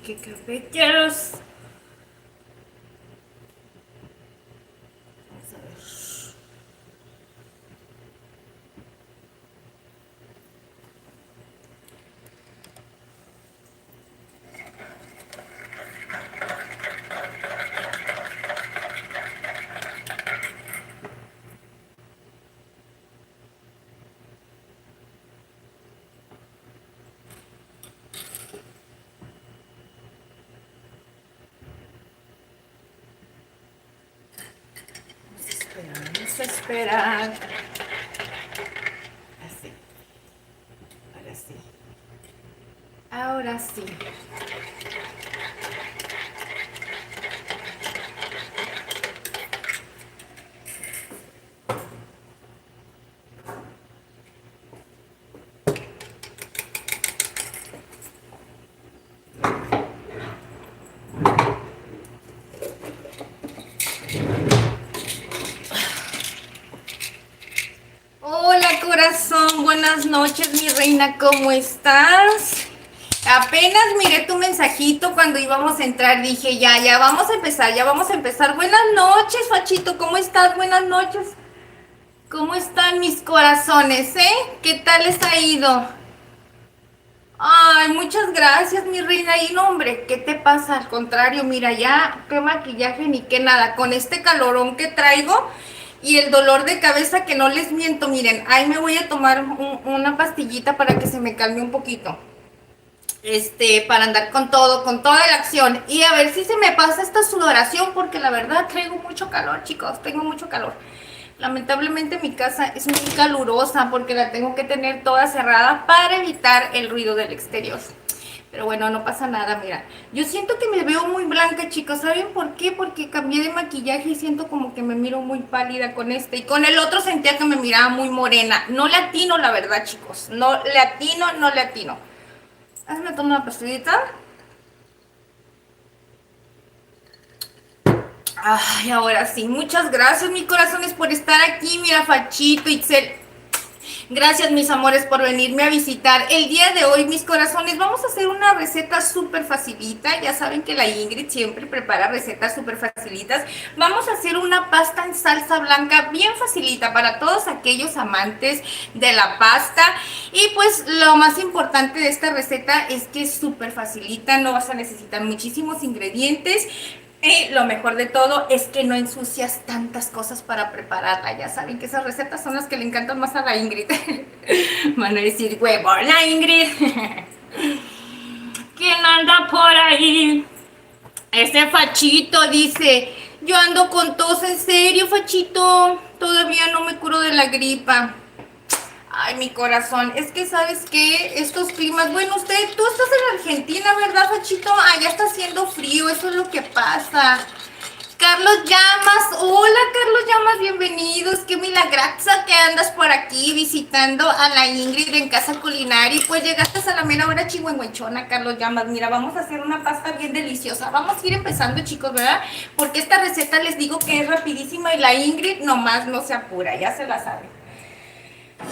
qué café quieres? Vamos a ver. Vamos a esperar. Así. Ahora sí. Ahora sí. Hola corazón, buenas noches mi reina, ¿cómo estás? Apenas miré tu mensajito cuando íbamos a entrar, dije ya vamos a empezar, ya vamos a empezar. Buenas noches, Fachito, ¿cómo estás? Buenas noches. ¿Cómo están mis corazones, ¿Qué tal les ha ido? Ay, muchas gracias, mi reina. Y no, hombre, ¿qué te pasa? Al contrario, mira, ya, qué maquillaje ni qué nada. Con este calorón que traigo y el dolor de cabeza que no les miento, miren, ahí me voy a tomar una pastillita para que se me calme un poquito. Para andar con toda la acción. Y a ver si se me pasa esta sudoración, porque la verdad traigo mucho calor, chicos, tengo mucho calor. Lamentablemente mi casa es muy calurosa porque la tengo que tener toda cerrada para evitar el ruido del exterior. Pero bueno, no pasa nada, mira. Yo siento que me veo muy blanca, chicos. ¿Saben por qué? Porque cambié de maquillaje y siento como que me miro muy pálida con este. Y con el otro sentía que me miraba muy morena. No le atino, la verdad, chicos. No le atino, no le atino. Hazme tomar una pastillita. Ay, ahora sí. Muchas gracias, mis corazones, por estar aquí. Mira, Fachito, Itzel. Gracias, mis amores, por venirme a visitar. El día de hoy, mis corazones, vamos a hacer una receta súper facilita. Ya saben que la Ingrid siempre prepara recetas súper facilitas. Vamos a hacer una pasta en salsa blanca bien facilita para todos aquellos amantes de la pasta. Y pues lo más importante de esta receta es que es súper facilita. No vas a necesitar muchísimos ingredientes. Y lo mejor de todo es que no ensucias tantas cosas para prepararla. Ya saben que esas recetas son las que le encantan más a la Ingrid. Van a decir, huevona Ingrid. ¿Quién anda por ahí? Ese Fachito dice, yo ando con tos, en serio, Fachito. Todavía no me curo de la gripa. Ay, mi corazón, es que sabes que estos climas, bueno, tú estás en Argentina, ¿verdad, Fachito? Allá está haciendo frío, eso es lo que pasa. Carlos Llamas, hola Carlos Llamas, bienvenidos, qué milagraza que andas por aquí visitando a la Ingrid en Casa Culinaria. Y pues llegaste a la mera hora chingüengüenchona, Carlos Llamas. Mira, vamos a hacer una pasta bien deliciosa. Vamos a ir empezando, chicos, ¿verdad? Porque esta receta les digo que es rapidísima y la Ingrid nomás no se apura, ya se la sabe.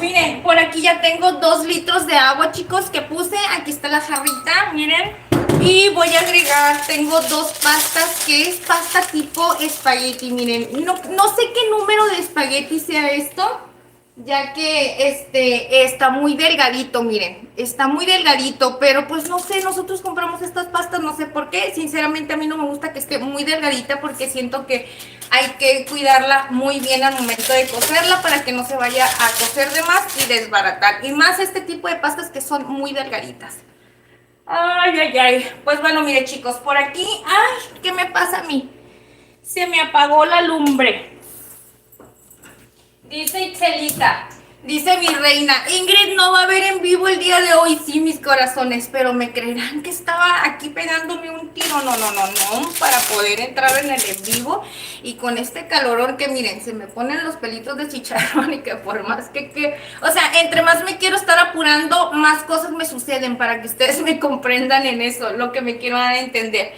Miren, por aquí ya tengo 2 litros de agua, chicos, que puse. Aquí está la jarrita, miren. Y voy a agregar, tengo 2 pastas, que es pasta tipo espagueti. Miren, no sé qué número de espagueti sea esto, ya que está muy delgadito, miren. Está muy delgadito, pero pues no sé, nosotros compramos estas pastas, no sé por qué. Sinceramente a mí no me gusta que esté muy delgadita porque siento que hay que cuidarla muy bien al momento de cocerla para que no se vaya a cocer de más y desbaratar. Y más este tipo de pastas que son muy delgaditas. Ay, ay, ay. Pues bueno, mire chicos, por aquí, ay, ¿qué me pasa a mí? Se me apagó la lumbre. Dice Itzelita, dice mi reina, Ingrid no va a haber en vivo el día de hoy, sí, mis corazones, pero me creerán que estaba aquí pegándome un tiro, no, para poder entrar en el en vivo. Y con este calorón que miren, se me ponen los pelitos de chicharrón y que por más o sea, entre más me quiero estar apurando, más cosas me suceden, para que ustedes me comprendan en eso, lo que me quiero dar a entender.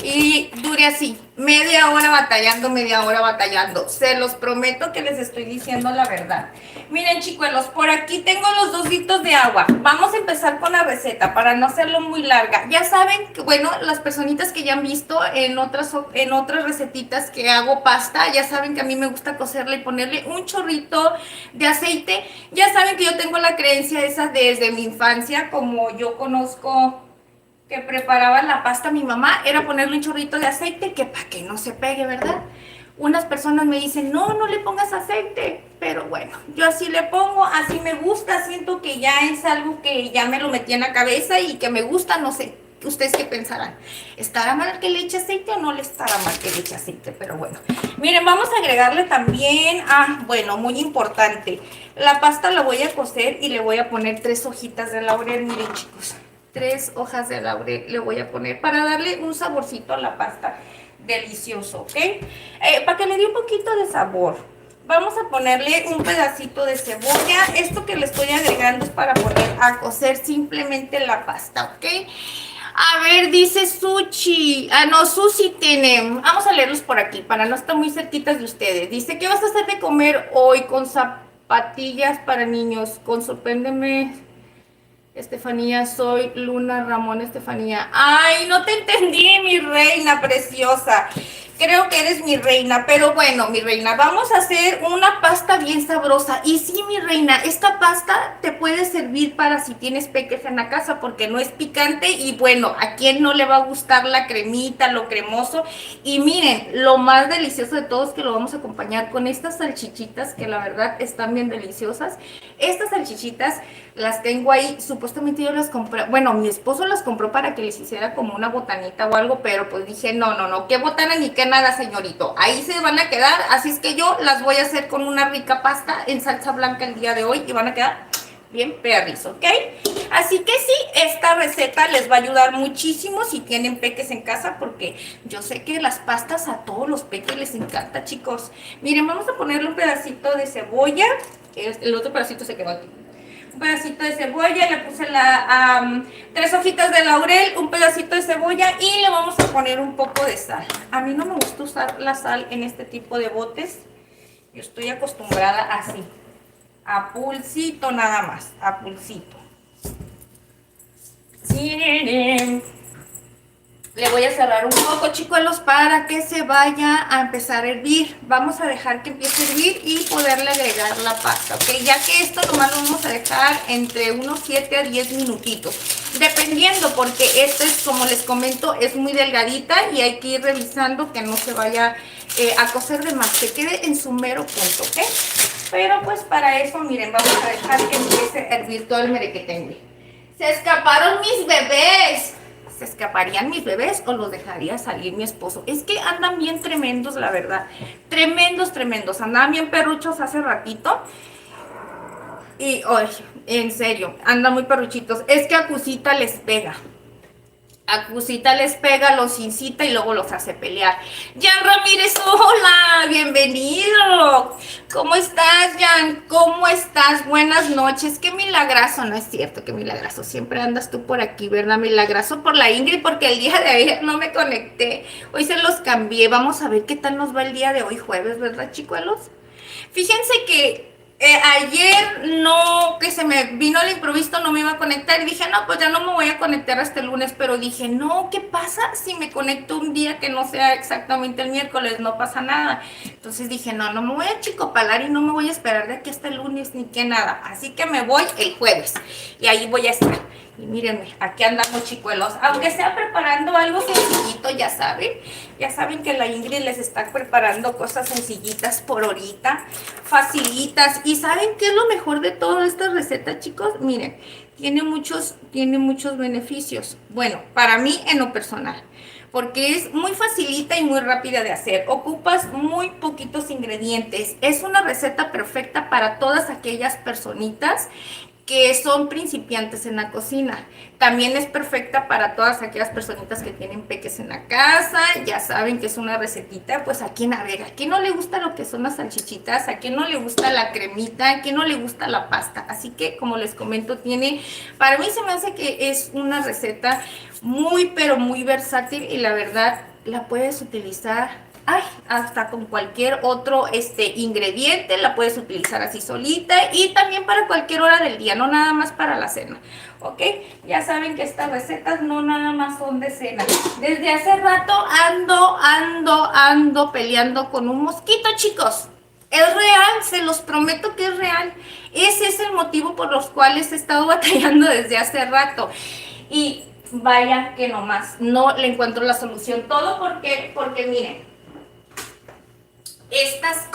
Y dure así, media hora batallando, media hora batallando. Se los prometo que les estoy diciendo la verdad. Miren, chicuelos, por aquí tengo los 2 litros de agua. Vamos a empezar con la receta para no hacerlo muy larga. Ya saben que, bueno, las personitas que ya han visto en otras recetitas que hago pasta, ya saben que a mí me gusta cocerla y ponerle un chorrito de aceite. Ya saben que yo tengo la creencia esa desde mi infancia, como yo conozco que preparaba la pasta mi mamá, era ponerle un chorrito de aceite que para que no se pegue, ¿verdad? Unas personas me dicen, no, no le pongas aceite, pero bueno, yo así le pongo, así me gusta, siento que ya es algo que ya me lo metí en la cabeza y que me gusta, no sé, ¿ustedes qué pensarán? ¿Estará mal que le eche aceite o no le estará mal que le eche aceite? Pero bueno, miren, vamos a agregarle también, bueno, muy importante, la pasta la voy a cocer y le voy a poner 3 hojitas de laurel, miren chicos. 3 hojas de laurel le voy a poner para darle un saborcito a la pasta delicioso, ¿ok? Para que le dé un poquito de sabor. Vamos a ponerle un pedacito de cebolla. Esto que le estoy agregando es para poner a cocer simplemente la pasta, ¿ok? A ver, dice Sushi. No, Sushi tiene. Vamos a leerlos por aquí para no estar muy cerquitas de ustedes. Dice, ¿qué vas a hacer de comer hoy con zapatillas para niños? Con sorpréndeme. Estefanía, soy Luna Ramón Estefanía. Ay, no te entendí, mi reina preciosa. Creo que eres mi reina, pero bueno, mi reina, vamos a hacer una pasta bien sabrosa. Y sí, mi reina, esta pasta te puede servir para si tienes peques en la casa porque no es picante y bueno, ¿a quién no le va a gustar la cremita, lo cremoso? Y miren, lo más delicioso de todo es que lo vamos a acompañar con estas salchichitas que la verdad están bien deliciosas. Estas salchichitas las tengo ahí, supuestamente yo las compré, bueno, mi esposo las compró para que les hiciera como una botanita o algo, pero pues dije, no, qué botana ni qué nada, señorito, ahí se van a quedar, así es que yo las voy a hacer con una rica pasta en salsa blanca el día de hoy y van a quedar bien perris, ¿ok? Así que sí, esta receta les va a ayudar muchísimo si tienen peques en casa, porque yo sé que las pastas a todos los peques les encanta, chicos. Miren, vamos a ponerle un pedacito de cebolla, el otro pedacito se quedó aquí. Un pedacito de cebolla, le puse 3 hojitas de laurel, un pedacito de cebolla y le vamos a poner un poco de sal. A mí no me gusta usar la sal en este tipo de botes, yo estoy acostumbrada así, a pulsito nada más, a pulsito. Sí. Le voy a cerrar un poco, chicuelos, para que se vaya a empezar a hervir. Vamos a dejar que empiece a hervir y poderle agregar la pasta, ¿ok? Ya que esto nomás lo vamos a dejar entre unos 7 a 10 minutitos. Dependiendo, porque esto es, como les comento, es muy delgadita y hay que ir revisando que no se vaya a cocer de más, que quede en su mero punto, ¿ok? Pero pues para eso, miren, vamos a dejar que empiece a hervir todo el merequetengue. ¡Se escaparon mis bebés! ¿Se escaparían mis bebés o los dejaría salir mi esposo? Es que andan bien tremendos, la verdad. Tremendos, tremendos. Andaban bien perruchos hace ratito. Y, oye, en serio, andan muy perruchitos. Es que a Cusita les pega. A Cusita les pega, los incita y luego los hace pelear. Jan Ramírez, hola, bienvenido. ¿Cómo estás, Jan? ¿Cómo estás? Buenas noches. Qué milagroso, no es cierto, qué milagroso. Siempre andas tú por aquí, ¿verdad? Milagroso por la Ingrid, porque el día de ayer no me conecté. Hoy se los cambié. Vamos a ver qué tal nos va el día de hoy, jueves, ¿verdad, chicuelos? Fíjense que ayer no, que se me vino el improviso, no me iba a conectar y dije, no, pues ya no me voy a conectar hasta el lunes, pero dije, no, ¿qué pasa si me conecto un día que no sea exactamente el miércoles? No pasa nada. Entonces dije, no me voy a chicopalar y no me voy a esperar de aquí hasta el lunes ni que nada. Así que me voy el jueves y ahí voy a estar. Y mírenme, aquí andamos, chicuelos, aunque sea preparando algo sencillito, ya saben que la Ingrid les está preparando cosas sencillitas por ahorita, facilitas. ¿Y saben qué es lo mejor de toda esta receta, chicos? Miren, tiene muchos beneficios. Bueno, para mí en lo personal, porque es muy facilita y muy rápida de hacer. Ocupas muy poquitos ingredientes. Es una receta perfecta para todas aquellas personitas que son principiantes en la cocina. También es perfecta para todas aquellas personitas que tienen peques en la casa. Ya saben que es una recetita, pues a quién, a ver, a quién no le gusta lo que son las salchichitas, a quién no le gusta la cremita, a quién no le gusta la pasta. Así que, como les comento, para mí se me hace que es una receta muy, pero muy versátil y la verdad la puedes utilizar, ay, hasta con cualquier otro ingrediente, la puedes utilizar así solita y también para cualquier hora del día, no nada más para la cena, ¿ok? Ya saben que estas recetas no nada más son de cena. Desde hace rato ando peleando con un mosquito, chicos. Es real, se los prometo que es real. Ese es el motivo por los cuales he estado batallando desde hace rato. Y vaya que nomás no le encuentro la solución. Todo porque miren, estas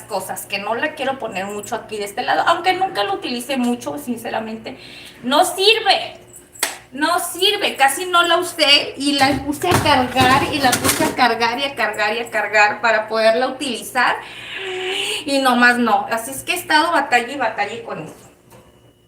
cosas, que no la quiero poner mucho aquí de este lado, aunque nunca lo utilicé mucho, sinceramente, no sirve. No sirve, casi no la usé y la puse a cargar y la puse a cargar y a cargar y a cargar para poderla utilizar y nomás no. Así es que he estado batalla y batalla con eso.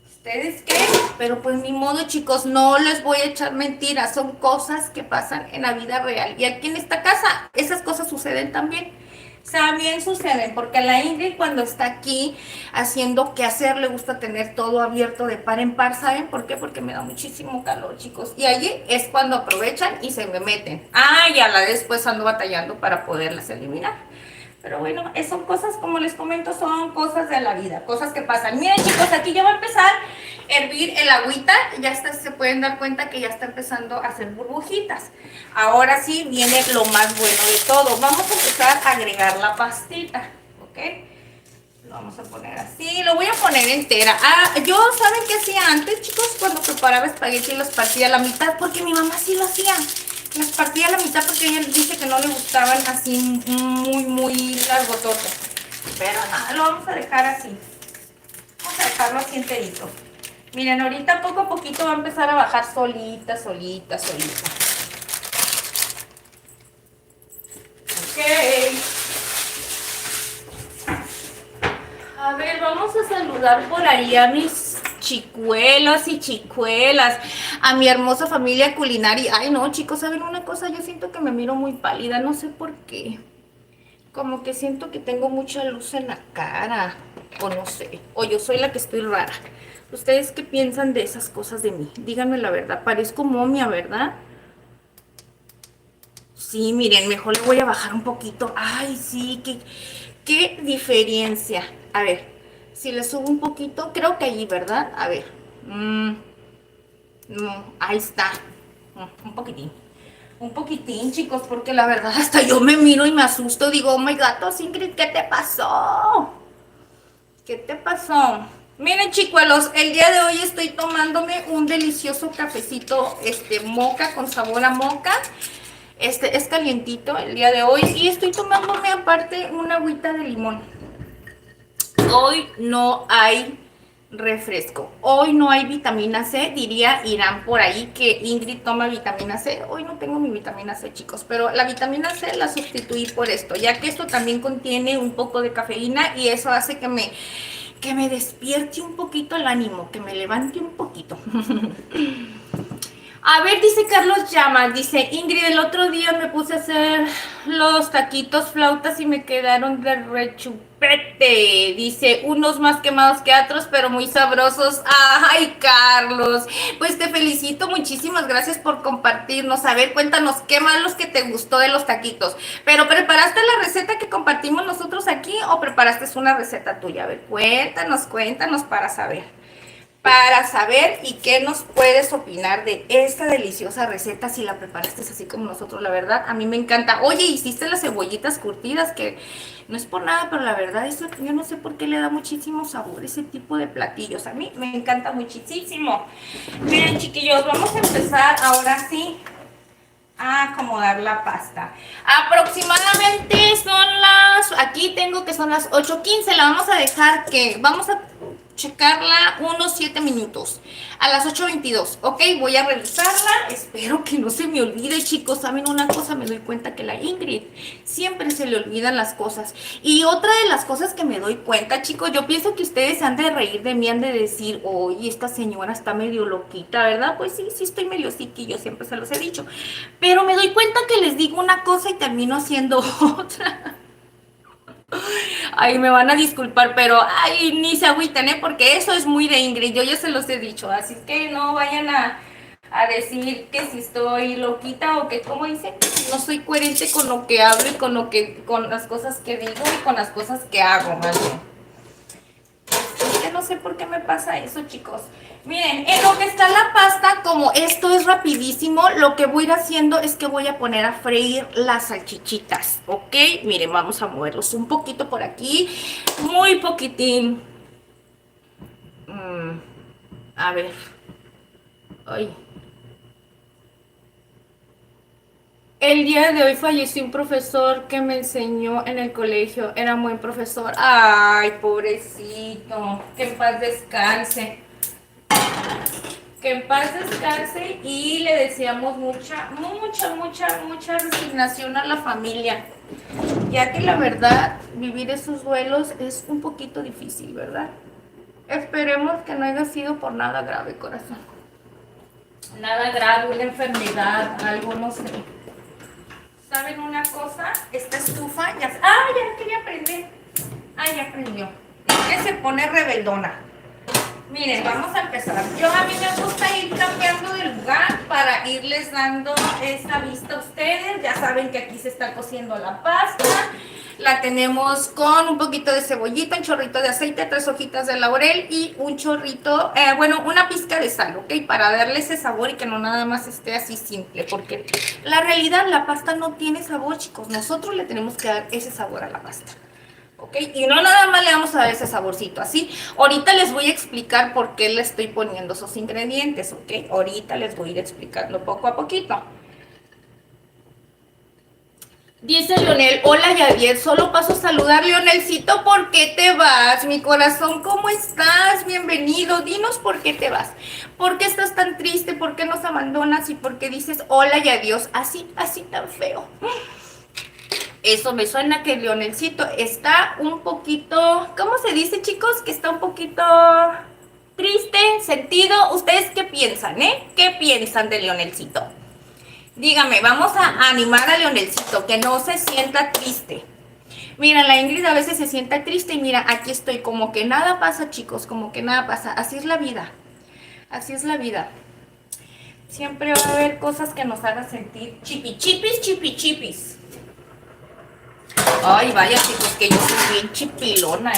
¿Ustedes qué? Pero pues ni modo, chicos, no les voy a echar mentiras, son cosas que pasan en la vida real. Y aquí en esta casa, esas cosas suceden también. También suceden, porque a la Ingrid cuando está aquí haciendo qué hacer, le gusta tener todo abierto de par en par, ¿saben por qué? Porque me da muchísimo calor, chicos. Y allí es cuando aprovechan y se me meten. Ah, y a la después ando batallando para poderlas eliminar. Pero bueno, son cosas, como les comento, son cosas de la vida, cosas que pasan. Miren, chicos, aquí ya va a empezar a hervir el agüita. Ya está, se pueden dar cuenta que ya está empezando a hacer burbujitas. Ahora sí viene lo más bueno de todo. Vamos a empezar a agregar la pastita, ¿ok? Lo vamos a poner así, lo voy a poner entera. Ah, yo, ¿saben qué hacía antes, chicos? Cuando preparaba espagueti los partía a la mitad, porque mi mamá sí lo hacía. Las partía a la mitad porque ella dice que no le gustaban así muy largototes. Pero nada, lo vamos a dejar así. Vamos a dejarlo así enterito. Miren, ahorita poco a poquito va a empezar a bajar solita. Ok. A ver, vamos a saludar por ahí a mis chicuelos y chicuelas, a mi hermosa familia culinaria. Ay, no, chicos, ¿saben una cosa? Yo siento que me miro muy pálida, no sé por qué. Como que siento que tengo mucha luz en la cara, o no sé, o yo soy la que estoy rara. ¿Ustedes qué piensan de esas cosas de mí? Díganme la verdad, parezco momia, ¿verdad? Sí, miren, mejor le voy a bajar un poquito. Ay, sí, qué diferencia. A ver, si le subo un poquito, creo que allí, ¿verdad? A ver. No, ahí está. Un poquitín. Un poquitín, chicos, porque la verdad hasta yo me miro y me asusto. Digo, oh my gato, Ingrid, ¿qué te pasó? ¿Qué te pasó? Miren, chicuelos, el día de hoy estoy tomándome un delicioso cafecito, moca, con sabor a moca. Es calientito el día de hoy y estoy tomándome aparte una agüita de limón. Hoy no hay refresco, hoy no hay vitamina C, diría Irán por ahí que Ingrid toma vitamina C. Hoy no tengo mi vitamina C, chicos, pero la vitamina C la sustituí por esto, ya que esto también contiene un poco de cafeína y eso hace que me despierte un poquito el ánimo, que me levante un poquito. A ver, dice Carlos Llamas, dice Ingrid, el otro día me puse a hacer los taquitos flautas y me quedaron de rechupete. Dice, unos más quemados que otros, pero muy sabrosos. Ay, Carlos, pues te felicito, muchísimas gracias por compartirnos. A ver, cuéntanos, ¿qué más los que te gustó de los taquitos? ¿Pero preparaste la receta que compartimos nosotros aquí o preparaste una receta tuya? A ver, cuéntanos para saber y qué nos puedes opinar de esta deliciosa receta si la preparaste así como nosotros. La verdad, a mí me encanta. Oye, hiciste las cebollitas curtidas, que no es por nada, pero la verdad, eso yo no sé por qué le da muchísimo sabor ese tipo de platillos. A mí me encanta muchísimo. Miren, chiquillos, vamos a empezar ahora sí a acomodar la pasta. Aproximadamente son aquí tengo que son las 8:15. La vamos a dejar que, vamos a checarla unos 7 minutos. A las 8:22, ok, voy a revisarla. Espero que no se me olvide, chicos. ¿Saben una cosa? Me doy cuenta que la Ingrid siempre se le olvidan las cosas. Y otra de las cosas que me doy cuenta, chicos, yo pienso que ustedes han de reír de mí, han de decir, oye, esta señora está medio loquita, ¿verdad? Pues sí, estoy medio yo siempre se los he dicho. Pero me doy cuenta que les digo una cosa y termino haciendo otra. Ay, me van a disculpar, pero ay, ni se agüiten, ¿eh? Porque eso es muy de Ingrid, yo ya se los he dicho, así que no vayan a decir que si estoy loquita o que, como dicen, no soy coherente con lo que hablo y con lo que, con las cosas que digo y con las cosas que hago, más bien. Es que no sé por qué me pasa eso, chicos. Miren, en lo que está la pasta, como esto es rapidísimo, lo que voy a ir haciendo es que voy a poner a freír las salchichitas, ¿ok? Miren, vamos a moverlos un poquito por aquí, muy poquitín. A ver, ay. El día de hoy falleció un profesor que me enseñó en el colegio. Era un buen profesor. Ay, pobrecito. Que en paz descanse. Que en paz descanse y le deseamos mucha resignación a la familia. Ya que la verdad, vivir esos duelos es un poquito difícil, ¿verdad? Esperemos que no haya sido por nada grave, corazón. Nada grave, una enfermedad, algo, no sé. ¿Saben una cosa? Esta estufa ya... ¡Ah, ya quería prender! ¡Ah, ya prendió! Es que se pone rebeldona. Miren, vamos a empezar. A mí me gusta ir cambiando de lugar para irles dando esta vista a ustedes. Ya saben que aquí se está cociendo la pasta. La tenemos con un poquito de cebollita, un chorrito de aceite, 3 hojitas de laurel y un chorrito, bueno, una pizca de sal, ¿ok? Para darle ese sabor y que no nada más esté así simple, porque la realidad la pasta no tiene sabor, chicos. Nosotros le tenemos que dar ese sabor a la pasta. ¿Ok? Y no nada más le vamos a dar ese saborcito así. Ahorita les voy a explicar por qué le estoy poniendo esos ingredientes, ¿ok? Ahorita les voy a ir explicando poco a poquito. Dice Leonel, hola Yadier, solo paso a saludar. Leonelcito, ¿por qué te vas? Mi corazón, ¿cómo estás? Bienvenido, dinos por qué te vas. ¿Por qué estás tan triste? ¿Por qué nos abandonas? ¿Y por qué dices hola y adiós? Así tan feo. Eso me suena que Leonelcito está un poquito, ¿cómo se dice, chicos? Que está un poquito triste, sentido. ¿Ustedes qué piensan, ¿Qué piensan de Leonelcito? Dígame, vamos a animar a Leonelcito, que no se sienta triste. Mira, la Ingrid a veces se sienta triste y mira, aquí estoy, como que nada pasa, chicos, como que nada pasa. Así es la vida, así es la vida. Siempre va a haber cosas que nos hagan sentir chipichipis. Ay, vaya, chicos, que yo soy bien chipilona,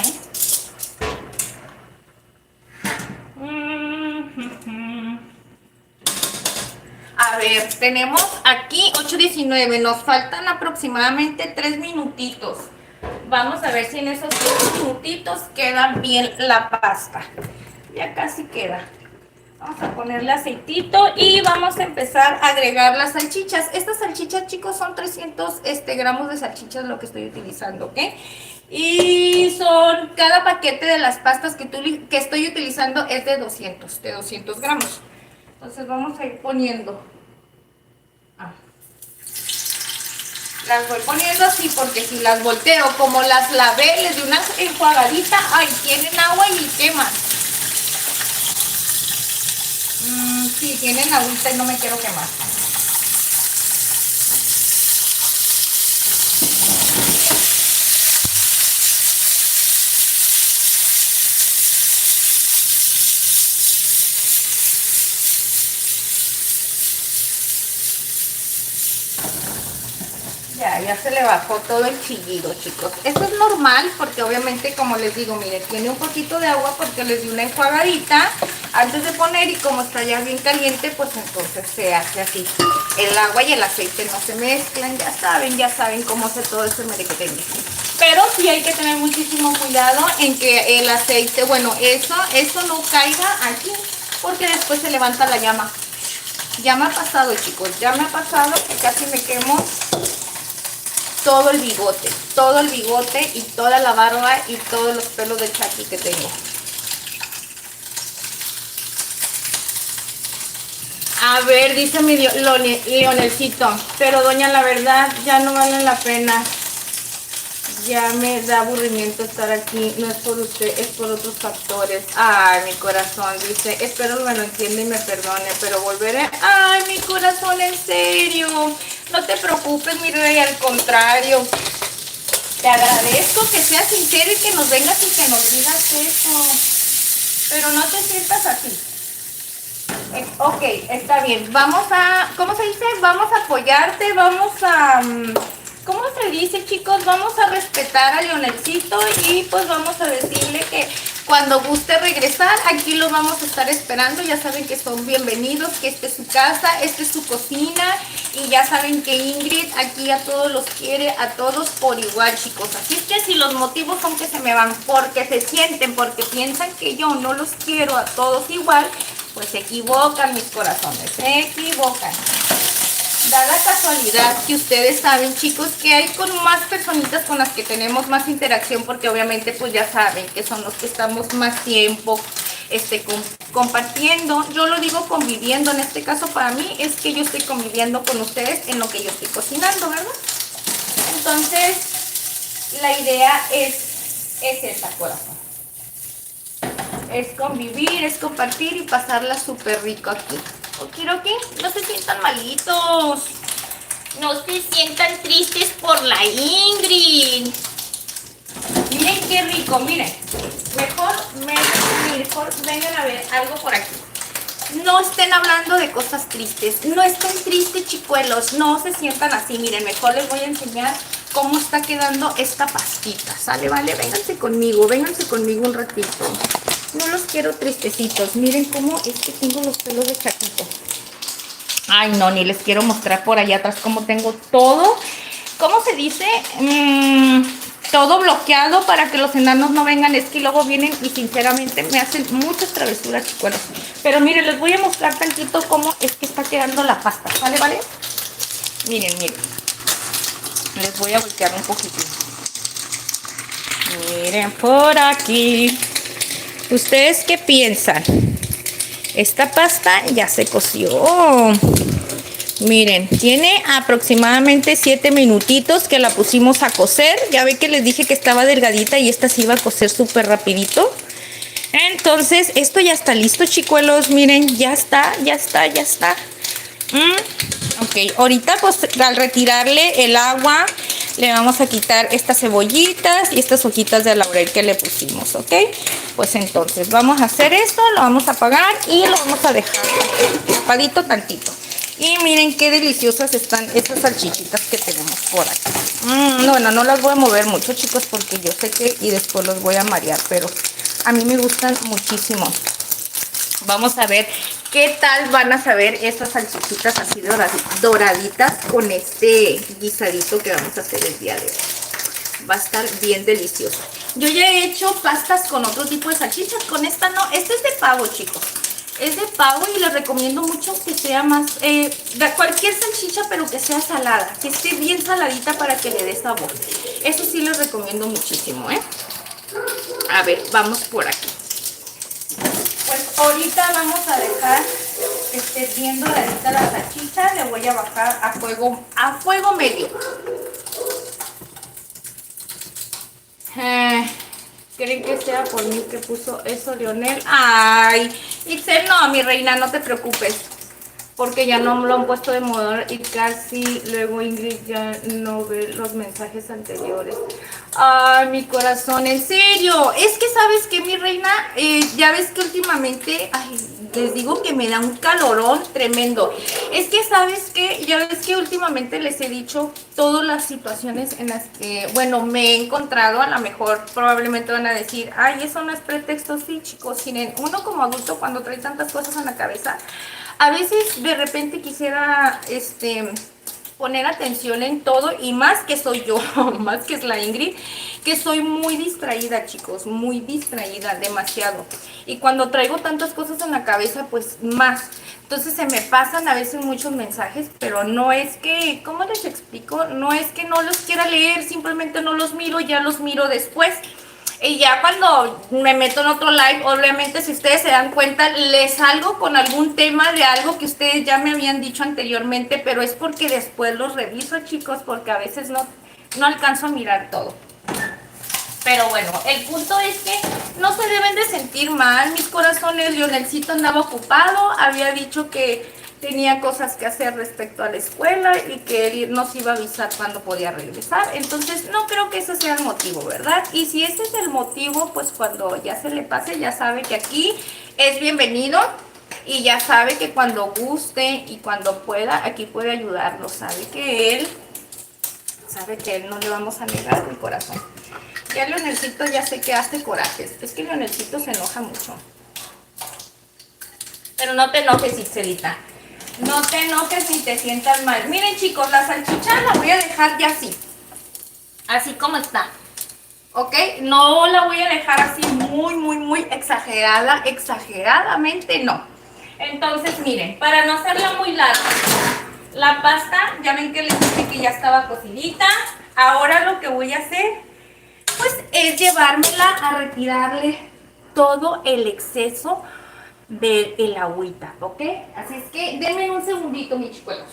A ver, tenemos aquí 8:19. Nos faltan aproximadamente 3 minutitos. Vamos a ver si en esos 3 minutitos queda bien la pasta. Ya casi queda. Vamos a ponerle aceitito y vamos a empezar a agregar las salchichas. Estas salchichas, chicos, son 300 gramos de salchichas lo que estoy utilizando, ¿ok? Y son, cada paquete de las pastas que estoy utilizando es de 200 gramos. Entonces vamos a ir poniendo. Las voy poniendo así porque si las volteo, como las lavé, les di una enjuagadita, ay, tienen agua y queman. Sí, tienen agüita y no me quiero quemar. Ya se le bajó todo el chillido, chicos. Esto es normal porque obviamente, como les digo, mire, tiene un poquito de agua porque les di una enjuagadita antes de poner y como está ya bien caliente, pues entonces se hace así. El agua y el aceite no se mezclan, ya saben cómo hace todo ese merequetengue. Pero sí hay que tener muchísimo cuidado en que el aceite, bueno, eso no caiga aquí porque después se levanta la llama. Ya me ha pasado, chicos, ya me ha pasado que casi me quemo todo el bigote y toda la barba y todos los pelos de Chucky que tengo. A ver, dice mi Leonelcito, pero doña, la verdad ya no vale la pena. Ya me da aburrimiento estar aquí, no es por usted, es por otros factores. Ay, mi corazón, dice, espero me lo entienda y me perdone, pero volveré. Ay, mi corazón, en serio, no te preocupes, mi rey, al contrario. Te agradezco que seas sincero y que nos vengas y que nos digas eso. Pero no te sientas así. Ok, está bien. Vamos a, ¿cómo se dice? Vamos a apoyarte, vamos a, ¿cómo se dice, chicos? Vamos a respetar a Leonelcito y pues vamos a decirle que cuando guste regresar, aquí lo vamos a estar esperando. Ya saben que son bienvenidos, que esta es su casa, esta es su cocina y ya saben que Ingrid aquí a todos los quiere, a todos por igual, chicos. Así es que si los motivos son que se me van porque se sienten, porque piensan que yo no los quiero a todos igual, pues se equivocan, mis corazones, se equivocan. Da la casualidad que ustedes saben, chicos, que hay con más personitas con las que tenemos más interacción, porque obviamente pues ya saben que son los que estamos más tiempo compartiendo. Yo lo digo conviviendo, en este caso para mí es que yo estoy conviviendo con ustedes en lo que yo estoy cocinando, ¿verdad? Entonces, la idea es esa, corazón. Es convivir, es compartir y pasarla súper rico aquí. Okiroki, no se sientan malitos. No se sientan tristes por la Ingrid. Miren qué rico, miren. Mejor vengan a ver algo por aquí. No estén hablando de cosas tristes. No estén tristes, chicuelos. No se sientan así. Miren, mejor les voy a enseñar cómo está quedando esta pastita. ¿Sale? Vale, vénganse conmigo un ratito. No los quiero tristecitos. Miren cómo es que tengo los pelos de Chaquito. Ay, no, ni les quiero mostrar por allá atrás cómo tengo todo. ¿Cómo se dice? Todo bloqueado para que los enanos no vengan. Es que luego vienen y sinceramente me hacen muchas travesuras, chicuelos. Pero miren, les voy a mostrar tantito cómo es que está quedando la pasta. ¿Vale, vale? Miren. Les voy a voltear un poquitín. Miren por aquí. ¿Ustedes qué piensan? Esta pasta ya se coció. Miren, tiene aproximadamente 7 minutitos que la pusimos a cocer. Ya ve que les dije que estaba delgadita y esta se iba a cocer súper rapidito. Entonces, esto ya está listo, chicuelos. Miren, ya está. Ok, ahorita pues al retirarle el agua le vamos a quitar estas cebollitas y estas hojitas de laurel que le pusimos, ¿ok? Pues entonces vamos a hacer esto, lo vamos a apagar y lo vamos a dejar tapadito tantito. Y miren qué deliciosas están estas salchichitas que tenemos por aquí. Bueno, no las voy a mover mucho, chicos, porque yo sé que y después los voy a marear, pero a mí me gustan muchísimo. Vamos a ver qué tal van a saber estas salchichitas así doraditas con este guisadito que vamos a hacer el día de hoy. Va a estar bien delicioso. Yo ya he hecho pastas con otro tipo de salchichas, con esta no. Este es de pavo, chicos. Es de pavo y les recomiendo mucho que sea más, cualquier salchicha, pero que sea salada, que esté bien saladita para que le dé sabor. Eso sí les recomiendo muchísimo, ¿eh? A ver, vamos por aquí. Pues ahorita vamos a dejar bien doradita la salchicha. Le voy a bajar a fuego medio. ¿Creen que sea por mí que puso eso, Leonel? Ay, Itzel, no, mi reina, no te preocupes. Porque ya no lo han puesto de moda y casi luego Ingrid ya no ve los mensajes anteriores. Ay, mi corazón, en serio. Es que sabes que mi reina, ya ves que últimamente, ay, les digo que me da un calorón tremendo. Es que sabes que, ya ves que últimamente les he dicho todas las situaciones en las que, bueno, me he encontrado. A lo mejor probablemente van a decir, ay, eso no es pretexto. Sí, chicos, miren, uno como adulto cuando trae tantas cosas en la cabeza, a veces de repente quisiera poner atención en todo y más que soy yo, más que es la Ingrid, que soy muy distraída, chicos, muy distraída, demasiado. Y cuando traigo tantas cosas en la cabeza, pues más. Entonces se me pasan a veces muchos mensajes, pero no es que, ¿cómo les explico? No es que no los quiera leer, simplemente no los miro, ya los miro después. Y ya cuando me meto en otro live, obviamente si ustedes se dan cuenta, les salgo con algún tema de algo que ustedes ya me habían dicho anteriormente, pero es porque después los reviso, chicos, porque a veces no alcanzo a mirar todo. Pero bueno, el punto es que no se deben de sentir mal, mis corazones. Leonelcito andaba ocupado, había dicho que tenía cosas que hacer respecto a la escuela y que él nos iba a avisar cuando podía regresar. Entonces no creo que ese sea el motivo, ¿verdad? Y si ese es el motivo, pues cuando ya se le pase, ya sabe que aquí es bienvenido. Y ya sabe que cuando guste y cuando pueda, aquí puede ayudarlo. Sabe que él no le vamos a negar el corazón. Ya Leonelcito ya sé que hace corajes. Es que Leonelcito se enoja mucho. Pero no te enojes, Ixelita. No te enojes ni te sientas mal. Miren, chicos, la salchicha la voy a dejar ya así. Así como está. ¿Ok? No la voy a dejar así muy exagerada. Exageradamente no. Entonces, miren, para no hacerla muy larga, la pasta, ya ven que les dije que ya estaba cocidita. Ahora lo que voy a hacer, pues, es llevármela a retirarle todo el exceso del agüita, ¿ok? Así es que denme un segundito, mis chicuelos.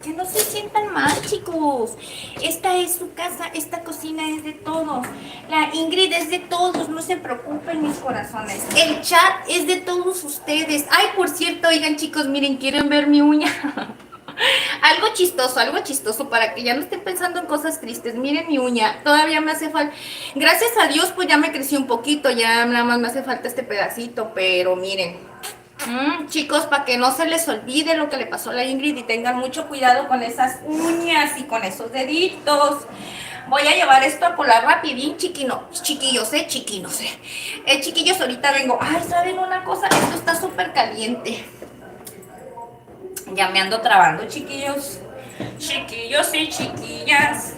Que no se sientan mal, chicos. Esta es su casa, esta cocina es de todos. La Ingrid es de todos, no se preocupen, mis corazones. El chat es de todos ustedes. Ay, por cierto, oigan, chicos, miren, ¿quieren ver mi uña? Algo chistoso, para que ya no estén pensando en cosas tristes. Miren mi uña, todavía me hace falta. Gracias a Dios, pues ya me creció un poquito, ya nada más me hace falta este pedacito, pero miren. Chicos, para que no se les olvide lo que le pasó a la Ingrid y tengan mucho cuidado con esas uñas y con esos deditos. Voy a llevar esto a colar rapidín, chiquillos, chiquillos, ahorita vengo. Ay, ¿saben una cosa? Esto está súper caliente. Ya me ando trabando, chiquillos. Chiquillos y chiquillas.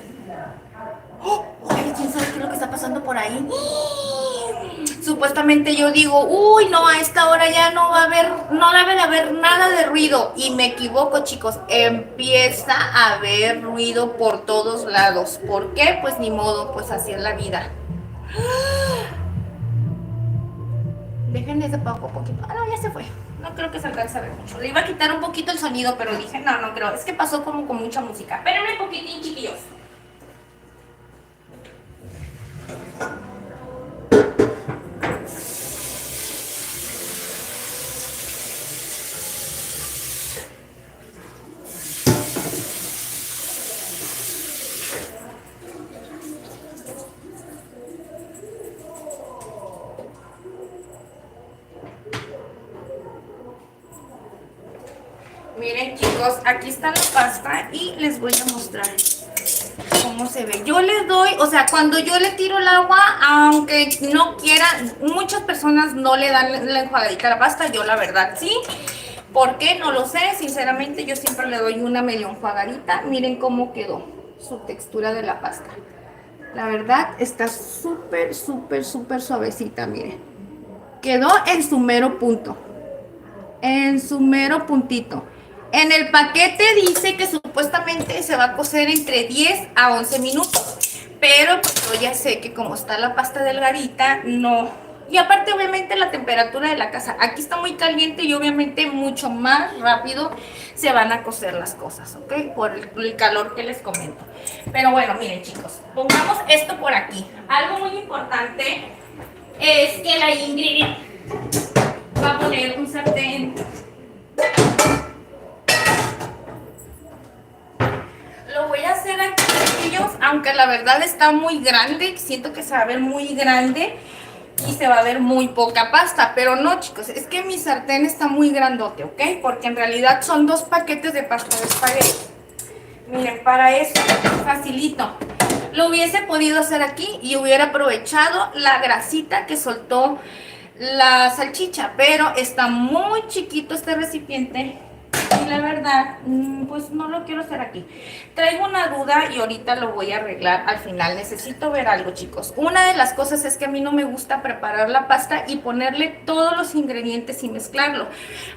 Ay, ¿quién sabe qué es lo que está pasando por ahí? Supuestamente yo digo, uy, no, a esta hora ya no debe de haber nada de ruido. Y me equivoco, chicos. Empieza a haber ruido por todos lados. ¿Por qué? Pues ni modo, pues así es la vida. Déjenme de poco a poquito. Ah, no, ya se fue. No creo que se alcance a ver mucho. Le iba a quitar un poquito el sonido, pero dije, no creo. Es que pasó como con mucha música. Espérenme un poquitín, chiquillos. Miren, chicos, aquí está la pasta y les voy a mostrar cómo se ve. Yo les doy, o sea, cuando yo le tiro el agua, aunque no quieran, muchas personas no le dan la enjuagadita a la pasta, yo la verdad sí. ¿Por qué? No lo sé, sinceramente yo siempre le doy una medio enjuagadita. Miren cómo quedó su textura de la pasta. La verdad está súper suavecita, miren. Quedó en su mero punto. En su mero puntito. En el paquete dice que supuestamente se va a cocer entre 10 a 11 minutos. Pero pues yo ya sé que como está la pasta delgadita, no. Y aparte obviamente la temperatura de la casa. Aquí está muy caliente y obviamente mucho más rápido se van a cocer las cosas, ¿ok? Por el calor que les comento. Pero bueno, miren, chicos, pongamos esto por aquí. Algo muy importante es que la Ingrid va a poner un sartén. Lo voy a hacer aquí, chiquillos, aunque la verdad está muy grande. Siento que se va a ver muy grande y se va a ver muy poca pasta. Pero no, chicos, es que mi sartén está muy grandote, ¿ok? Porque en realidad son 2 paquetes de pasta de espagueti. Miren, para eso, facilito. Lo hubiese podido hacer aquí y hubiera aprovechado la grasita que soltó la salchicha, pero está muy chiquito este recipiente y la verdad, pues no lo quiero hacer aquí. Traigo una duda y ahorita lo voy a arreglar al final. Necesito ver algo, chicos. Una de las cosas es que a mí no me gusta preparar la pasta y ponerle todos los ingredientes y mezclarlo.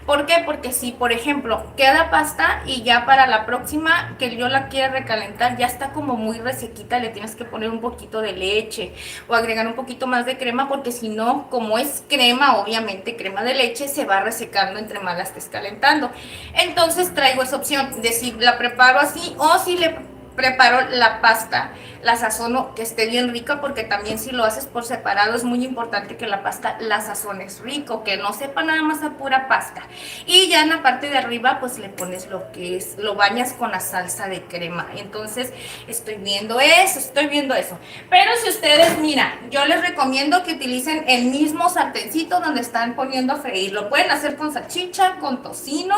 ¿Por qué? Porque si, por ejemplo, queda pasta y ya para la próxima que yo la quiera recalentar, ya está como muy resequita, le tienes que poner un poquito de leche o agregar un poquito más de crema, porque si no, como es crema, obviamente crema de leche, se va resecando entre más la estés calentando. Entonces traigo esa opción de si la preparo así o si le preparo la pasta, la sazono que esté bien rica, porque también si lo haces por separado es muy importante que la pasta la sazones rico, que no sepa nada más a pura pasta. Y ya en la parte de arriba pues le pones lo que es, lo bañas con la salsa de crema. Entonces estoy viendo eso. Pero si ustedes, mira, yo les recomiendo que utilicen el mismo sartencito donde están poniendo a freír. Lo pueden hacer con salchicha, con tocino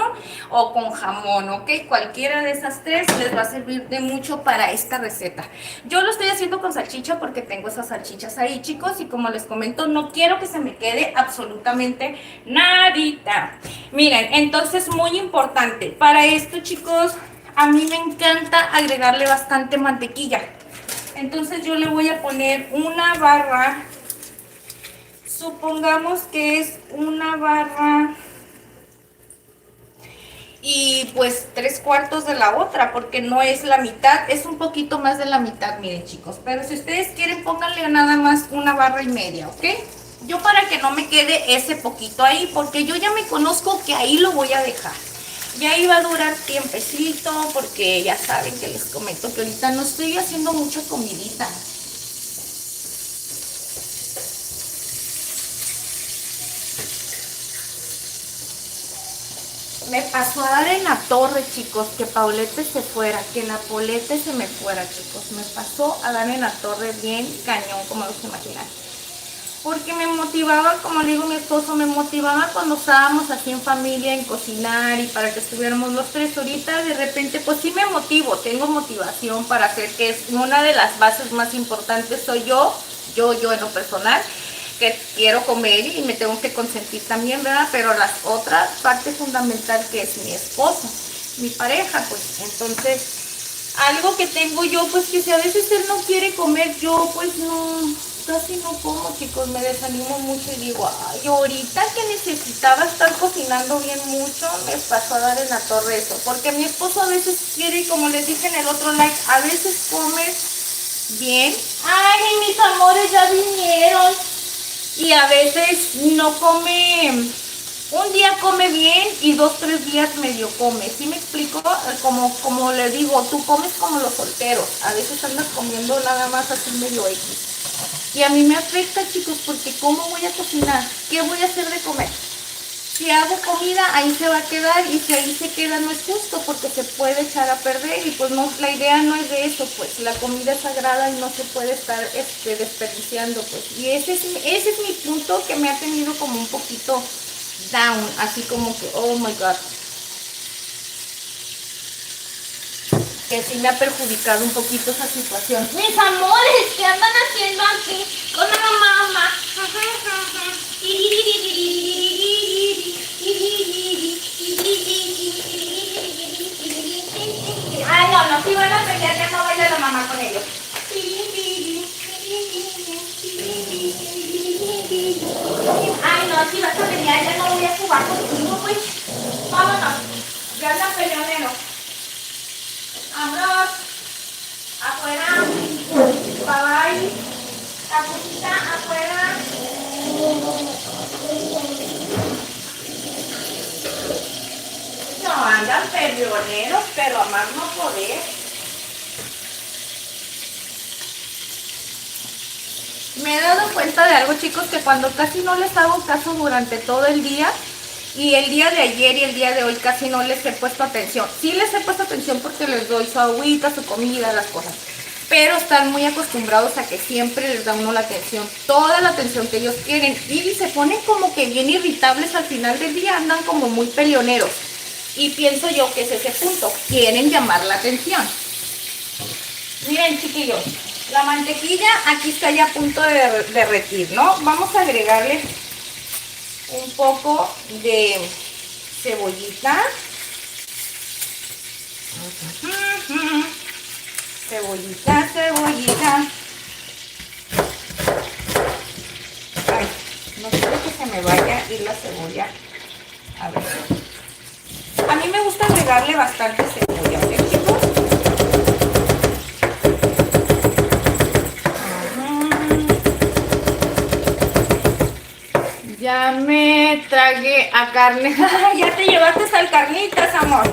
o con jamón, ¿ok? Cualquiera de esas tres les va a servir de mucho para esta receta. Yo lo estoy haciendo con salchicha porque tengo esas salchichas ahí, chicos, y como les comento, no quiero que se me quede absolutamente nadita. Miren, entonces muy importante, para esto, chicos, a mí me encanta agregarle bastante mantequilla. Entonces yo le voy a poner una barra, supongamos que es una barra y pues 3/4 de la otra, porque no es la mitad, es un poquito más de la mitad, miren, chicos. Pero si ustedes quieren, pónganle nada más una barra y media, ¿ok? Yo para que no me quede ese poquito ahí, porque yo ya me conozco que ahí lo voy a dejar. Ya iba a durar tiempecito, porque ya saben que les comento que ahorita no estoy haciendo mucha comidita. Me pasó a dar en la torre, chicos, que Paulette se fuera, que Napolete se me fuera, chicos. Me pasó a dar en la torre bien cañón, como los imaginan. Porque me motivaba, como le digo a mi esposo, me motivaba cuando estábamos aquí en familia, en cocinar y para que estuviéramos los tres. Ahorita de repente, pues sí me motivo, tengo motivación para hacer, que es una de las bases más importantes, soy yo en lo personal, que quiero comer y me tengo que consentir también, ¿verdad? Pero la otra parte fundamental, que es mi esposo, mi pareja, pues entonces algo que tengo yo, pues que si a veces él no quiere comer, yo pues no, casi no como, chicos, me desanimo mucho y digo, ay, ahorita que necesitaba estar cocinando bien mucho, me pasó a dar en la torre eso, porque mi esposo a veces quiere, como les dije en el otro like, a veces come bien, ay, mis amores ya vinieron, y a veces no come, un día come bien y 2, 3 días medio come. ¿Sí me explico? Como le digo, tú comes como los solteros. A veces andas comiendo nada más así medio X. Y a mí me afecta, chicos, porque ¿cómo voy a cocinar? ¿Qué voy a hacer de comer? Si hago comida, ahí se va a quedar, y si ahí se queda no es justo, porque se puede echar a perder, y pues no, la idea no es de eso, pues la comida es sagrada y no se puede estar desperdiciando, pues. Y ese es mi punto, que me ha tenido como un poquito down, así como que, oh my god, que sí me ha perjudicado un poquito esa situación. Mis amores, ¿qué andan haciendo aquí con la mamá? Ay, no, si van a pelear, ya no baila la mamá con ellos. Ay, no, si vas a pelear, ya no voy a jugar contigo, pues. Vámonos, ya andan peleoneros. Vámonos, afuera, bye bye, capuchita, afuera. No, andan peleoneros, pero a más no poder. Me he dado cuenta de algo, chicos, que cuando casi no les hago caso durante todo el día, y el día de ayer y el día de hoy casi no les he puesto atención. Sí les he puesto atención porque les doy su agüita, su comida, las cosas. Pero están muy acostumbrados a que siempre les da uno la atención, toda la atención que ellos quieren. Y se ponen como que bien irritables al final del día, andan como muy peleoneros. Y pienso yo que es ese punto, quieren llamar la atención. Miren, chiquillos, la mantequilla aquí está ya a punto de derretir, ¿no? Vamos a agregarle un poco de cebollita. Cebollita, cebollita. Ay, no quiero que se me vaya a ir la cebolla. A ver. A mí me gusta agregarle bastante cebolla, ¿ok, chicos? Ya me tragué a carne. Ya te llevaste al carnitas, amor.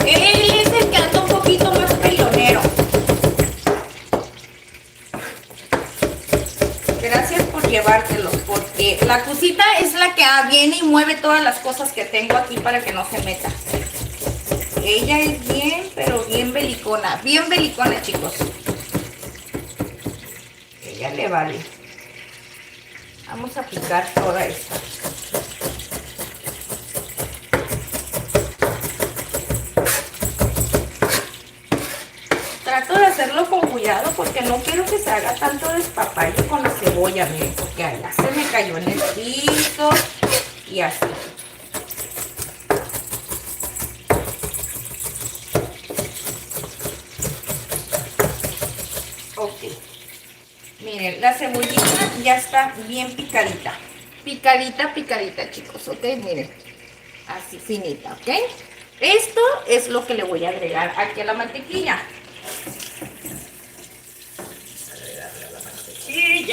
Él es el que anda un poquito más peleonero. La cosita es la que viene y mueve todas las cosas que tengo aquí para que no se meta. Ella es bien, pero bien belicona, chicos. Ella le vale. Vamos a picar toda esta. Trato de hacerlo con cuidado porque no quiero que se haga tanto despapalle con la cebolla, miren, porque allá se me cayó en el piso y así. Ok. Miren, la cebollita ya está bien picadita. Picadita, chicos, ok, miren. Así finita, ok. Esto es lo que le voy a agregar aquí a la mantequilla.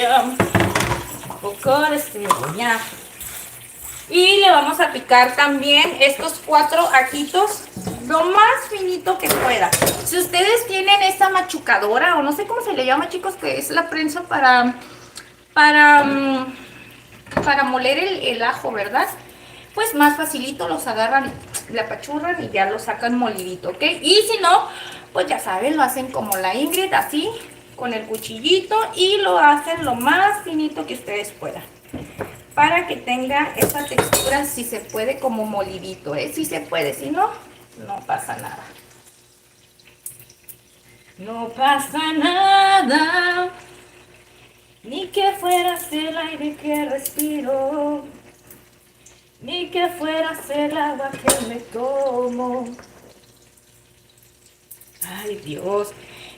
Un poco de cebolla. Y le vamos a picar también estos 4 ajitos lo más finito que pueda. Si ustedes tienen esta machucadora o no sé cómo se le llama, chicos, que es la prensa para moler el ajo, ¿verdad? Pues más facilito los agarran, la apachurran y ya lo sacan molidito, ¿ok? Y si no, pues ya saben, lo hacen como la Ingrid, así, con el cuchillito y lo hacen lo más finito que ustedes puedan. Para que tenga esa textura, si se puede, como molidito, ¿eh? Si se puede, si no, no pasa nada. No pasa nada, ni que fueras el aire que respiro, ni que fueras el agua que me tomo. Ay, Dios.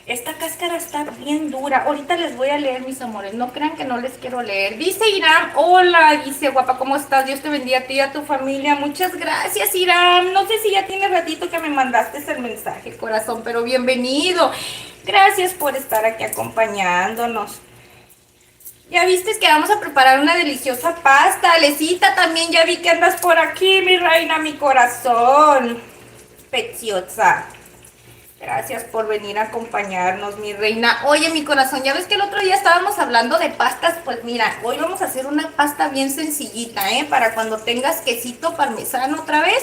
Esta cáscara está bien dura. Ahorita les voy a leer, mis amores. No crean que no les quiero leer. Dice Irán, hola, dice guapa, ¿cómo estás? Dios te bendiga a ti y a tu familia. Muchas gracias, Irán. No sé si ya tiene ratito que me mandaste el mensaje, corazón, pero bienvenido. Gracias por estar aquí acompañándonos. Ya viste que vamos a preparar una deliciosa pasta. Alecita, también ya vi que andas por aquí, mi reina, mi corazón. Preciosa. Gracias por venir a acompañarnos, mi reina. Oye, mi corazón, ya ves que el otro día estábamos hablando de pastas. Pues mira, hoy vamos a hacer una pasta bien sencillita, ¿eh? Para cuando tengas quesito parmesano otra vez,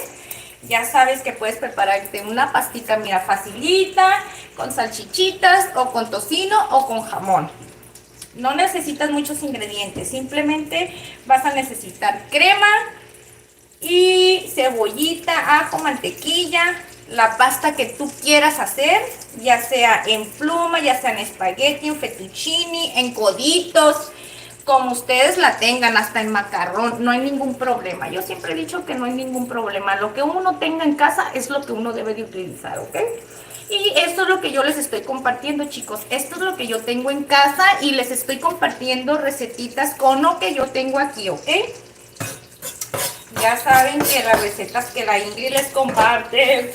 ya sabes que puedes prepararte una pastita, mira, facilita, con salchichitas, o con tocino, o con jamón. No necesitas muchos ingredientes, simplemente vas a necesitar crema y cebollita, ajo, mantequilla, la pasta que tú quieras hacer, ya sea en pluma, ya sea en espagueti, en fettuccini, en coditos, como ustedes la tengan, hasta en macarrón, no hay ningún problema. Yo siempre he dicho que no hay ningún problema. Lo que uno tenga en casa es lo que uno debe de utilizar, ¿ok? Y esto es lo que yo les estoy compartiendo, chicos. Esto es lo que yo tengo en casa y les estoy compartiendo recetitas con lo que yo tengo aquí, ¿ok? Ya saben que las recetas que la Ingrid les comparte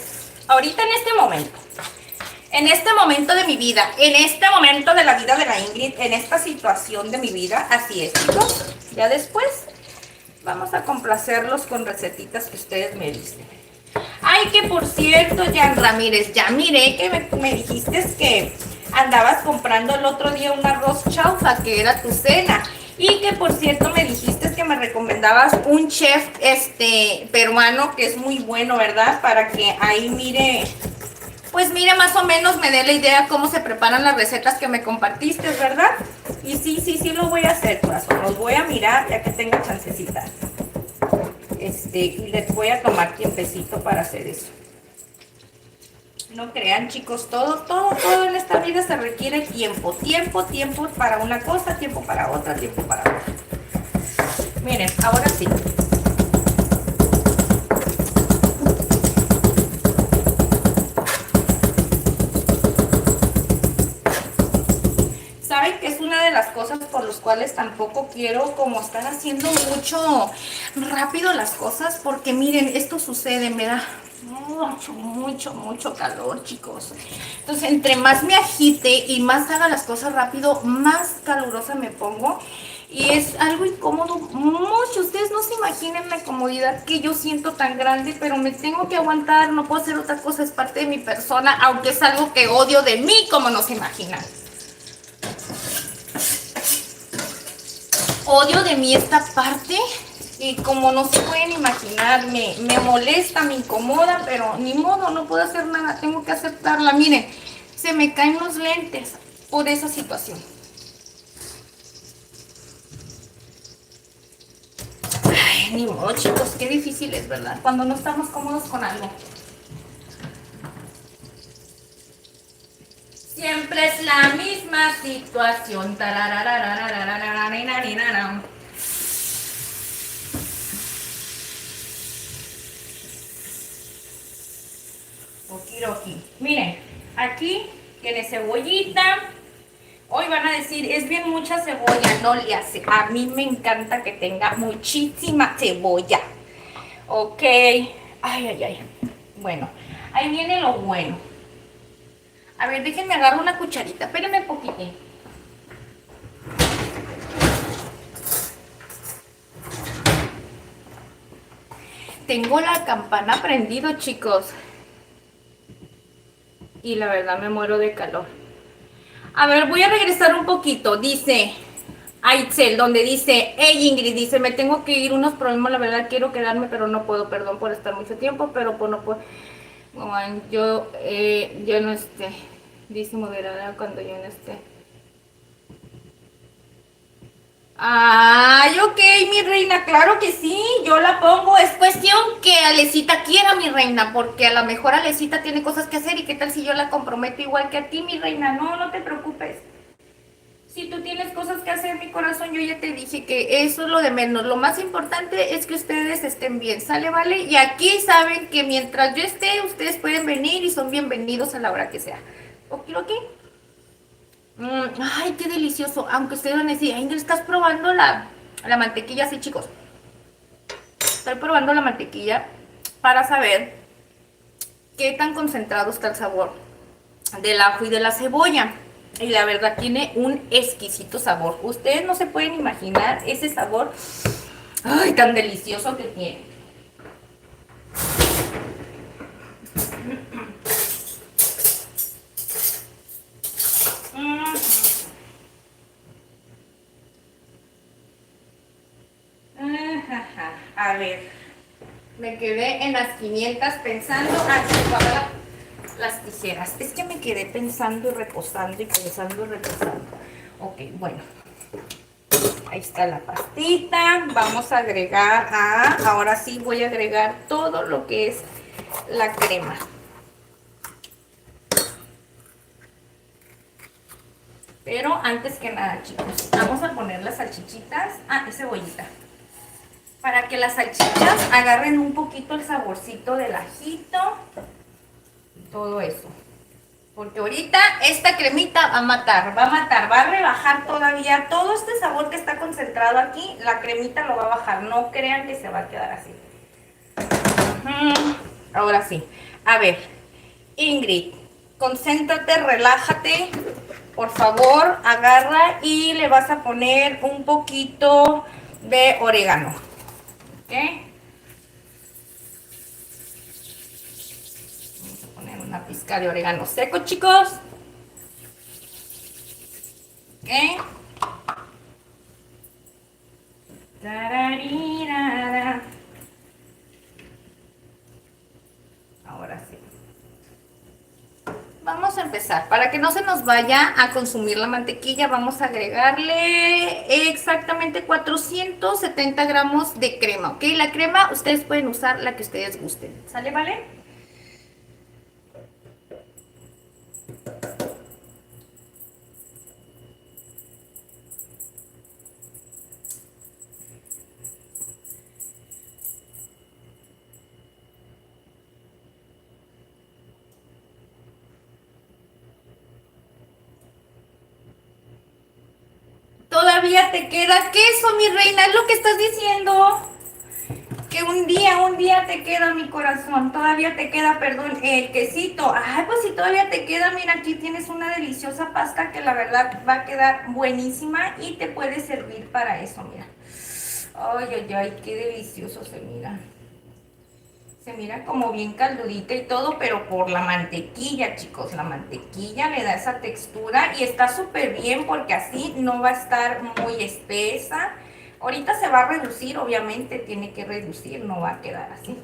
ahorita en este momento de mi vida, en este momento de la vida de la Ingrid, en esta situación de mi vida, así es, chicos. Ya después vamos a complacerlos con recetitas que ustedes me dicen. Ay, que por cierto, Jan Ramírez, ya miré que me dijiste que andabas comprando el otro día un arroz chaufa, que era tu cena. Y que por cierto me dijiste que me recomendabas un chef peruano que es muy bueno, ¿verdad? Para que ahí mire, pues mire, más o menos me dé la idea cómo se preparan las recetas que me compartiste, ¿verdad? Y sí lo voy a hacer, corazón. Los voy a mirar ya que tengo chancecita. Y les voy a tomar tiempecito para hacer eso. No crean, chicos, todo en esta vida se requiere tiempo. Tiempo para una cosa, tiempo para otra, tiempo para otra. Miren, ahora sí. ¿Saben que es una de las cosas por las cuales tampoco quiero como estar haciendo mucho rápido las cosas? Porque miren, esto sucede, me da mucho calor, chicos. Entonces, entre más me agite y más haga las cosas rápido, más calurosa me pongo. Y es algo incómodo mucho. Ustedes no se imaginen la comodidad que yo siento tan grande, pero me tengo que aguantar, no puedo hacer otra cosa, es parte de mi persona, aunque es algo que odio de mí, como no se imaginan. Odio de mí esta parte y como no se pueden imaginar, me molesta, me incomoda, pero ni modo, no puedo hacer nada, tengo que aceptarla. Miren, se me caen los lentes por esa situación. Ay, ni modo, chicos, qué difícil es, ¿verdad? Cuando no estamos cómodos con algo. Siempre es la misma situación. Okiroki. Miren, aquí tiene cebollita. Hoy van a decir, es bien mucha cebolla. No le hace. A mí me encanta que tenga muchísima cebolla. Ok. Ay, ay, ay. Bueno, ahí viene lo bueno. A ver, déjenme agarrar una cucharita. Espérenme poquitín. Tengo la campana prendido, chicos. Y la verdad me muero de calor. A ver, voy a regresar un poquito. Dice Aitzel, donde dice, hey Ingrid, dice, me tengo que ir, unos problemas, la verdad quiero quedarme, pero no puedo, perdón por estar mucho tiempo, pero pues no puedo. Yo no esté. Dice moderada cuando yo no esté. Ay, ok, mi reina, claro que sí, yo la pongo. Es cuestión que Alecita quiera, mi reina, porque a lo mejor Alecita tiene cosas que hacer y qué tal si yo la comprometo igual que a ti, mi reina. No, no te preocupes. Si tú tienes cosas que hacer, mi corazón, yo ya te dije que eso es lo de menos. Lo más importante es que ustedes estén bien, ¿sale, vale? Y aquí saben que mientras yo esté, ustedes pueden venir y son bienvenidos a la hora que sea. ¿Ok, ok? Ay, qué delicioso. Aunque ustedes van a decir, Ingrid, estás probando la mantequilla. Sí, chicos. Estoy probando la mantequilla para saber qué tan concentrado está el sabor del ajo y de la cebolla. Y la verdad tiene un exquisito sabor. Ustedes no se pueden imaginar ese sabor, ay, tan delicioso que tiene. A ver, me quedé en las 500 pensando. Las tijeras. Es que me quedé pensando y reposando y pensando y reposando. Ok, bueno. Ahí está la pastita. Vamos a agregar ahora sí voy a agregar todo lo que es la crema. Pero antes que nada, chicos, vamos a poner las salchichitas. Y cebollita. Para que las salchichas agarren un poquito el saborcito del ajito. Todo eso. Porque ahorita esta cremita va a matar, va a rebajar todavía todo este sabor que está concentrado aquí, la cremita lo va a bajar, no crean que se va a quedar así. Ahora sí, a ver, Ingrid, concéntrate, relájate, por favor, agarra y le vas a poner un poquito de orégano, ¿ok? Una pizca de orégano seco, chicos. ¿Ok? Ahora sí. Vamos a empezar. Para que no se nos vaya a consumir la mantequilla, vamos a agregarle exactamente 470 gramos de crema, ¿ok? La crema ustedes pueden usar la que ustedes gusten. ¿Sale, vale? Todavía te queda queso, mi reina, es lo que estás diciendo. Que un día te queda, mi corazón, todavía te queda, perdón, el quesito. Ay, pues si todavía te queda, mira, aquí tienes una deliciosa pasta que la verdad va a quedar buenísima y te puede servir para eso, mira. Ay, ay, ay, qué delicioso se mira. Se mira como bien caldudita y todo, pero por la mantequilla, chicos. La mantequilla le da esa textura y está súper bien porque así no va a estar muy espesa Ahorita se va a reducir, obviamente tiene que reducir, no va a quedar así.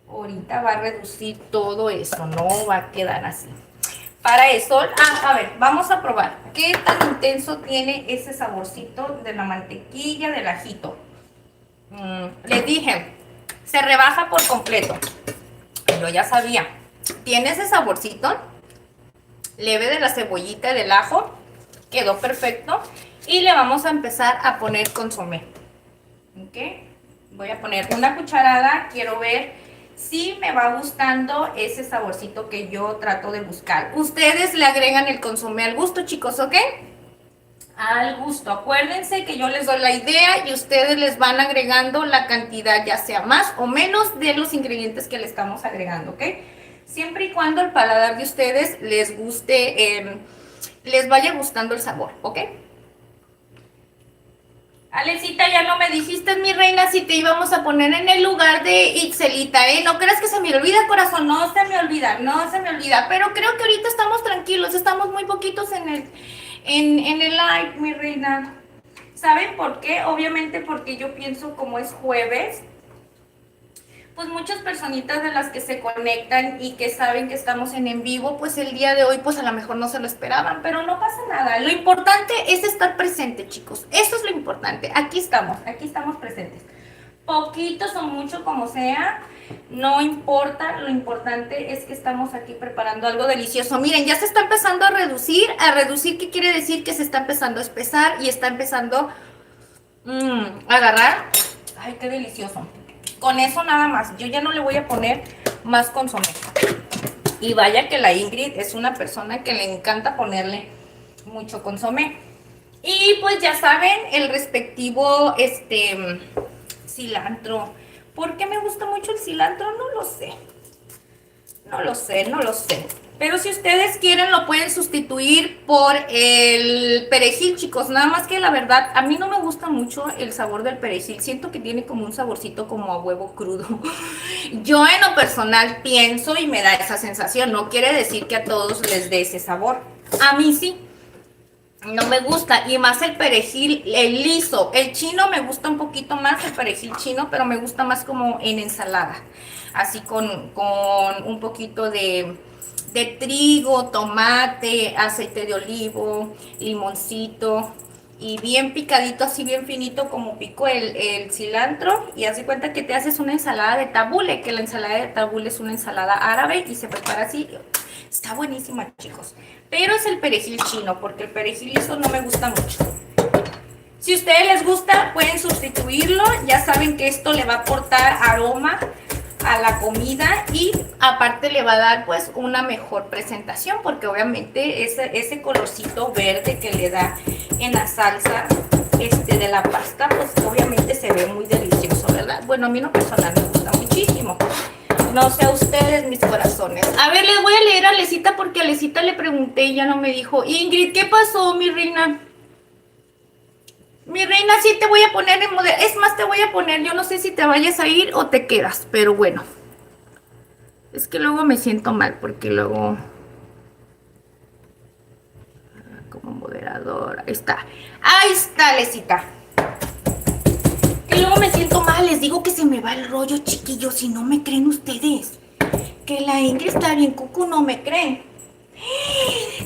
Ahorita va a reducir todo eso, no va a quedar así. Para eso, a ver, vamos a probar qué tan intenso tiene ese saborcito de la mantequilla, del ajito. Les dije, se rebaja por completo. Yo ya sabía. Tiene ese saborcito leve de la cebollita y del ajo. Quedó perfecto. Y le vamos a empezar a poner consomé. ¿Ok? Voy a poner una cucharada. Quiero ver si me va gustando ese saborcito que yo trato de buscar. Ustedes le agregan el consomé al gusto, chicos, ¿ok? Al gusto. Acuérdense que yo les doy la idea y ustedes les van agregando la cantidad, ya sea más o menos, de los ingredientes que le estamos agregando, ¿ok? Siempre y cuando el paladar de ustedes les guste, les vaya gustando el sabor, ¿ok? Alecita, ya no me dijiste, mi reina, si te íbamos a poner en el lugar de Itzelita, ¿eh? No creas que se me olvida, corazón, no se me olvida, no se me olvida. Pero creo que ahorita estamos tranquilos, estamos muy poquitos en el live, mi reina. ¿Saben por qué? Obviamente porque yo pienso como es jueves, pues muchas personitas de las que se conectan y que saben que estamos en vivo, pues el día de hoy pues a lo mejor no se lo esperaban, pero no pasa nada. Lo importante es estar presente, chicos. Eso es lo importante. Aquí estamos presentes. Poquitos o mucho como sea, no importa, lo importante es que estamos aquí preparando algo delicioso. Miren, ya se está empezando a reducir. ¿Qué quiere decir? Que se está empezando a espesar y está empezando a agarrar. Ay, qué delicioso. Con eso nada más, yo ya no le voy a poner más consomé. Y vaya que la Ingrid es una persona que le encanta ponerle mucho consomé. Y pues ya saben, el respectivo cilantro. ¿Por qué me gusta mucho el cilantro? No lo sé. No lo sé. Pero si ustedes quieren lo pueden sustituir por el perejil, chicos. Nada más que la verdad, a mí no me gusta mucho el sabor del perejil. Siento que tiene como un saborcito como a huevo crudo. Yo en lo personal pienso y me da esa sensación. No quiere decir que a todos les dé ese sabor. A mí sí. No me gusta, y más el perejil, el liso. El chino me gusta un poquito más, el perejil chino, pero me gusta más como en ensalada. Así con un poquito de trigo, tomate, aceite de olivo, limoncito y bien picadito, así bien finito como pico el cilantro. Y haz de cuenta que te haces una ensalada de tabule, que la ensalada de tabule es una ensalada árabe y se prepara así. Está buenísima, chicos. Pero es el perejil chino, porque el perejil liso no me gusta mucho. Si a ustedes les gusta, pueden sustituirlo. Ya saben que esto le va a aportar aroma a la comida y aparte le va a dar pues una mejor presentación, porque obviamente ese colorcito verde que le da en la salsa de la pasta, pues obviamente se ve muy delicioso, ¿verdad? Bueno, a mí no personal me gusta muchísimo. No sé a ustedes, mis corazones. A ver, les voy a leer a Alecita porque a Alecita le pregunté y ya no me dijo. Ingrid, ¿qué pasó, mi reina? Mi reina, sí te voy a poner en modelo. Es más, te voy a poner, yo no sé si te vayas a ir o te quedas, pero bueno. Es que luego me siento mal porque luego... Como moderadora. Ahí está, Alecita. Que luego me siento mal, les digo que se me va el rollo, chiquillos, si no me creen ustedes. Que la Ingrid está bien cucu, no me creen.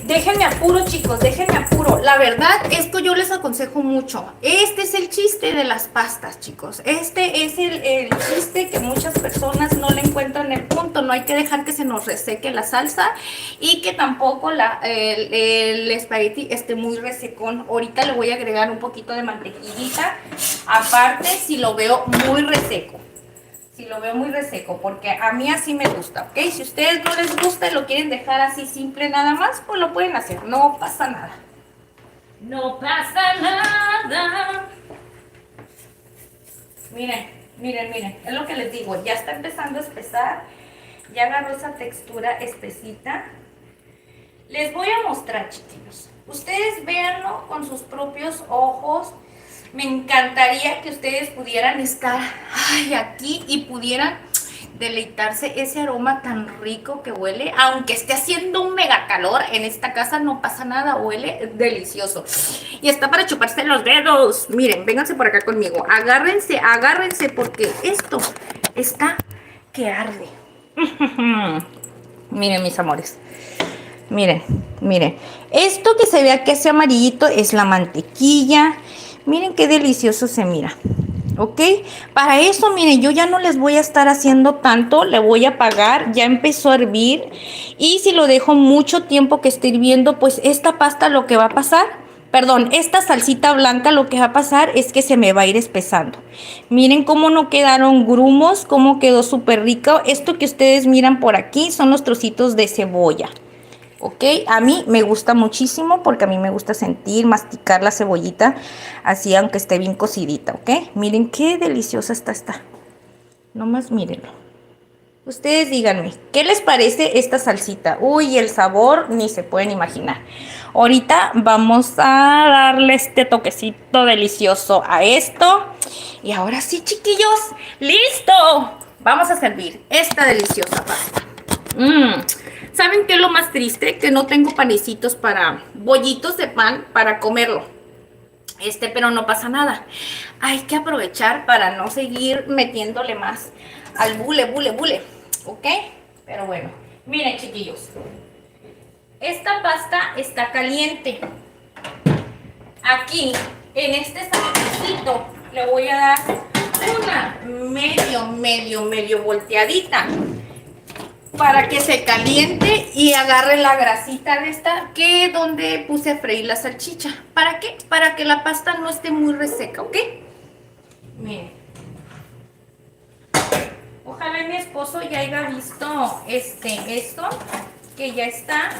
Déjenme apuro, chicos, déjenme apuro. La verdad, esto yo les aconsejo mucho. Este es el chiste de las pastas, chicos. Este es el chiste que muchas personas no le encuentran el punto. No hay que dejar que se nos reseque la salsa y que tampoco el espagueti esté muy resecón. Ahorita le voy a agregar un poquito de mantequillita. Aparte, si lo veo muy reseco. Porque a mí así me gusta, ¿ok? Si a ustedes no les gusta y lo quieren dejar así simple nada más, pues lo pueden hacer, no pasa nada. No pasa nada. Miren, es lo que les digo, ya está empezando a espesar, ya agarró esa textura espesita. Les voy a mostrar, chiquillos. Ustedes véanlo con sus propios ojos. Me encantaría que ustedes pudieran estar aquí y pudieran deleitarse ese aroma tan rico que huele, aunque esté haciendo un mega calor en esta casa, no pasa nada, huele delicioso. Y está para chuparse los dedos. Miren, vénganse por acá conmigo, agárrense, agárrense, porque esto está que arde. Miren, mis amores, miren, miren, esto que se ve aquí ese amarillito es la mantequilla. Miren qué delicioso se mira. ¿Ok? Para eso, miren, yo ya no les voy a estar haciendo tanto, le voy a apagar, ya empezó a hervir, y si lo dejo mucho tiempo que esté hirviendo, pues esta pasta lo que va a pasar, perdón, esta salsita blanca lo que va a pasar es que se me va a ir espesando. Miren cómo no quedaron grumos, cómo quedó súper rico. Esto que ustedes miran por aquí son los trocitos de cebolla. ¿Ok? A mí me gusta muchísimo porque a mí me gusta sentir, masticar la cebollita así aunque esté bien cocidita, ¿ok? Miren qué deliciosa está esta. Nomás mírenlo. Ustedes díganme, ¿qué les parece esta salsita? Uy, el sabor ni se pueden imaginar. Ahorita vamos a darle este toquecito delicioso a esto. Y ahora sí, chiquillos, ¡listo! Vamos a servir esta deliciosa pasta. ¿Saben qué es lo más triste? Que no tengo panecitos para, bollitos de pan para comerlo. Pero no pasa nada. Hay que aprovechar para no seguir metiéndole más al bule. ¿Ok? Pero bueno, miren, chiquillos. Esta pasta está caliente. Aquí, en este sartencito, le voy a dar una medio volteadita para que se caliente y agarre la grasita de esta que donde puse a freír la salchicha. ¿Para qué? Para que la pasta no esté muy reseca, ¿ok? Miren. Ojalá mi esposo ya haya visto esto, que ya está,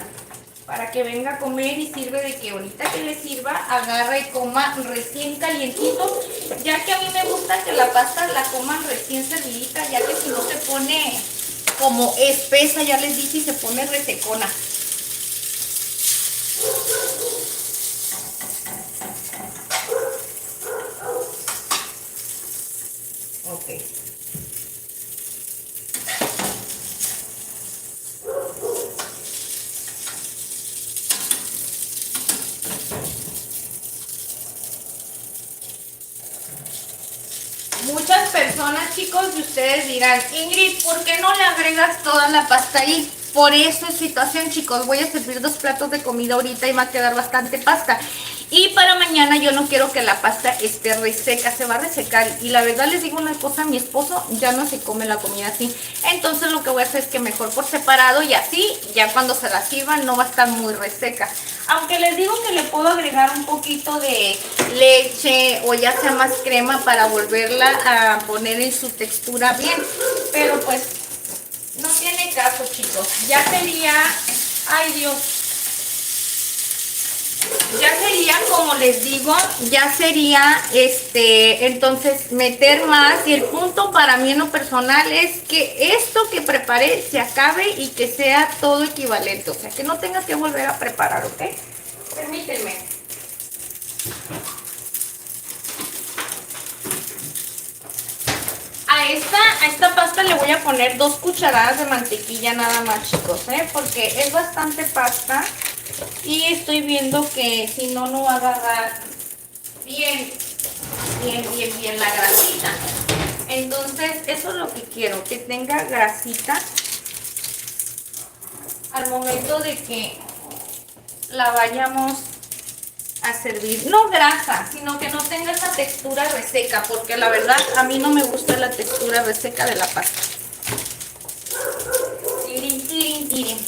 para que venga a comer, y sirve de que ahorita que le sirva, agarre y coma recién calientito, ya que a mí me gusta que la pasta la coman recién servidita, ya que si no se pone como espesa, ya les dije, y se pone resecona. Ok. Muchas personas, chicos, de ustedes dirán, Ingrid, ¿por qué no le agregas toda la pasta ahí? Por esa situación, chicos, voy a servir 2 platos de comida ahorita y va a quedar bastante pasta. Y para mañana yo no quiero que la pasta esté reseca, se va a resecar. Y la verdad les digo una cosa, mi esposo ya no se come la comida así. Entonces lo que voy a hacer es que mejor por separado, y así ya cuando se la sirvan no va a estar muy reseca. Aunque les digo que le puedo agregar un poquito de leche o ya sea más crema para volverla a poner en su textura bien. Pero pues no tiene caso, chicos. Ya sería, ay Dios, ya sería, como les digo, ya sería entonces meter más. Y el punto para mí en lo personal es que esto que preparé se acabe y que sea todo equivalente, o sea, que no tengas que volver a preparar, ¿ok? Permítanme. A esta pasta le voy a poner 2 cucharadas de mantequilla nada más, chicos, porque es bastante pasta. Y estoy viendo que si no, no va a agarrar bien la grasita. Entonces, eso es lo que quiero, que tenga grasita al momento de que la vayamos a servir. No grasa, sino que no tenga esa textura reseca, porque la verdad a mí no me gusta la textura reseca de la pasta. Tirin, tirin, tirin.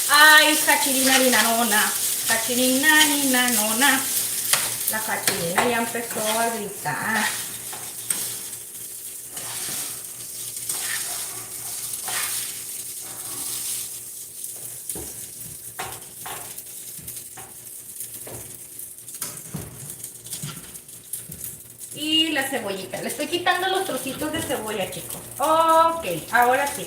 Ay, cachirina nona, cachirina nona. La cachirina ya empezó a gritar. Y la cebollita. Le estoy quitando los trocitos de cebolla, chicos. Ok, ahora sí.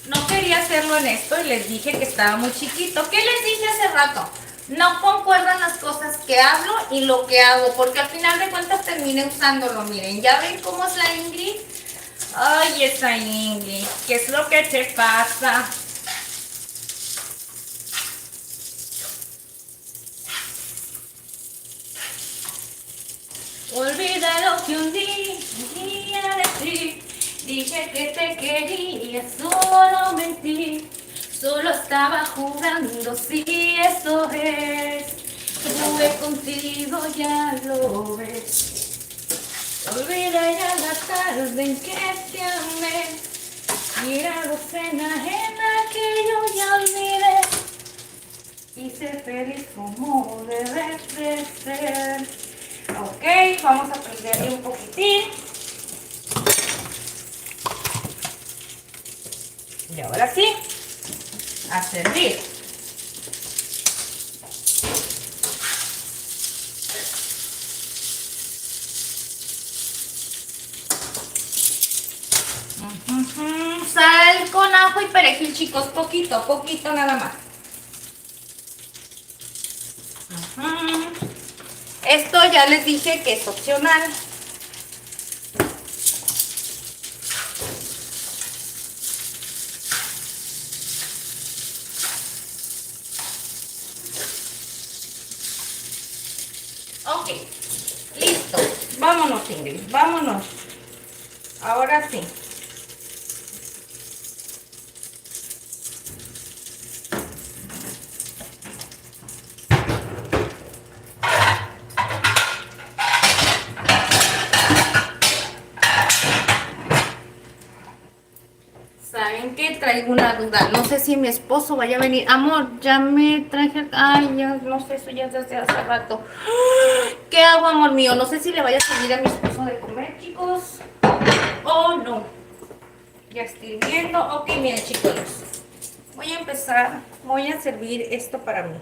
No quería hacerlo en esto y les dije que estaba muy chiquito. ¿Qué les dije hace rato? No concuerdan las cosas que hablo y lo que hago, porque al final de cuentas terminé usándolo. Miren, ¿ya ven cómo es la Ingrid? Ay, esa Ingrid, ¿qué es lo que te pasa? Olvida lo que un día de ti dije que te quería, solo mentí. Solo estaba jugando, sí, eso es. Jugué contigo, ya lo ves. Olvida ya la tarde en que te amé. Mira docena ajena que yo ya olvidé. Y ser feliz como debe de ser. Ok, vamos a prenderle un poquitín. Y ahora sí, a servir. Sal con ajo y perejil, chicos, poquito, poquito nada más. Esto ya les dije que es opcional. Ok, listo. Vámonos, Ingrid, vámonos. Ahora sí. ¿Saben qué? Traigo una duda. No sé si mi esposo vaya a venir. Amor, ya me traje. Ay, ya no sé, eso ya desde hace rato. ¿Qué hago, amor mío? No sé si le vaya a servir a mi esposo de comer, chicos. O no. Ya estoy viendo. Ok, miren, chicos. Voy a empezar. Voy a servir esto para mí.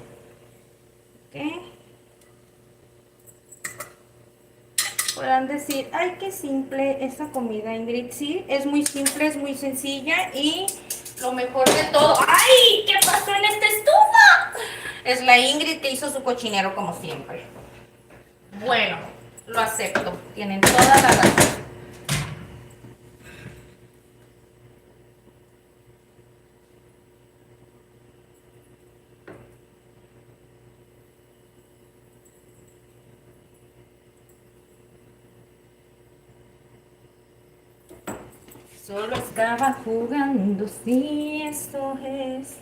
Ok. Podrán decir, ay, qué simple esta comida, Ingrid. Sí, es muy simple, es muy sencilla y lo mejor de todo. ¡Ay! ¿Qué pasó en esta estufa? Es la Ingrid que hizo su cochinero como siempre. Bueno, lo acepto. Tienen toda la razón. Solo estaba jugando, sí, eso es.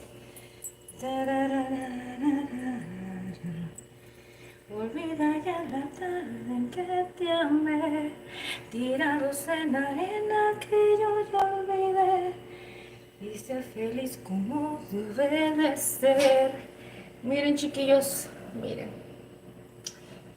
Olvida ya la tarde en que te amé, tirados en la arena que yo ya olvidé, y ser feliz como debe de ser. Miren, chiquillos, miren.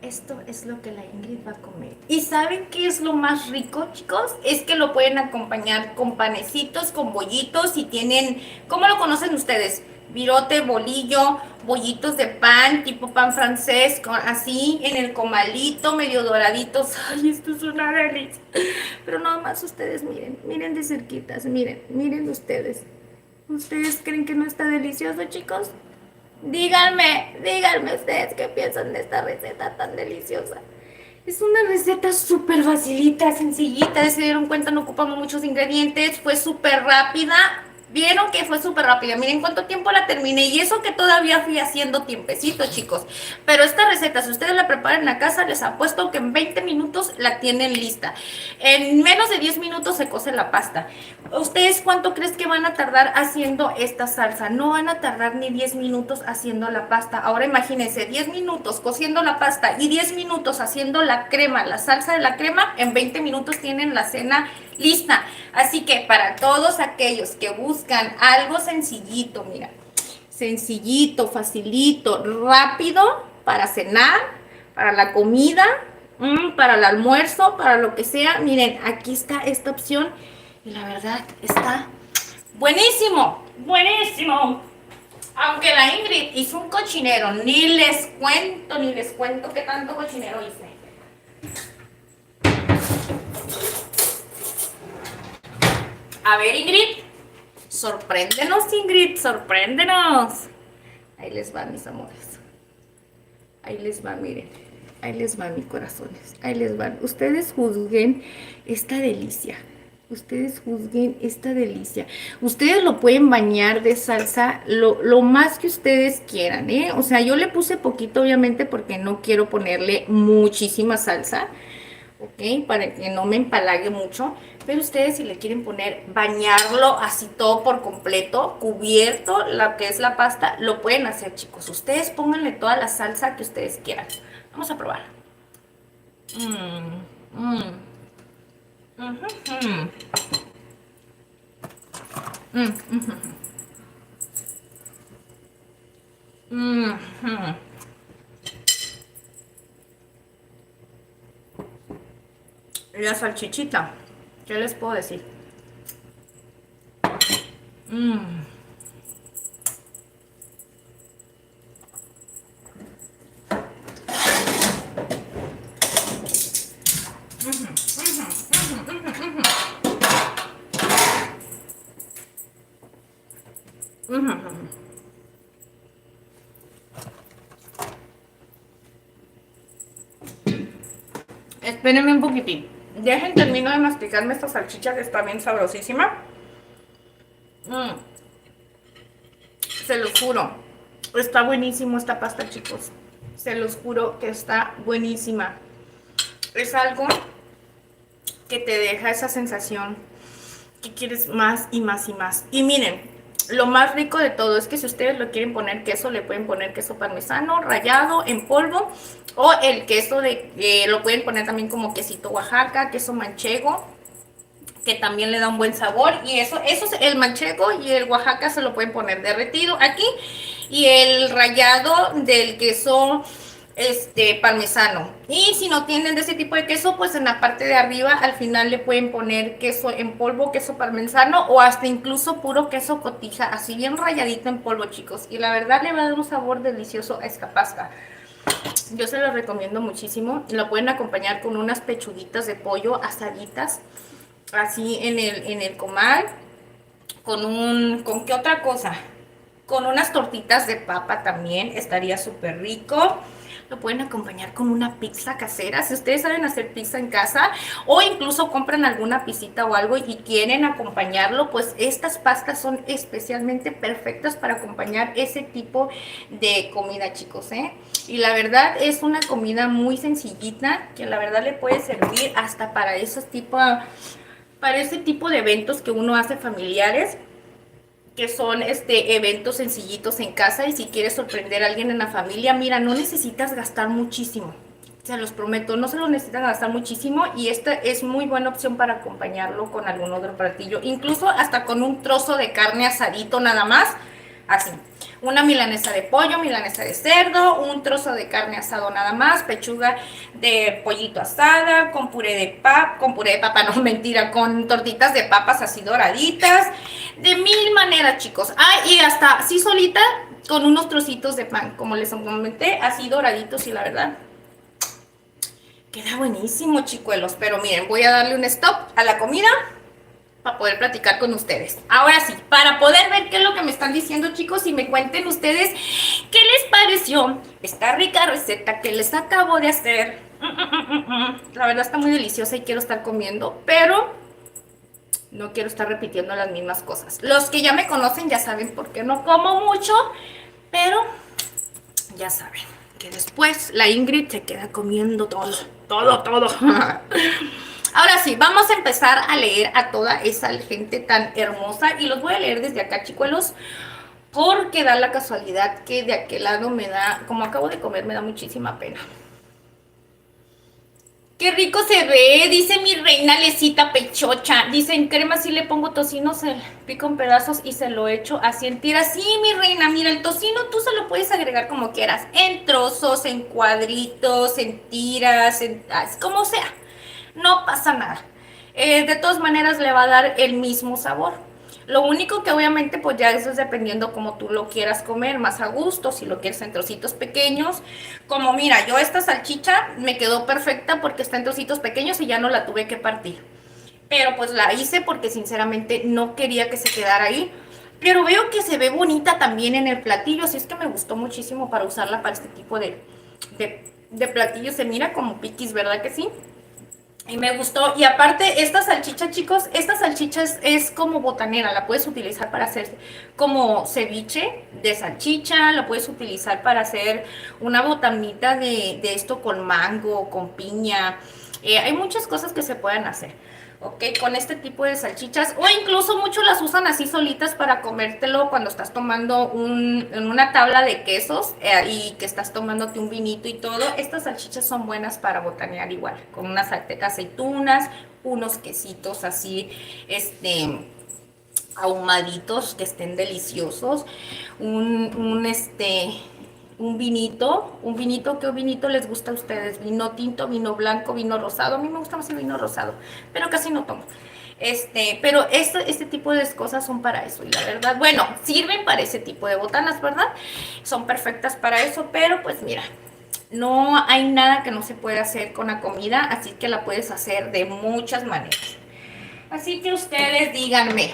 Esto es lo que la Ingrid va a comer. ¿Y saben qué es lo más rico, chicos? Es que lo pueden acompañar con panecitos, con bollitos, si tienen, ¿cómo lo conocen ustedes? Virote, bolillo, bollitos de pan, tipo pan francés, así, en el comalito, medio doraditos. Ay, esto es una delicia. Pero nada más ustedes miren, miren de cerquitas, miren, miren ustedes. ¿Ustedes creen que no está delicioso, chicos? Díganme, díganme ustedes qué piensan de esta receta tan deliciosa. Es una receta súper facilita, sencillita. Se dieron cuenta, no ocupamos muchos ingredientes. Fue súper rápida. Vieron que fue súper rápida. Miren cuánto tiempo la terminé. Y eso que todavía fui haciendo tiempecito, chicos. Pero esta receta, si ustedes la preparan en la casa, les apuesto que en 20 minutos la tienen lista. En menos de 10 minutos se cose la pasta. ¿Ustedes cuánto crees que van a tardar haciendo esta salsa? No van a tardar ni 10 minutos haciendo la pasta. Ahora imagínense, 10 minutos cociendo la pasta y 10 minutos haciendo la crema, la salsa de la crema. En 20 minutos tienen la cena lista. Así que para todos aquellos que buscan algo sencillito, mira, sencillito, facilito, rápido para cenar, para la comida, para el almuerzo, para lo que sea, miren, aquí está esta opción. Y la verdad está buenísimo, buenísimo. Aunque la Ingrid hizo un cochinero, ni les cuento qué tanto cochinero hice. A ver, Ingrid, sorpréndenos, Ingrid, sorpréndenos. Ahí les van, mis amores. Ahí les va, miren. Ahí les van, mis corazones. Ahí les van. Ustedes juzguen esta delicia. Ustedes juzguen esta delicia. Ustedes lo pueden bañar de salsa lo más que ustedes quieran, ¿eh? O sea, yo le puse poquito, obviamente, porque no quiero ponerle muchísima salsa, ¿ok? Para que no me empalague mucho. Pero ustedes si le quieren poner, bañarlo así todo por completo, cubierto, lo que es la pasta, lo pueden hacer, chicos. Ustedes pónganle toda la salsa que ustedes quieran. Vamos a probar. Mmm, mmm, mmm, mmm, mmm, mmm. La salchichita, ¿qué les puedo decir? Mmm. Espérenme un poquitín. Dejen termino de masticarme esta salchicha que está bien sabrosísima. Se los juro. Está buenísimo esta pasta, chicos. Se los juro que está buenísima. Es algo que te deja esa sensación que quieres más y más y más. Y miren, lo más rico de todo es que si ustedes lo quieren poner queso, le pueden poner queso parmesano rallado en polvo, o el queso lo pueden poner también como quesito Oaxaca, queso manchego, que también le da un buen sabor. Y eso es el manchego, y el Oaxaca se lo pueden poner derretido aquí, y el rallado del queso parmesano. Y si no tienen de ese tipo de queso, pues en la parte de arriba al final le pueden poner queso en polvo, queso parmesano, o hasta incluso puro queso cotija, así bien ralladito en polvo, chicos. Y la verdad le va a dar un sabor delicioso a esta pasta. Yo se lo recomiendo muchísimo. Lo pueden acompañar con unas pechuguitas de pollo asaditas, así en el comal, ¿con qué otra cosa? Con unas tortitas de papa también estaría súper rico. Lo pueden acompañar con una pizza casera. Si ustedes saben hacer pizza en casa, o incluso compran alguna pisita o algo y quieren acompañarlo, pues estas pastas son especialmente perfectas para acompañar ese tipo de comida, chicos, ¿eh? Y la verdad es una comida muy sencillita, que la verdad le puede servir hasta para para ese tipo de eventos que uno hace familiares, que son eventos sencillitos en casa. Y si quieres sorprender a alguien en la familia, mira, no necesitas gastar muchísimo, se los prometo, no se lo necesitan gastar muchísimo, y esta es muy buena opción para acompañarlo con algún otro platillo, incluso hasta con un trozo de carne asadito nada más, así. Una milanesa de pollo, milanesa de cerdo, un trozo de carne asado nada más, pechuga de pollito asada, con puré de papa, no, mentira, con tortitas de papas así doraditas, de mil maneras, chicos. Ah, y hasta así solita, con unos trocitos de pan, como les comenté, así doraditos, y la verdad queda buenísimo, chicuelos. Pero miren, voy a darle un stop a la comida para poder platicar con ustedes. Ahora sí, para poder ver qué es lo que me están diciendo, chicos, y me cuenten ustedes qué les pareció esta rica receta que les acabo de hacer. La verdad está muy deliciosa y quiero estar comiendo, pero no quiero estar repitiendo las mismas cosas. Los que ya me conocen ya saben por qué no como mucho, pero ya saben que después la Ingrid se queda comiendo todo, todo, todo. Ahora sí, vamos a empezar a leer a toda esa gente tan hermosa, y los voy a leer desde acá, chicuelos, porque da la casualidad que de aquel lado me da, como acabo de comer, me da muchísima pena. Qué rico se ve, dice mi reina Lecita Pechocha. Dice, en crema sí le pongo tocino, se pico en pedazos y se lo echo así en tiras. Sí, mi reina, mira, el tocino tú se lo puedes agregar como quieras, en trozos, en cuadritos, en tiras, como sea. No pasa nada. De todas maneras le va a dar el mismo sabor. Lo único que obviamente pues ya eso es dependiendo como tú lo quieras comer, más a gusto, si lo quieres en trocitos pequeños. Como mira, yo esta salchicha me quedó perfecta porque está en trocitos pequeños y ya no la tuve que partir. Pero pues la hice porque sinceramente no quería que se quedara ahí. Pero veo que se ve bonita también en el platillo, así es que me gustó muchísimo para usarla para este tipo de platillo. Se mira como piquis, ¿verdad que sí? Y me gustó. Y aparte, esta salchicha, chicos, esta salchicha es como botanera. La puedes utilizar para hacer como ceviche de salchicha. La puedes utilizar para hacer una botanita de esto con mango, con piña. Hay muchas cosas que se pueden hacer. Ok, con este tipo de salchichas. O incluso muchos las usan así solitas para comértelo cuando estás tomando en una tabla de quesos y que estás tomándote un vinito y todo. Estas salchichas son buenas para botanear igual, con unas aceitunas, unos quesitos así, ahumaditos que estén deliciosos, un vinito, ¿qué vinito les gusta a ustedes? Vino tinto, vino blanco, vino rosado. A mí me gusta más el vino rosado, pero casi no tomo. Pero este tipo de cosas son para eso. Y la verdad, bueno, sirven para ese tipo de botanas, ¿verdad? Son perfectas para eso, pero pues mira, no hay nada que no se pueda hacer con la comida, así que la puedes hacer de muchas maneras. Así que ustedes díganme,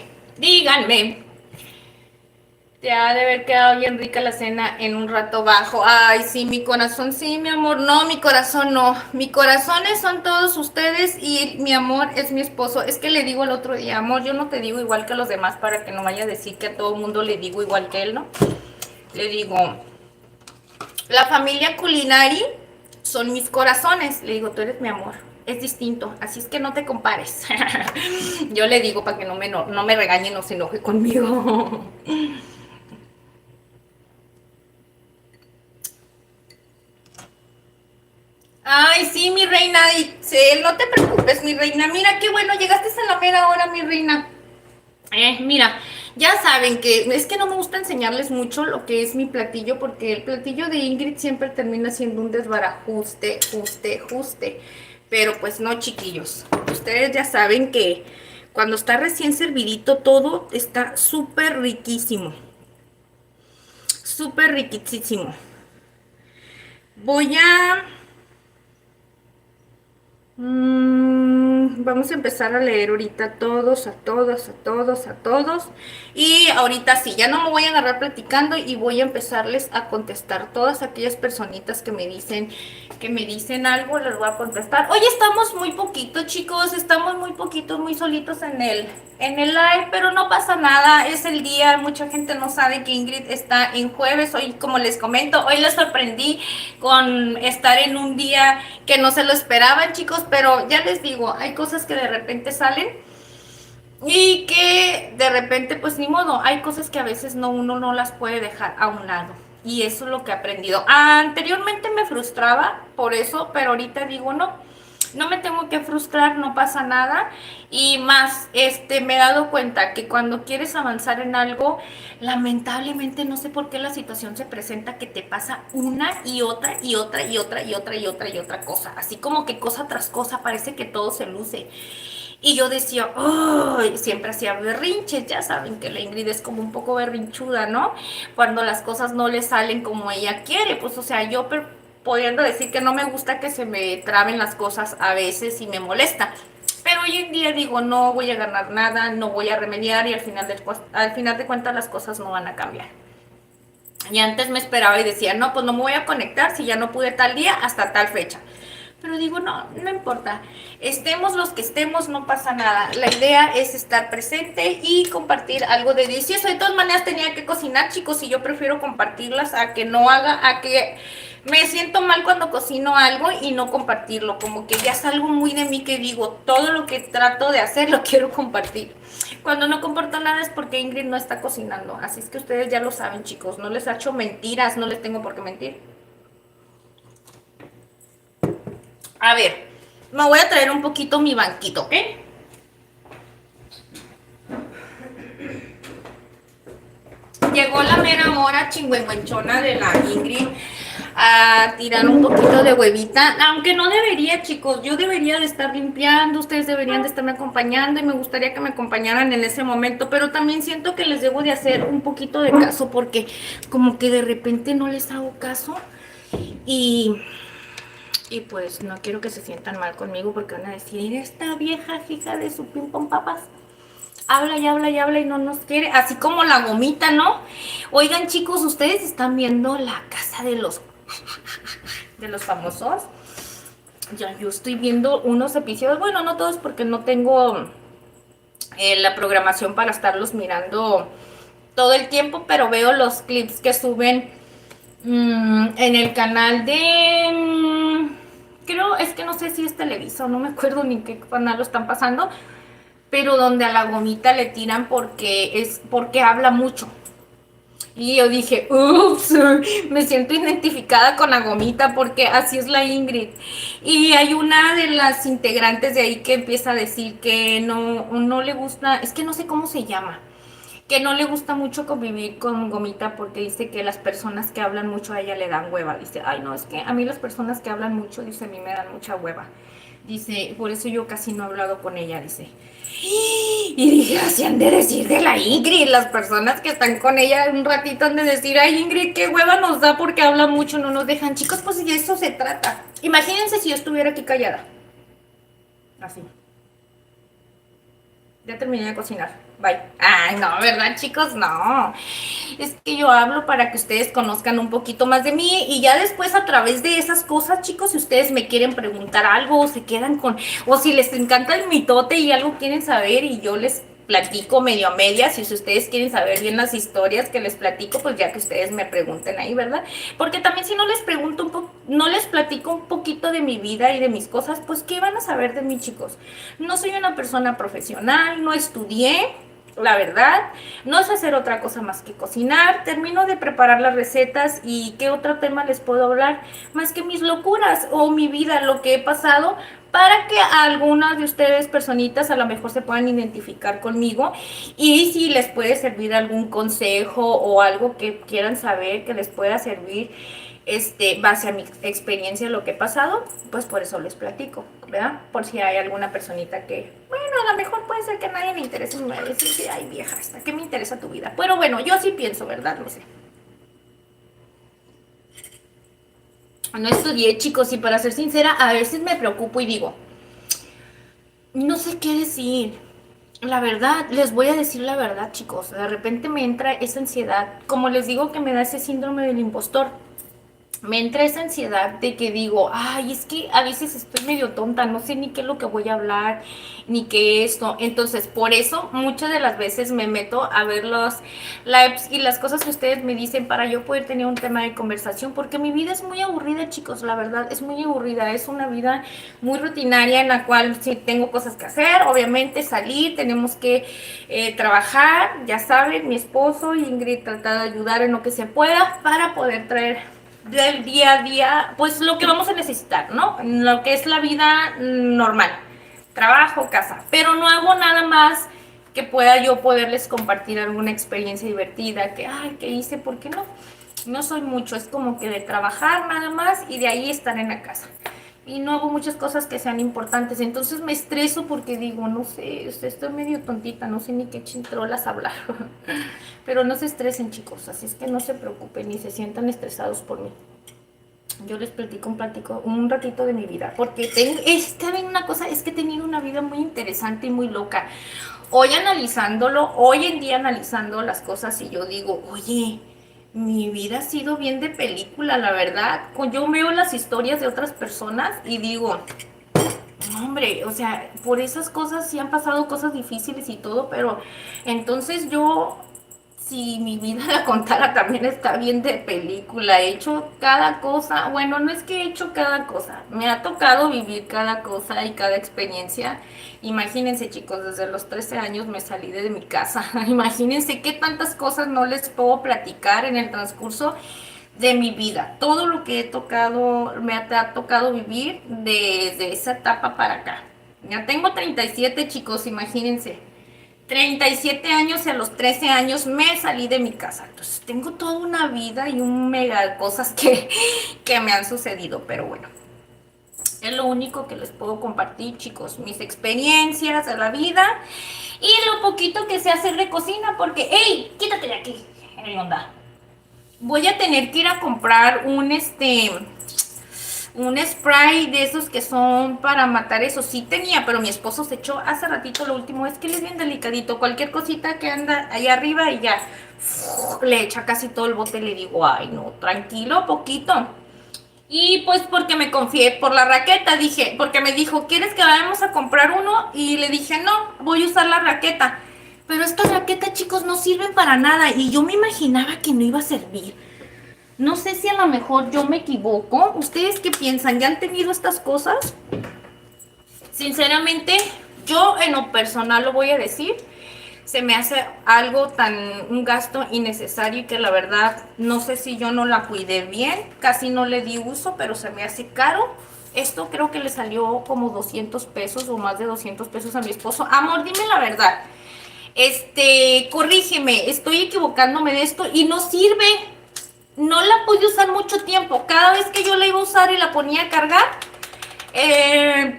te ha de haber quedado bien rica la cena en un rato bajo. Ay, sí, mi corazón, sí, mi amor. No, mi corazón no. Mi corazones son todos ustedes y mi amor es mi esposo. Es que le digo el otro día, amor, yo no te digo igual que los demás para que no vaya a decir que a todo el mundo le digo igual que él, ¿no? Le digo, la familia Culinari son mis corazones. Le digo, tú eres mi amor. Es distinto, así es que no te compares. Yo le digo para que no me regañe, no se enoje conmigo. Ay, sí, mi reina, dice, no te preocupes, mi reina. Mira, qué bueno, llegaste a la mera hora, mi reina. Mira, ya saben que es que no me gusta enseñarles mucho lo que es mi platillo, porque el platillo de Ingrid siempre termina siendo un desbarajuste, juste. Pero pues no, chiquillos. Ustedes ya saben que cuando está recién servidito todo está súper riquísimo. Súper riquísimo. Voy a vamos a empezar a leer ahorita a todos. Y ahorita sí, ya no me voy a agarrar platicando y voy a empezarles a contestar todas aquellas personitas que me dicen algo, les voy a contestar. Hoy estamos muy poquitos, chicos, estamos muy poquitos, muy solitos en el live, pero no pasa nada, es el día, mucha gente no sabe que Ingrid está en jueves. Hoy, como les comento, hoy les sorprendí con estar en un día que no se lo esperaban, chicos, pero ya les digo, hay cosas que de repente salen y que de repente pues ni modo, hay cosas que a veces uno no las puede dejar a un lado. Y eso es lo que he aprendido. Anteriormente me frustraba por eso, pero ahorita digo no me tengo que frustrar, no pasa nada. Y más, me he dado cuenta que cuando quieres avanzar en algo, lamentablemente no sé por qué la situación se presenta que te pasa una y otra y otra y otra y otra y otra y otra cosa. Así como que cosa tras cosa parece que todo se luce. Y yo decía, oh, siempre hacía berrinches, ya saben que la Ingrid es como un poco berrinchuda, ¿no? Cuando las cosas no le salen como ella quiere, pues o sea, yo pudiendo decir que no me gusta que se me traben las cosas a veces y me molesta. Pero hoy en día digo, no voy a ganar nada, no voy a remediar y al final de cuentas las cosas no van a cambiar. Y antes me esperaba y decía, no, pues no me voy a conectar si ya no pude tal día hasta tal fecha. Pero digo, no importa. Estemos los que estemos, no pasa nada. La idea es estar presente y compartir algo delicioso. De todas maneras tenía que cocinar, chicos, y yo prefiero compartirlas a que me siento mal cuando cocino algo y no compartirlo. Como que ya es algo muy de mí que digo, todo lo que trato de hacer lo quiero compartir. Cuando no comparto nada es porque Ingrid no está cocinando. Así es que ustedes ya lo saben, chicos. No les echo mentiras, no les tengo por qué mentir. A ver, me voy a traer un poquito mi banquito, ¿ok? Llegó la mera hora chingüengüenchona de la Ingrid a tirar un poquito de huevita, aunque no debería, chicos, yo debería de estar limpiando, ustedes deberían de estarme acompañando y me gustaría que me acompañaran en ese momento, pero también siento que les debo de hacer un poquito de caso porque como que de repente no les hago caso y pues no quiero que se sientan mal conmigo porque van a decir, esta vieja hija de su pim pom papas habla y habla y habla y no nos quiere, así como la gomita, ¿no? Oigan, chicos, ustedes están viendo La Casa de los de los famosos. Ya yo estoy viendo unos episodios, bueno, no todos porque no tengo la programación para estarlos mirando todo el tiempo, pero veo los clips que suben en el canal de... creo, es que no sé si es Televisa o no me acuerdo ni qué canal lo están pasando, pero donde a la Gomita le tiran porque habla mucho. Y yo dije, ups, me siento identificada con la Gomita porque así es la Ingrid. Y hay una de las integrantes de ahí que empieza a decir que no le gusta, es que no sé cómo se llama, que no le gusta mucho convivir con Gomita porque dice que las personas que hablan mucho a ella le dan hueva. Dice, ay no, es que a mí las personas que hablan mucho, dice, a mí me dan mucha hueva. Dice, por eso yo casi no he hablado con ella, dice. Y dije, así han de decir de la Ingrid, las personas que están con ella un ratito han de decir, ay Ingrid, qué hueva nos da porque habla mucho, no nos dejan. Chicos, pues de eso se trata. Imagínense si yo estuviera aquí callada. Así. Ya terminé de cocinar. Bye. Ay, no, ¿verdad, chicos? No. Es que yo hablo para que ustedes conozcan un poquito más de mí y ya después a través de esas cosas, chicos, si ustedes me quieren preguntar algo o se quedan con, o si les encanta el mitote y algo quieren saber y yo les platico medio a medias, y si ustedes quieren saber bien las historias que les platico, pues ya que ustedes me pregunten ahí, ¿verdad? Porque también si no les pregunto no les platico un poquito de mi vida y de mis cosas, pues ¿qué van a saber de mí, chicos? No soy una persona profesional, no estudié, la verdad, no sé hacer otra cosa más que cocinar, termino de preparar las recetas y qué otro tema les puedo hablar más que mis locuras o mi vida, lo que he pasado, para que algunas de ustedes personitas a lo mejor se puedan identificar conmigo y si les puede servir algún consejo o algo que quieran saber que les pueda servir base a mi experiencia, lo que he pasado, pues por eso les platico, ¿verdad? Por si hay alguna personita que, bueno, a lo mejor puede ser que a nadie le interese y me va a decir, ay vieja, ¿hasta qué me interesa tu vida? Pero bueno, yo sí pienso, ¿verdad? No sé. No estudié, chicos, y para ser sincera, a veces me preocupo y digo, no sé qué decir. La verdad, les voy a decir la verdad, chicos. De repente me entra esa ansiedad, como les digo que me da ese síndrome del impostor. Me entra esa ansiedad de que digo, ay, es que a veces estoy medio tonta, no sé ni qué es lo que voy a hablar, ni qué esto. Entonces, por eso muchas de las veces me meto a ver los lives y las cosas que ustedes me dicen para yo poder tener un tema de conversación, porque mi vida es muy aburrida, chicos, la verdad, es muy aburrida. Es una vida muy rutinaria en la cual sí tengo cosas que hacer, obviamente salir, tenemos que trabajar, ya saben, mi esposo y Ingrid trata de ayudar en lo que se pueda para poder traer del día a día, pues lo que vamos a necesitar, ¿no? Lo que es la vida normal, trabajo, casa, pero no hago nada más que pueda yo poderles compartir alguna experiencia divertida, que, ay, ¿qué hice? ¿Por qué no? No soy mucho, es como que de trabajar nada más y de ahí estar en la casa. Y no hago muchas cosas que sean importantes, entonces me estreso porque digo, no sé, estoy medio tontita, no sé ni qué chintrolas hablar. Pero no se estresen, chicos, así es que no se preocupen ni se sientan estresados por mí. Yo les platico un ratito de mi vida, porque ¿saben una cosa? Es que he tenido una vida muy interesante y muy loca. Hoy analizándolo, hoy en día analizando las cosas y yo digo, oye, mi vida ha sido bien de película, la verdad. Yo veo las historias de otras personas y digo, hombre, o sea, por esas cosas sí han pasado cosas difíciles y todo, pero entonces yo, si mi vida la contara, también está bien de película. He hecho cada cosa, bueno, no es que he hecho cada cosa, me ha tocado vivir cada cosa y cada experiencia. Imagínense, chicos, desde los 13 años me salí de mi casa. Imagínense qué tantas cosas no les puedo platicar en el transcurso de mi vida. Todo lo que he tocado, ha tocado vivir desde esa etapa para acá. Ya tengo 37, chicos, imagínense. 37 años y a los 13 años me salí de mi casa. Entonces tengo toda una vida y un mega cosas que me han sucedido, pero bueno. Es lo único que les puedo compartir, chicos, mis experiencias de la vida y lo poquito que sé hacer de cocina, porque, ¡ey! Quítate de aquí, en onda. Voy a tener que ir a comprar un spray de esos que son para matar eso. Sí tenía, pero mi esposo se echó hace ratito. Lo último es que él es bien delicadito, cualquier cosita que anda ahí arriba y ya le echa casi todo el bote. Le digo, ay no, tranquilo, poquito. Y pues porque me confié por la raqueta, dije, porque me dijo, ¿quieres que vayamos a comprar uno? Y le dije, no, voy a usar la raqueta. Pero estas raquetas, chicos, no sirven para nada y yo me imaginaba que no iba a servir. No sé si a lo mejor yo me equivoco. ¿Ustedes qué piensan? ¿Ya han tenido estas cosas? Sinceramente, yo en lo personal lo voy a decir, se me hace algo un gasto innecesario y que la verdad no sé si yo no la cuidé bien, casi no le di uso, pero se me hace caro. Esto creo que le salió como 200 pesos o más de 200 pesos a mi esposo. Amor, dime la verdad. Corrígeme, estoy equivocándome de esto y no sirve. No la pude usar mucho tiempo. Cada vez que yo la iba a usar y la ponía a cargar,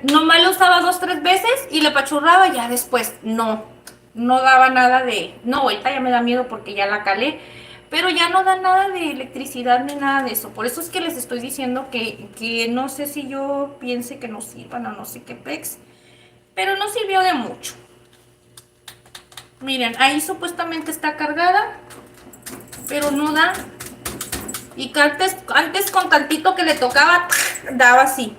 nomás lo usaba 2, 3 veces y le pachurraba. Ya después no daba nada de, no, ahorita ya me da miedo porque ya la calé, pero ya no da nada de electricidad ni nada de eso. Por eso es que les estoy diciendo que no sé si yo piense que no sirvan o no sé qué pex, pero no sirvió de mucho. Miren, ahí supuestamente está cargada, pero no da. Y que antes con tantito que le tocaba, daba así.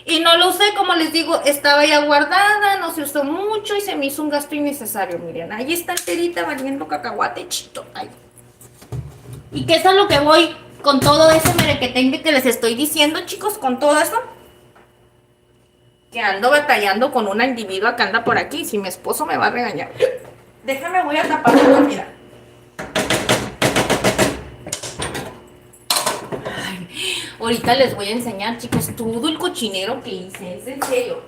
Y no lo usé, como les digo, estaba ya guardada, no se usó mucho y se me hizo un gasto innecesario. Miren, ahí está enterita valiendo cacahuate chito. Ay. ¿Y qué es a lo que voy con todo ese merequetengue que les estoy diciendo, chicos? Con todo eso, que ando batallando con una individua que anda por aquí. Si mi esposo me va a regañar. Déjame, voy a tapar la comida. Ahorita les voy a enseñar, chicos, todo el cochinero que hice. Es en serio.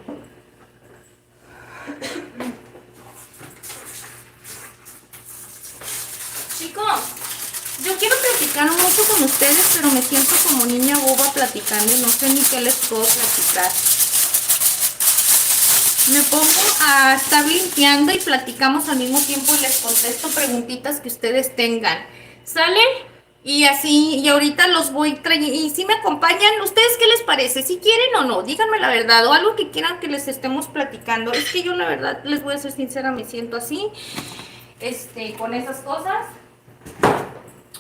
Chicos, yo quiero platicar mucho con ustedes, pero me siento como niña boba platicando y no sé ni qué les puedo platicar. Me pongo a estar limpiando y platicamos al mismo tiempo y les contesto preguntitas que ustedes tengan. ¿Sale? Y así, y ahorita los voy trayendo. Y si me acompañan, ¿ustedes qué les parece? ¿Si quieren o no? Díganme la verdad, o algo que quieran que les estemos platicando. Es que yo la verdad, les voy a ser sincera, me siento así, con esas cosas.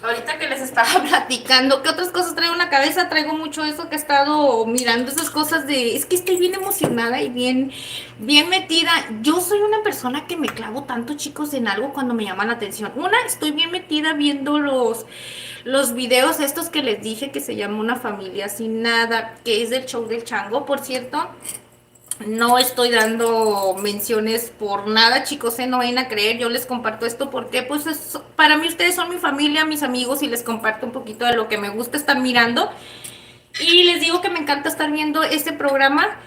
Ahorita que les estaba platicando, ¿qué otras cosas traigo en la cabeza? Traigo mucho eso que he estado mirando, esas cosas de, es que estoy bien emocionada y bien metida. Yo soy una persona que me clavo tanto, chicos, en algo cuando me llama la atención. Una, estoy bien metida viendo los videos estos que les dije que se llama Una familia sin nada, que es del show del chango, por cierto. No estoy dando menciones por nada, chicos, no vayan a creer, yo les comparto esto porque pues para mí ustedes son mi familia, mis amigos y les comparto un poquito de lo que me gusta estar mirando y les digo que me encanta estar viendo este programa,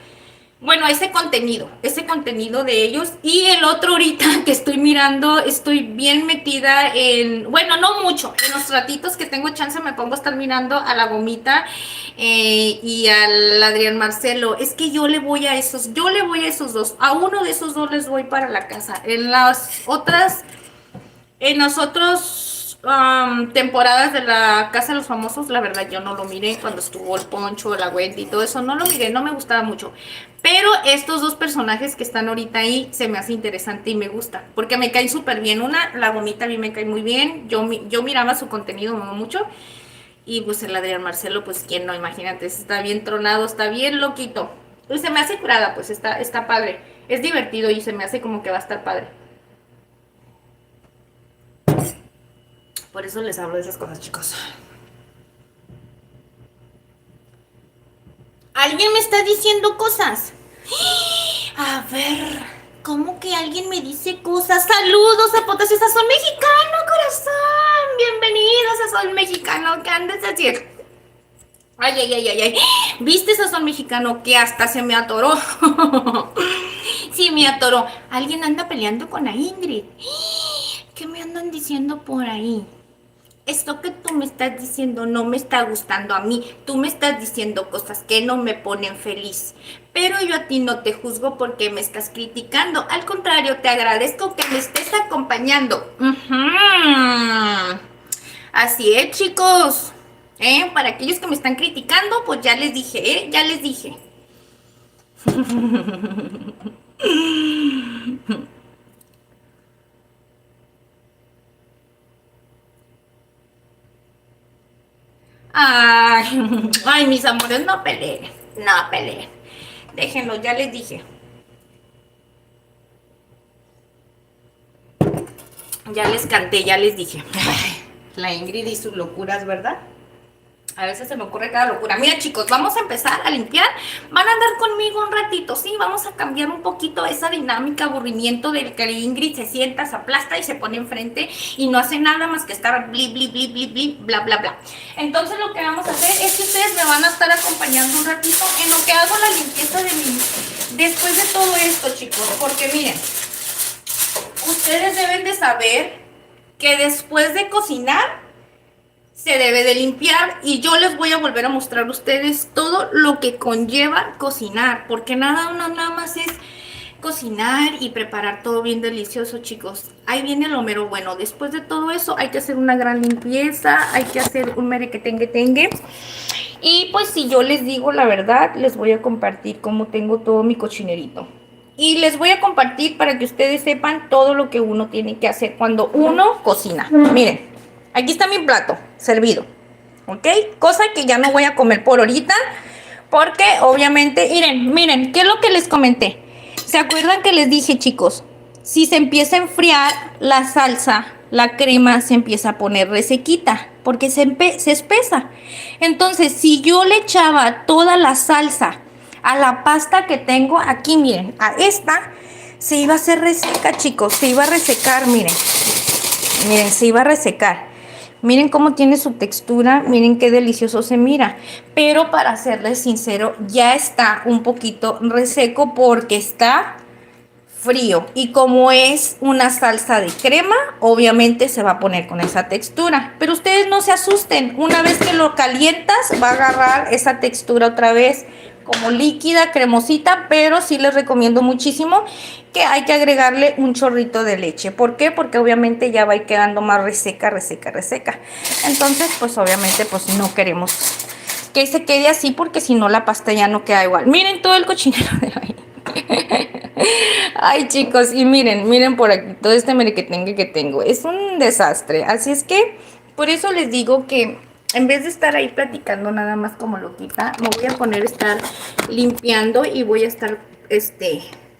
bueno, ese contenido de ellos. Y el otro ahorita que estoy mirando, estoy bien metida en, bueno, no mucho, en los ratitos que tengo chance me pongo a estar mirando a la Gomita y al Adrián Marcelo. Es que yo le voy a esos dos, a uno de esos dos les voy para la casa. En las otras temporadas de la Casa de los Famosos, la verdad yo no lo miré cuando estuvo el Poncho, la Wendy y todo eso, no lo miré, no me gustaba mucho. Pero estos dos personajes que están ahorita ahí se me hace interesante y me gusta, porque me caen súper bien. Una, la Gomita a mí me cae muy bien, yo miraba su contenido mucho, y pues el Adrián Marcelo, pues quién no, imagínate, está bien tronado, está bien loquito. Y se me hace curada, pues está padre, es divertido y se me hace como que va a estar padre. Por eso les hablo de esas cosas, chicos. ¿Alguien me está diciendo cosas? A ver, ¿cómo que alguien me dice cosas? Saludos a Potas y Sazón Mexicano, corazón. Bienvenidos a Sazón Mexicano. ¿Qué andas a decir? Ay, ay, ay, ay, ay. ¿Viste Sazón Mexicano que hasta se me atoró? Sí, me atoró. Alguien anda peleando con la Ingrid. ¿Qué me andan diciendo por ahí? Esto que tú me estás diciendo no me está gustando a mí. Tú me estás diciendo cosas que no me ponen feliz. Pero yo a ti no te juzgo porque me estás criticando. Al contrario, te agradezco que me estés acompañando. Así es, chicos. Para aquellos que me están criticando, pues ya les dije, ya les dije. Ay, ay, mis amores, no peleen, no peleen. Déjenlo, ya les dije. Ya les canté, ya les dije. Ay, la Ingrid y sus locuras, ¿verdad? A veces se me ocurre cada locura. Mira, chicos, vamos a empezar a limpiar. Van a andar conmigo un ratito, ¿sí? Vamos a cambiar un poquito esa dinámica, aburrimiento del que Ingrid se sienta, se aplasta y se pone enfrente y no hace nada más que estar bli, bli, bli, bli, bli, bla, bla, bla. Entonces lo que vamos a hacer es que ustedes me van a estar acompañando un ratito en lo que hago la limpieza de mi... Después de todo esto, chicos, porque miren, ustedes deben de saber que después de cocinar se debe de limpiar y yo les voy a volver a mostrar a ustedes todo lo que conlleva cocinar, porque nada más es cocinar y preparar todo bien delicioso, chicos. Ahí viene lo mero bueno. Después de todo eso hay que hacer una gran limpieza, hay que hacer un merequetengue. Y pues si yo les digo la verdad, les voy a compartir cómo tengo todo mi cochinerito. Y les voy a compartir para que ustedes sepan todo lo que uno tiene que hacer cuando uno cocina. Miren, aquí está mi plato servido, ¿ok? Cosa que ya no voy a comer por ahorita, porque obviamente, miren, ¿qué es lo que les comenté? ¿Se acuerdan que les dije, chicos? Si se empieza a enfriar la salsa, la crema se empieza a poner resequita, porque se espesa. Entonces, si yo le echaba toda la salsa a la pasta que tengo aquí, miren, a esta, se iba a hacer reseca, chicos, se iba a resecar, miren, se iba a resecar. Miren cómo tiene su textura, miren qué delicioso se mira. Pero para serles sincero, ya está un poquito reseco porque está frío. Y como es una salsa de crema, obviamente se va a poner con esa textura. Pero ustedes no se asusten, una vez que lo calientas va a agarrar esa textura otra vez como líquida, cremosita, pero sí les recomiendo muchísimo que hay que agregarle un chorrito de leche. ¿Por qué? Porque obviamente ya va a ir quedando más reseca. Entonces, pues obviamente pues no queremos que se quede así porque si no la pasta ya no queda igual. Miren todo el cochinero de ahí. Ay, chicos, y miren por aquí todo este merequetengue que tengo. Es un desastre. Así es que por eso les digo que en vez de estar ahí platicando nada más como loquita, me voy a poner a estar limpiando y voy a estar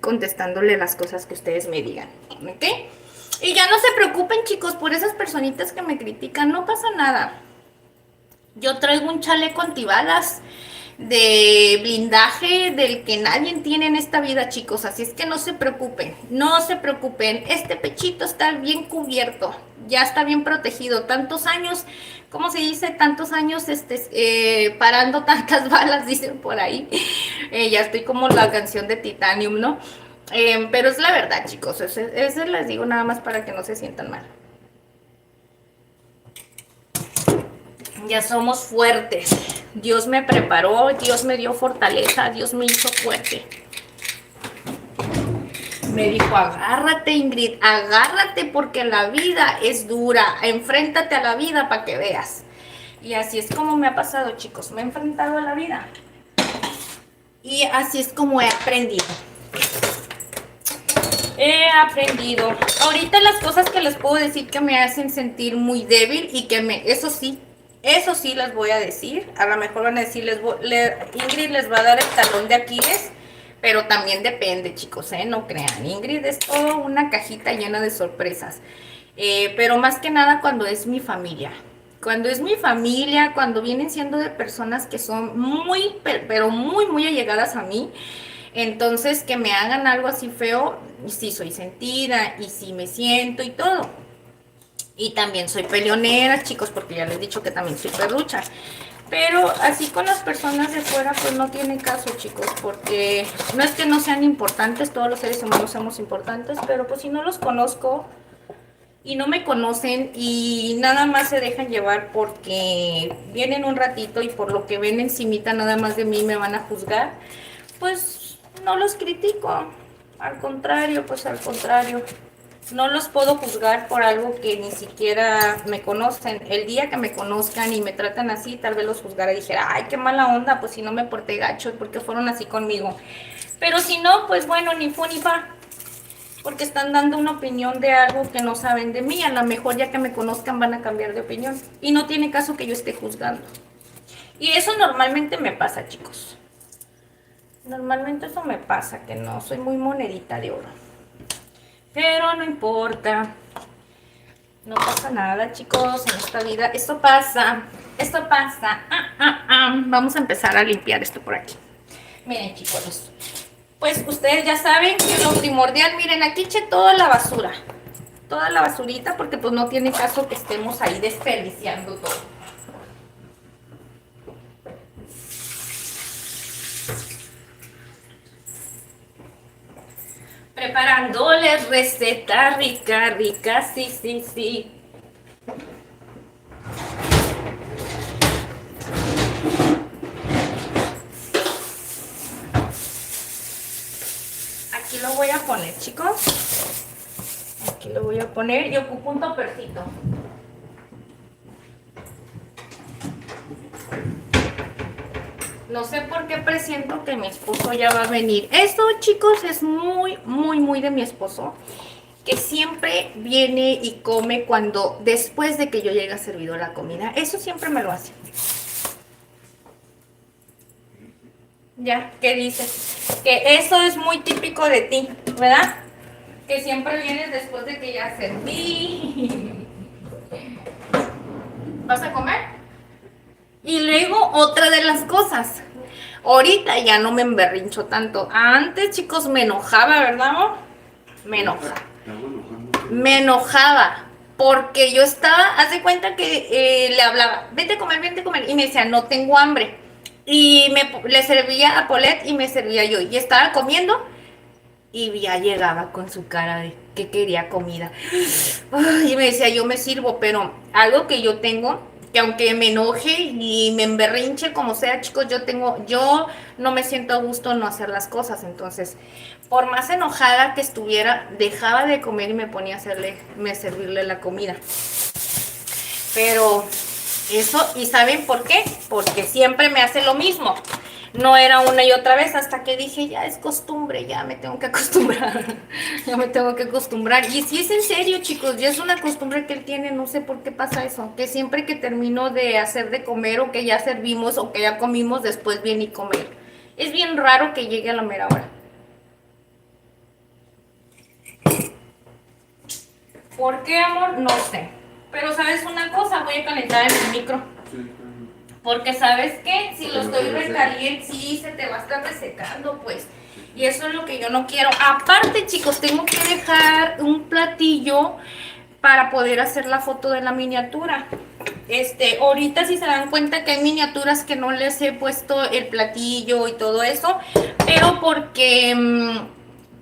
contestándole las cosas que ustedes me digan, ¿ok? Y ya no se preocupen, chicos, por esas personitas que me critican, no pasa nada. Yo traigo un chaleco antibalas de blindaje del que nadie tiene en esta vida, chicos, así es que no se preocupen, este pechito está bien cubierto, ya está bien protegido, tantos años, ¿cómo se dice? Tantos años parando tantas balas, dicen por ahí, ya estoy como la canción de Titanium, ¿no? Pero es la verdad, chicos, eso les digo nada más para que no se sientan mal. Ya somos fuertes. Dios me preparó, Dios me dio fortaleza, Dios me hizo fuerte. Me dijo, agárrate, Ingrid, agárrate porque la vida es dura. Enfréntate a la vida para que veas. Y así es como me ha pasado, chicos. Me he enfrentado a la vida. Y así es como he aprendido. Ahorita las cosas que les puedo decir que me hacen sentir muy débil y que eso sí les voy a decir. A lo mejor van a decir, Ingrid les va a dar el talón de Aquiles, pero también depende, chicos, no crean. Ingrid es toda una cajita llena de sorpresas. Pero más que nada cuando es mi familia. Cuando es mi familia, cuando vienen siendo de personas que son muy, pero muy, muy allegadas a mí. Entonces, que me hagan algo así feo, sí soy sentida y sí me siento y todo. Y también soy peleonera, chicos, porque ya les he dicho que también soy perrucha. Pero así con las personas de fuera, pues no tiene caso, chicos, porque no es que no sean importantes, todos los seres humanos somos importantes, pero pues si no los conozco y no me conocen y nada más se dejan llevar porque vienen un ratito y por lo que ven encimita nada más de mí me van a juzgar, pues no los critico, al contrario, no los puedo juzgar por algo que ni siquiera me conocen. El día que me conozcan y me tratan así, tal vez los juzgara y dijera, ay, qué mala onda, pues si no me porté gacho, porque fueron así conmigo. Pero si no, pues bueno, ni fu ni fa, porque están dando una opinión de algo que no saben de mí. A lo mejor ya que me conozcan van a cambiar de opinión y no tiene caso que yo esté juzgando. Y eso normalmente me pasa, chicos. Normalmente eso me pasa, que no soy muy monedita de oro. Pero no importa. No pasa nada, chicos, en esta vida. Esto pasa. Esto pasa. Vamos a empezar a limpiar esto por aquí. Miren, chicos. Pues ustedes ya saben que lo primordial, miren, aquí eché toda la basura. Toda la basurita, porque pues no tiene caso que estemos ahí desperdiciando todo. Preparándoles receta rica, rica, sí, sí, sí. Aquí lo voy a poner, chicos. Aquí lo voy a poner y ocupo un topercito. No sé por qué presiento que mi esposo ya va a venir. Esto, chicos, es muy, muy, muy de mi esposo. Que siempre viene y come cuando, después de que yo llegue a servido la comida. Eso siempre me lo hace. Ya, ¿qué dices? Que eso es muy típico de ti, ¿verdad? Que siempre vienes después de que ya serví. ¿Vas a comer? Y luego otra de las cosas. Ahorita ya no me emberrincho tanto. Antes, chicos, me enojaba, ¿verdad, amor? Me enojaba. Me enojaba. Porque yo estaba, haz de cuenta que le hablaba, vete a comer, vete a comer. Y me decía, no tengo hambre. Y le servía a Paulette y me servía yo. Y estaba comiendo y ya llegaba con su cara de que quería comida. Ay, y me decía, yo me sirvo, pero algo que yo tengo, que aunque me enoje y me emberrinche como sea, chicos, yo no me siento a gusto no hacer las cosas. Entonces, por más enojada que estuviera, dejaba de comer y me ponía a servirle la comida. Pero eso, ¿y saben por qué? Porque siempre me hace lo mismo. No era una y otra vez hasta que dije, ya es costumbre, ya me tengo que acostumbrar. Ya me tengo que acostumbrar. Y si es en serio, chicos, ya es una costumbre que él tiene, no sé por qué pasa eso. Que siempre que termino de hacer de comer o que ya servimos o que ya comimos, después viene y comer. Es bien raro que llegue a la mera hora. ¿Por qué, amor? No sé. Pero ¿sabes una cosa? Voy a calentar el micro. Porque ¿sabes qué? Si lo estoy recaliente, sí, se te va a estar resecando, pues. Y eso es lo que yo no quiero. Aparte, chicos, tengo que dejar un platillo para poder hacer la foto de la miniatura. Ahorita si se dan cuenta que hay miniaturas que no les he puesto el platillo y todo eso, pero porque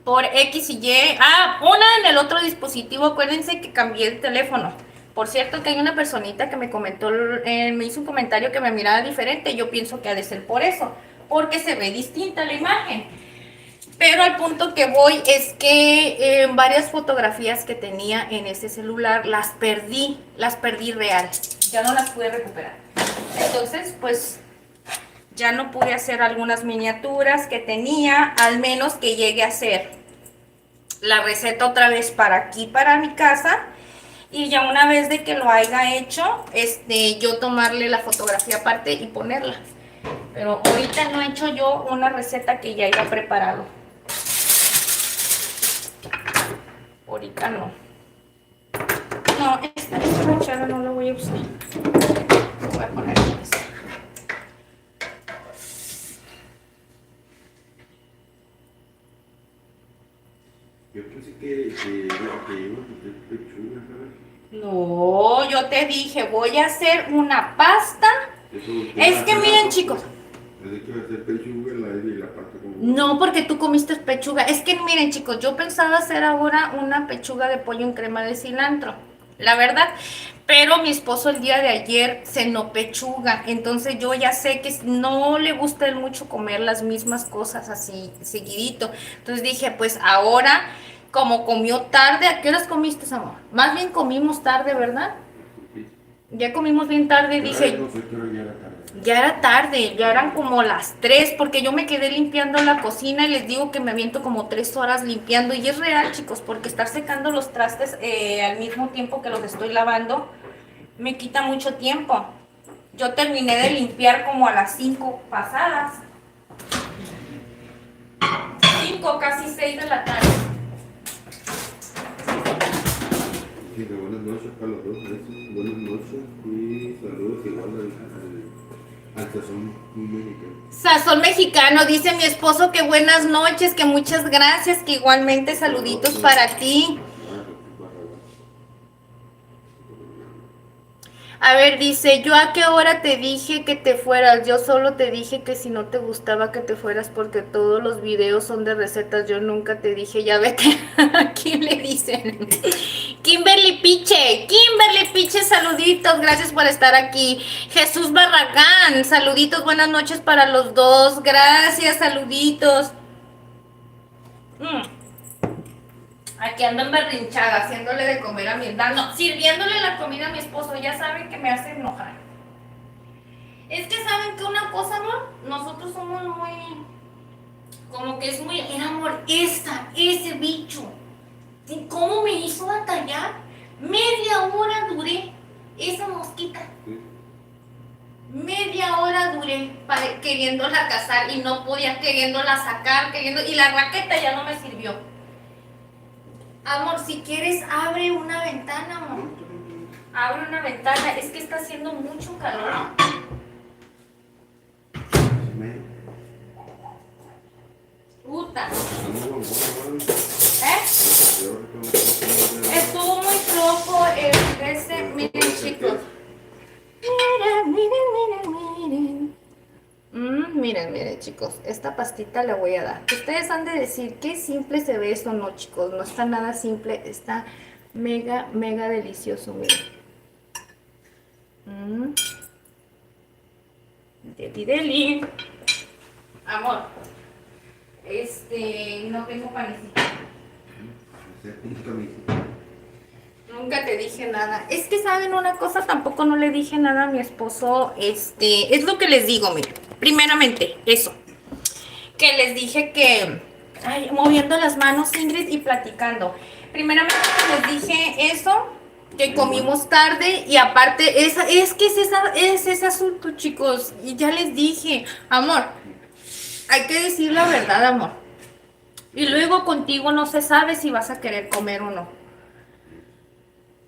por X y Y, una en el otro dispositivo, acuérdense que cambié el teléfono. Por cierto que hay una personita que me comentó, me hizo un comentario que me miraba diferente, yo pienso que ha de ser por eso, porque se ve distinta la imagen. Pero al punto que voy es que varias fotografías que tenía en ese celular las perdí real, ya no las pude recuperar. Entonces, pues ya no pude hacer algunas miniaturas que tenía, al menos que llegue a hacer la receta otra vez para aquí, para mi casa. Y ya una vez de que lo haya hecho, yo tomarle la fotografía aparte y ponerla. Pero ahorita no he hecho yo una receta que ya iba preparado. Ahorita no. No, esta cuchara no la voy a usar. Lo voy a poner en esta. Yo pensé que iba a pechuga, ¿sabes? No, yo te dije, voy a hacer una pasta. Es que miren, chicos. Pensé que iba a hacer pechuga y la pasta como... No, porque tú comiste pechuga. Es que miren, chicos, yo pensaba hacer ahora una pechuga de pollo en crema de cilantro, la verdad. Pero mi esposo el día de ayer cenó pechuga, entonces yo ya sé que no le gusta él mucho comer las mismas cosas así seguidito. Entonces dije, pues ahora, como comió tarde, ¿a qué horas comiste, amor? Más bien comimos tarde, ¿verdad? Ya comimos bien tarde, dije. No sé qué hora ya era tarde. Ya era tarde, ya eran como las 3 porque yo me quedé limpiando la cocina y les digo que me aviento como 3 horas limpiando. Y es real, chicos, porque estar secando los trastes al mismo tiempo que los estoy lavando me quita mucho tiempo. Yo terminé de limpiar como a las 5 pasadas. 5, casi 6 de la tarde. Sí, buenas noches para los dos, gracias. Buenas noches y saludos igual al sazón mexicano. Sazón mexicano, dice mi esposo que buenas noches, que muchas gracias, que igualmente saluditos para ti. A ver, dice, yo a qué hora te dije que te fueras, yo solo te dije que si no te gustaba que te fueras porque todos los videos son de recetas, yo nunca te dije, ya vete. ¿A quién le dicen? Kimberly Piche, saluditos, gracias por estar aquí. Jesús Barragán, saluditos, buenas noches para los dos, gracias, saluditos. Aquí ando emberrinchada, haciéndole de comer a mi... No, sirviéndole la comida a mi esposo, ya saben que me hace enojar. Es que saben que una cosa, amor, nosotros somos muy... Como que es muy... Era amor, ese bicho. ¿Cómo me hizo batallar? Media hora duré esa mosquita. Media hora duré queriéndola cazar y no podía, queriéndola sacar, y la raqueta ya no me sirvió. Amor, si quieres, abre una ventana, amor. Abre una ventana. Es que está haciendo mucho calor. Puta. Estuvo muy flojo ese. Miren, chicos. Miren, chicos. Esta pastita la voy a dar. Ustedes han de decir qué simple se ve eso, no, chicos. No está nada simple. Está mega delicioso, miren. Deli. Amor. No tengo panecito. Nunca te dije nada. Es que saben una cosa, tampoco no le dije nada a mi esposo. Es lo que les digo, miren. Primeramente, eso. Que les dije que, moviendo las manos, Ingrid, y platicando. Primeramente les dije eso, que comimos tarde, y aparte, es ese asunto, chicos. Y ya les dije, amor, hay que decir la verdad, amor. Y luego contigo no se sabe si vas a querer comer o no.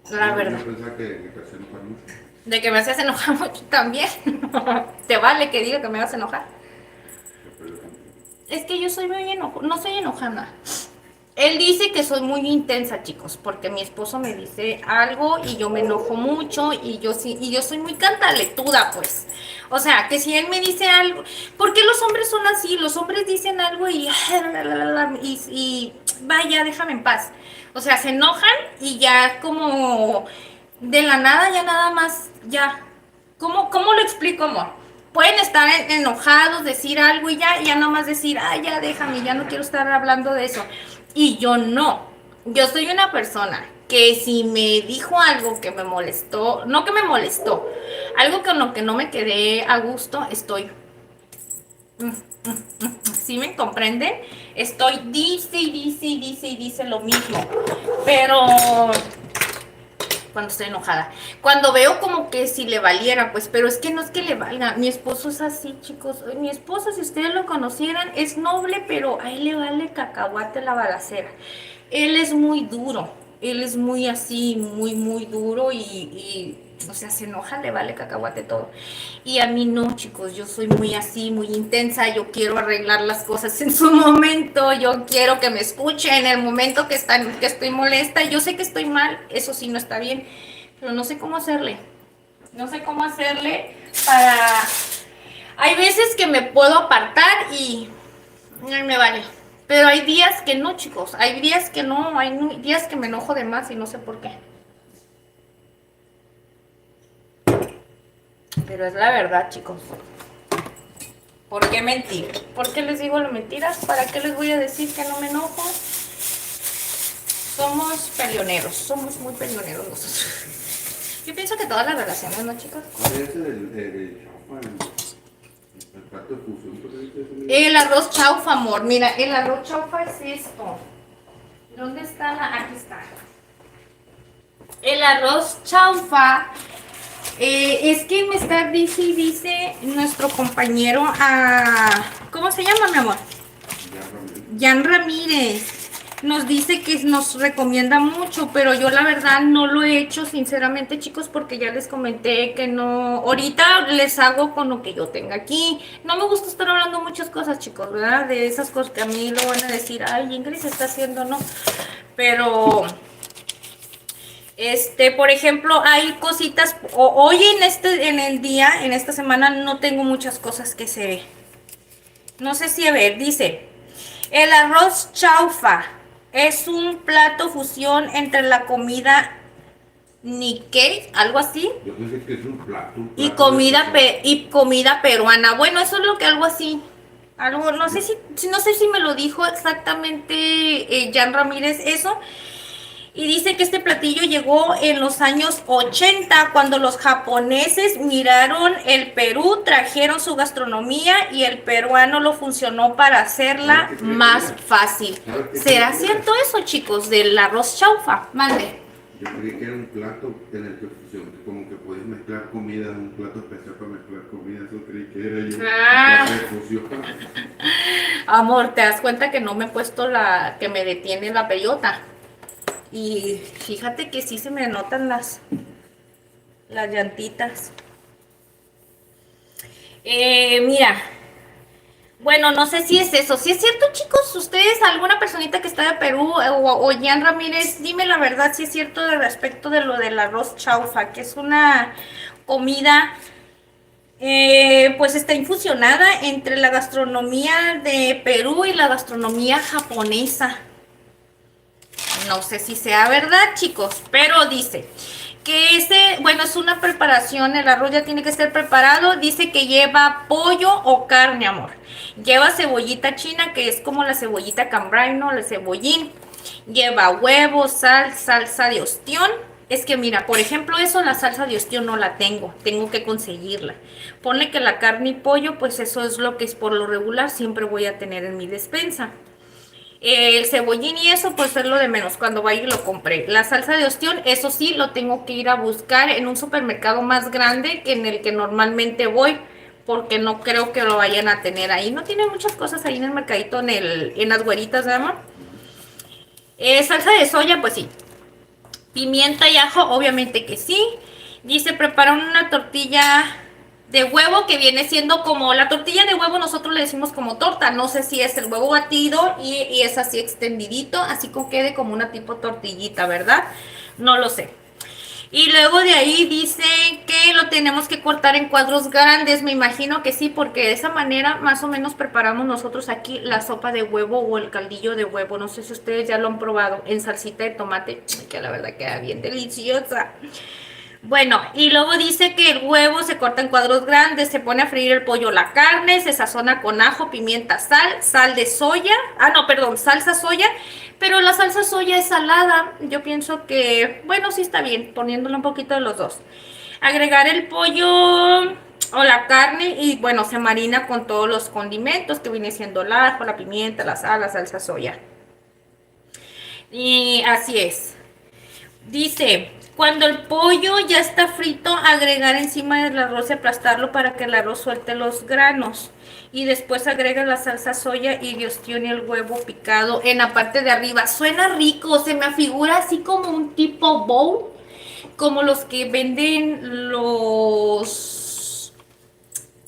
La verdad. Yo pensaba que me hacías enojar mucho. De que me haces enojar mucho también. Te vale que diga que me vas a enojar. Es que yo soy muy enojada, no soy enojada. Él dice que soy muy intensa, chicos, porque mi esposo me dice algo y yo me enojo mucho y yo soy muy cantaletuda, pues. O sea, que si él me dice algo, ¿por qué los hombres son así? Los hombres dicen algo y vaya, déjame en paz. O sea, se enojan y ya como de la nada, ya nada más, ya. ¿Cómo lo explico, amor? Pueden estar enojados, decir algo y ya nada más decir, ya déjame, ya no quiero estar hablando de eso. Y yo no. Yo soy una persona que si me dijo algo que me molestó, no que me molestó, algo con lo que no me quedé a gusto, estoy... ¿Sí me comprenden? Estoy dice lo mismo. Pero... cuando estoy enojada. Cuando veo como que si le valiera, pues, pero es que no es que le valga. Mi esposo es así, chicos. Mi esposo, si ustedes lo conocieran, es noble, pero a él le vale cacahuate la balacera. Él es muy duro. Él es muy así, muy duro y o sea, se enoja, le vale cacahuate todo. Y a mí no, chicos, yo soy muy así, muy intensa, yo quiero arreglar las cosas en su momento, yo quiero que me escuche en el momento que estoy molesta. Yo sé que estoy mal, eso sí no está bien, pero no sé cómo hacerle. No sé cómo hacerle para... Hay veces que me puedo apartar y me vale. Pero hay días que no, chicos, hay días que no, hay días que me enojo de más y no sé por qué. Pero es la verdad, chicos. ¿Por qué mentir? ¿Por qué les digo las mentiras? ¿Para qué les voy a decir que no me enojo? Somos peleoneros, somos muy peleoneros nosotros. Yo pienso que todas las relaciones, ¿no, chicos? ¿Cuál es el chaufa? El plato de fusión, ¿por qué dices eso? El arroz chaufa, amor. Mira, el arroz chaufa es esto. ¿Dónde está la...? Aquí está. El arroz chaufa Es que me está, dice nuestro compañero, ¿cómo se llama, mi amor? Ya, Ramírez. Jan Ramírez. Nos dice que nos recomienda mucho, pero yo la verdad no lo he hecho, sinceramente, chicos, porque ya les comenté que no. Ahorita les hago con lo que yo tenga aquí. No me gusta estar hablando muchas cosas, chicos, ¿verdad? De esas cosas que a mí lo van a decir, ay, Ingrid se está haciendo, ¿no? Pero por ejemplo, hay cositas, hoy en el día, en esta semana, no tengo muchas cosas que se ve. No sé si a ver, dice, el arroz chaufa es un plato fusión entre la comida Nikkei, algo así, Yo pensé que es un plato. y De y comida peruana. Bueno, eso es lo que algo así. Algo, no sé no sé si me lo dijo exactamente Jan Ramírez eso. Y dice que este platillo llegó en los años 80, cuando los japoneses miraron el Perú, trajeron su gastronomía y el peruano lo funcionó para hacerla más fácil. ¿Será cierto eso, chicos, del arroz chaufa? Mande. Yo creí que era un plato en el que como que puedes mezclar comida, un plato especial para mezclar comida, eso creí que era yo. Ah. Un plato de fusión. Amor, ¿te das cuenta que no me he puesto que me detiene la bellota? Y fíjate que sí se me notan las llantitas. Mira, bueno, no sé si es eso. Si es cierto, chicos, ustedes, alguna personita que está de Perú o Jan Ramírez, dime la verdad si es cierto de respecto de lo del arroz chaufa, que es una comida, pues está infusionada entre la gastronomía de Perú y la gastronomía japonesa. No sé si sea verdad, chicos, pero dice que bueno, es una preparación, el arroz ya tiene que ser preparado, dice que lleva pollo o carne, amor. Lleva cebollita china, que es como la cebollita cambray, ¿no? El cebollín. Lleva huevo, salsa de ostión. Es que mira, por ejemplo, eso, la salsa de ostión no la tengo que conseguirla. Pone que la carne y pollo, pues eso es lo que es por lo regular, siempre voy a tener en mi despensa. El cebollín y eso, pues es lo de menos. Cuando vaya y lo compré. La salsa de ostión, eso sí, lo tengo que ir a buscar en un supermercado más grande que en el que normalmente voy, porque no creo que lo vayan a tener ahí. No tienen muchas cosas ahí en el mercadito, en las güeritas, ¿de amor? Salsa de soya, pues sí. Pimienta y ajo, obviamente que sí. Dice, prepararon una tortilla de huevo que viene siendo como la tortilla de huevo, nosotros le decimos como torta. No sé si es el huevo batido y es así extendidito, así que quede como una tipo tortillita, ¿verdad? No lo sé. Y luego de ahí dice que lo tenemos que cortar en cuadros grandes, me imagino que sí, porque de esa manera más o menos preparamos nosotros aquí la sopa de huevo o el caldillo de huevo. No sé si ustedes ya lo han probado en salsita de tomate, que la verdad queda bien deliciosa. Bueno, y luego dice que el huevo se corta en cuadros grandes, se pone a freír el pollo, la carne, se sazona con ajo, pimienta, sal de soya, no, perdón, salsa soya, pero la salsa soya es salada. Yo pienso que, bueno, sí está bien, poniéndole un poquito de los dos. Agregar el pollo o la carne y bueno, se marina con todos los condimentos que viene siendo el ajo, la pimienta, la sal, la salsa soya. Y así es. Dice, cuando el pollo ya está frito, agregar encima del arroz y aplastarlo para que el arroz suelte los granos. Y después agrega la salsa soya y de ostión y el huevo picado en la parte de arriba. Suena rico, se me afigura así como un tipo bowl, como los que venden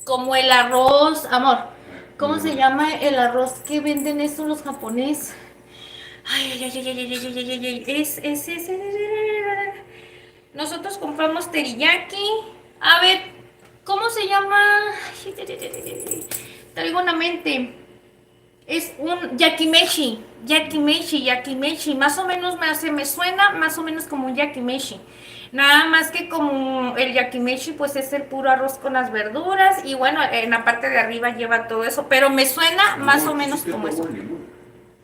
como el arroz, amor. ¿Cómo se llama el arroz que venden estos los japoneses? Ay, ay, ay, ay, ay, ay, ay, ay, nosotros compramos teriyaki. A ver, ¿cómo se llama? Traigo una mente. Es un yakimeshi. Yakimeshi. Más o menos me suena más o menos como un yakimeshi. Nada más que como el yakimeshi pues es el puro arroz con las verduras y bueno, en la parte de arriba lleva todo eso, pero me suena más o menos como eso.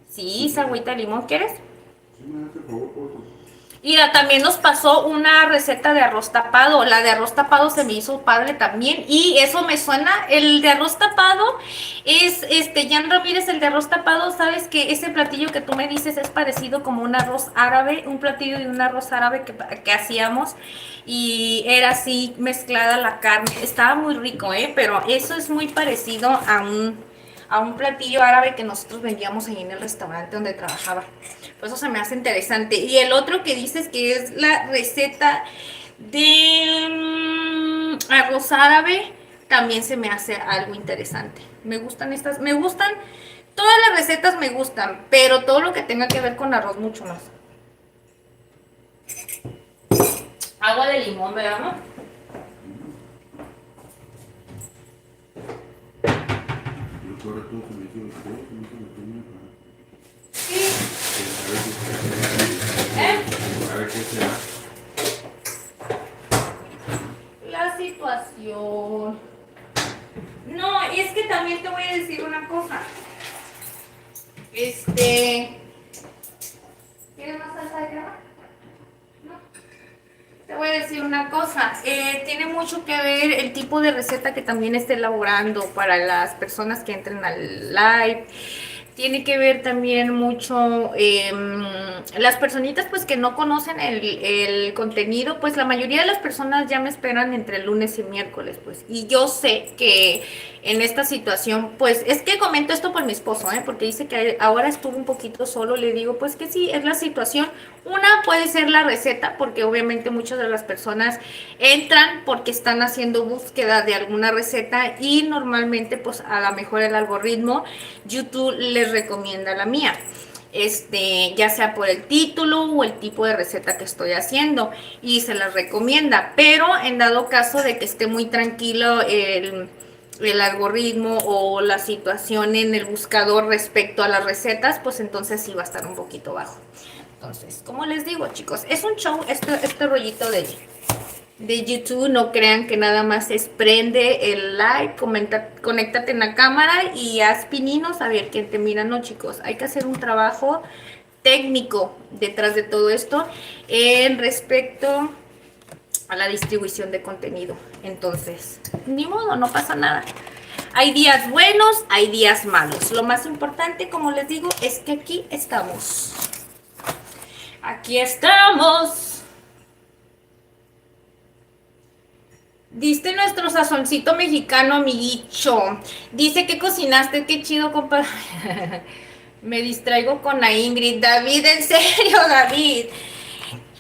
Sí, esa agüita de limón, ¿quieres? Sí, me hace favor, por favor. Y también nos pasó una receta de arroz tapado. La de arroz tapado se me hizo padre también. Y eso me suena. El de arroz tapado es, Jan Ramírez, el de arroz tapado, sabes que ese platillo que tú me dices es parecido como un arroz árabe, un platillo de un arroz árabe que hacíamos. Y era así mezclada la carne. Estaba muy rico, ¿eh? Pero eso es muy parecido a un platillo árabe que nosotros vendíamos ahí en el restaurante donde trabajaba. Por eso se me hace interesante. Y el otro que dices que es la receta de arroz árabe, también se me hace algo interesante. Me gustan todas las recetas me gustan, pero todo lo que tenga que ver con arroz mucho más. Agua de limón, ¿verdad, amor? Sí. A ver qué será. La situación. No, es que también te voy a decir una cosa. ¿Quieres más salsa de crema? No. Te voy a decir una cosa. Tiene mucho que ver el tipo de receta que también esté elaborando para las personas que entren al live. Tiene que ver también mucho las personitas pues que no conocen el contenido, pues la mayoría de las personas ya me esperan entre el lunes y miércoles, pues. Y yo sé que en esta situación, pues es que comento esto por mi esposo, porque dice que ahora estuvo un poquito solo, le digo pues que sí, es la situación. Una puede ser la receta, porque obviamente muchas de las personas entran porque están haciendo búsqueda de alguna receta y normalmente pues a lo mejor el algoritmo YouTube les recomienda la mía. Ya sea por el título o el tipo de receta que estoy haciendo y se las recomienda, pero en dado caso de que esté muy tranquilo el algoritmo o la situación en el buscador respecto a las recetas, pues entonces sí va a estar un poquito bajo. Entonces, como les digo, chicos, es un show este rollito de YouTube. No crean que nada más es prende el like, conéctate en la cámara y haz pininos a ver quién te mira. No, chicos, hay que hacer un trabajo técnico detrás de todo esto en respecto a la distribución de contenido. Entonces, ni modo, no pasa nada. Hay días buenos, hay días malos. Lo más importante, como les digo, es que aquí estamos. Aquí estamos. Diste nuestro sazoncito mexicano, amiguicho. Dice que cocinaste, qué chido, compa. Me distraigo con la Ingrid. David, en serio, David.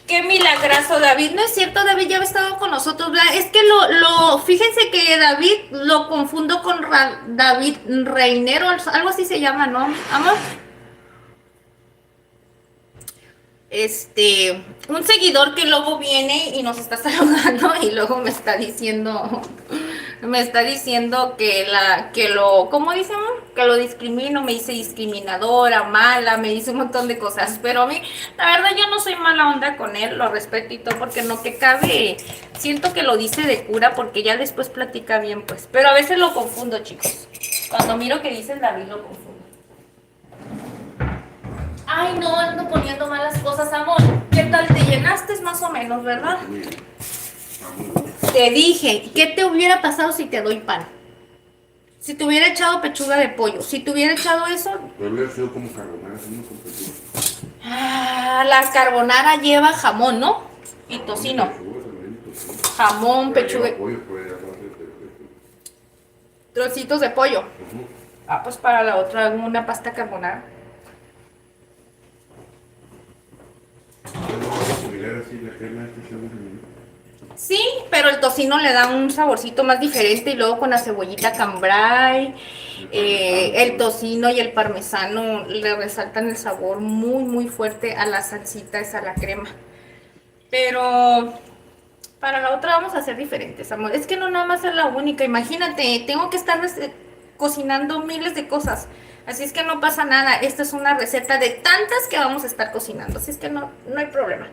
Qué milagroso, David. No es cierto, David ya ha estado con nosotros, ¿verdad? Es que fíjense que David lo confundo con David Reinero, algo así se llama, ¿no, amor? Un seguidor que luego viene y nos está saludando y luego me está diciendo ¿cómo dice, amor? Que lo discrimino, me dice discriminadora, mala, me dice un montón de cosas, pero a mí, la verdad, yo no soy mala onda con él, lo respeto y todo, porque no que cabe, siento que lo dice de cura, porque ya después platica bien, pues, pero a veces lo confundo, chicos, cuando miro que dice David lo confundo. Ay, no, ando poniendo malas cosas, amor. ¿Qué tal? ¿Te llenaste más o menos, verdad? Te dije, ¿qué te hubiera pasado si te doy pan? Si te hubiera echado pechuga de pollo, si te hubiera echado eso... Pero hubiera sido como carbonara, así no competido. La carbonara lleva jamón, ¿no? Y tocino. Jamón, pechuga... Trocitos de pollo. Pues para la otra, una pasta carbonara. Sí, pero el tocino le da un saborcito más diferente y luego con la cebollita cambray, el tocino y el parmesano le resaltan el sabor muy muy fuerte a la salsita, esa, a la crema. Pero para la otra vamos a hacer diferentes, amor. Es que no nada más es la única, imagínate, tengo que estar cocinando miles de cosas. Así es que no pasa nada, esta es una receta de tantas que vamos a estar cocinando, así es que no hay problema.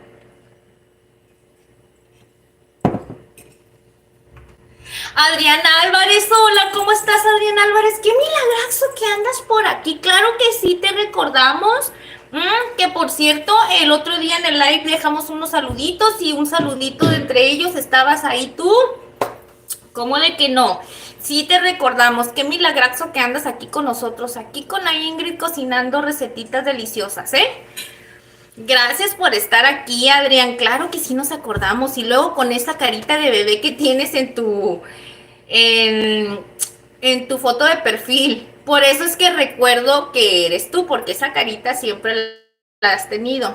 Adriana Álvarez, hola, ¿cómo estás, Adriana Álvarez? Qué milagroso que andas por aquí. Claro que sí, te recordamos. Que por cierto, el otro día en el live dejamos unos saluditos y un saludito de entre ellos estabas ahí tú. ¿Cómo de que no? Sí te recordamos, qué milagrazo que andas aquí con nosotros, aquí con la Ingrid cocinando recetitas deliciosas, ¿eh? Gracias por estar aquí, Adrián. Claro que sí nos acordamos. Y luego con esa carita de bebé que tienes en, en tu foto de perfil. Por eso es que recuerdo que eres tú, porque esa carita siempre la has tenido.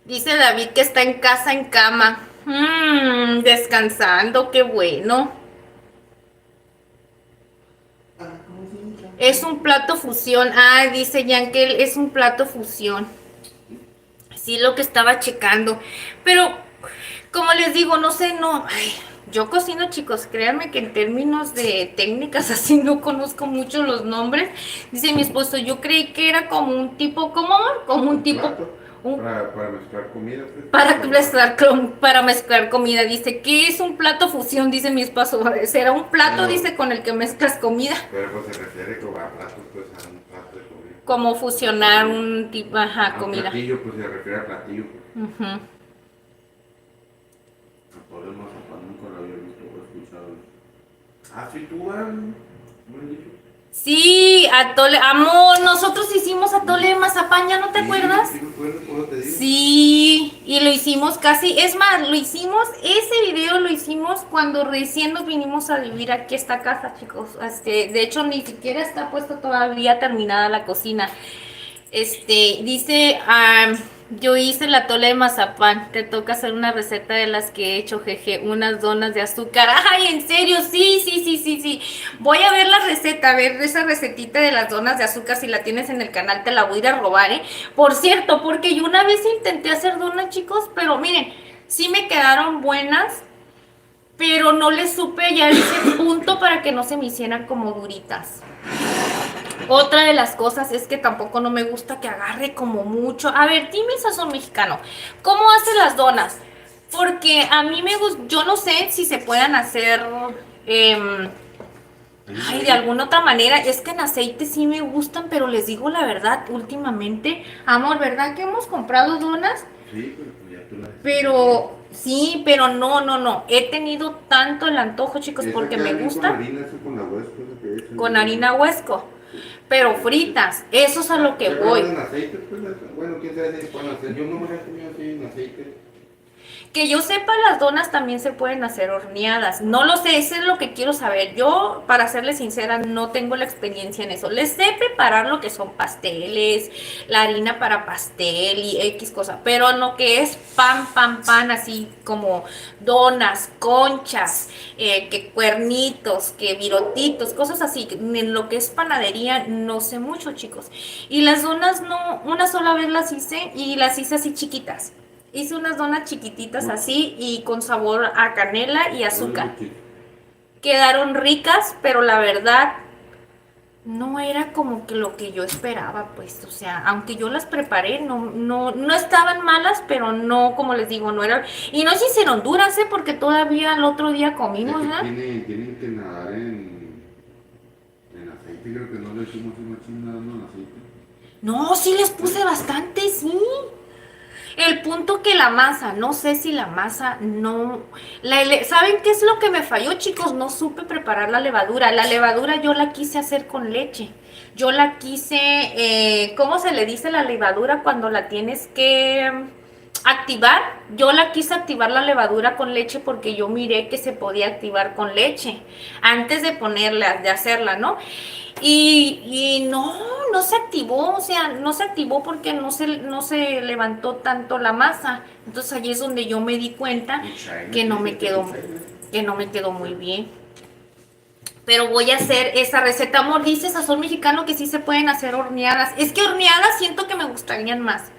Dice David que está en casa en cama. Descansando, qué bueno. Es un plato fusión. Ah, dice Yankel, es un plato fusión. Sí, lo que estaba checando. Pero, como les digo, no sé, no. Ay, yo cocino, chicos. Créanme que en términos de técnicas así no conozco mucho los nombres. Dice mi esposo, yo creí que era como un tipo, ¿cómo? Como un tipo. Plato para mezclar comida. Pues, Para mezclar comida. Dice, ¿qué es un plato fusión? Dice mi esposo. ¿Será un plato, no, dice, con el que mezclas comida? Pero pues se refiere como a platos, pues a un plato de comida. Como fusionar un tipo, ajá, A un comida. platillo, pues se refiere a platillo. Pues. Ujú. A todo el mazapán nunca lo había visto o escuchado. Ah, sí, tú, ¿no he dicho? Sí, atole, amor, nosotros hicimos atole de mazapán, ¿ya no te acuerdas? Sí, me acuerdo, ¿cómo te digo? Sí, y lo hicimos casi, es más, lo hicimos, ese video lo hicimos cuando recién nos vinimos a vivir aquí a esta casa, chicos. De hecho, ni siquiera está puesta todavía terminada la cocina. Dice, yo hice la atole de mazapán, te toca hacer una receta de las que he hecho, jeje, unas donas de azúcar. Ay, en serio, sí. Voy a ver la receta, a ver esa recetita de las donas de azúcar, si la tienes en el canal te la voy a ir a robar, ¿eh? Por cierto, porque yo una vez intenté hacer donas, chicos, pero miren, sí me quedaron buenas, pero no les supe hallar ese punto para que no se me hicieran como duritas. Otra de las cosas es que tampoco no me gusta que agarre como mucho. A ver, dime, sazón mexicano, ¿cómo haces las donas? Porque a mí me gusta, yo no sé si se puedan hacer, de alguna otra manera. Es que en aceite sí me gustan, pero les digo la verdad, últimamente, amor, ¿verdad que hemos comprado donas? Sí, pero pues ya tú la. Pero sí, pero no. He tenido tanto el antojo, chicos, porque me gusta. Con harina, eso con la huesco, eso que es. Con harina huesco. Pero fritas, eso es a lo que voy. En aceite, pues, bueno, quién sabe si pueden hacer. Yo no me las he comido así en aceite. Que yo sepa, las donas también se pueden hacer horneadas. No lo sé, eso es lo que quiero saber. Yo, para serles sincera, no tengo la experiencia en eso. Les sé preparar lo que son pasteles, la harina para pastel y X cosa, pero en lo que es pan, así como donas, conchas, que cuernitos, que virotitos, cosas así. En lo que es panadería no sé mucho, chicos. Y las donas no, una sola vez las hice y las hice así chiquitas. Hice unas donas chiquititas así y con sabor a canela y azúcar. Quedaron ricas, pero la verdad no era como que lo que yo esperaba, pues. O sea, aunque yo las preparé, no estaban malas, pero no, como les digo, no eran. Y no se hicieron duras, porque todavía el otro día comimos, ¿no? Tienen que nadar en aceite, creo que no le hicimos una chingada en aceite. No, sí les puse bastante, sí. El punto que la masa, no sé si la masa no... ¿Saben qué es lo que me falló, chicos? No supe preparar la levadura. La levadura yo la quise hacer con leche. Yo la quise... ¿cómo se le dice la levadura cuando la tienes que activar? Yo la quise activar la levadura con leche porque yo miré que se podía activar con leche antes de ponerla, de hacerla, ¿no? Y no se activó, o sea, no se activó porque no se levantó tanto la masa. Entonces allí es donde yo me di cuenta que no me quedó muy bien. Pero voy a hacer esa receta, amor. Dice sazón mexicano que sí se pueden hacer horneadas. Es que horneadas siento que me gustarían más.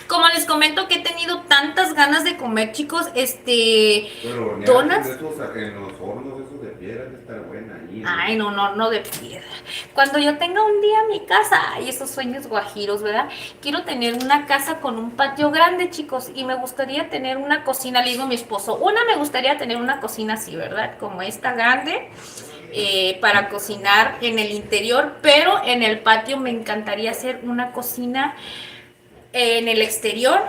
Como les comento que he tenido tantas ganas de comer, chicos, Pero donas. En los hornos esos de piedra de estar buena ahí. Ay, no de piedra. Cuando yo tenga un día mi casa, ay, esos sueños guajiros, ¿verdad? Quiero tener una casa con un patio grande, chicos, y me gustaría tener una cocina, le digo a mi esposo, me gustaría tener una cocina así, ¿verdad? Como esta grande, para cocinar en el interior, pero en el patio me encantaría hacer una cocina en el exterior,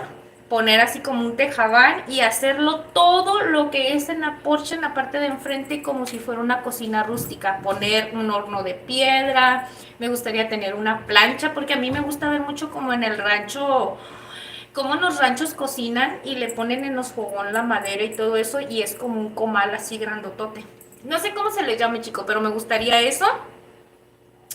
poner así como un tejabán y hacerlo todo lo que es en la porche, en la parte de enfrente, como si fuera una cocina rústica, poner un horno de piedra, me gustaría tener una plancha, porque a mí me gusta ver mucho como en el rancho, como en los ranchos cocinan y le ponen en los fogón la madera y todo eso, y es como un comal así grandotote. No sé cómo se le llame, chico, pero me gustaría eso.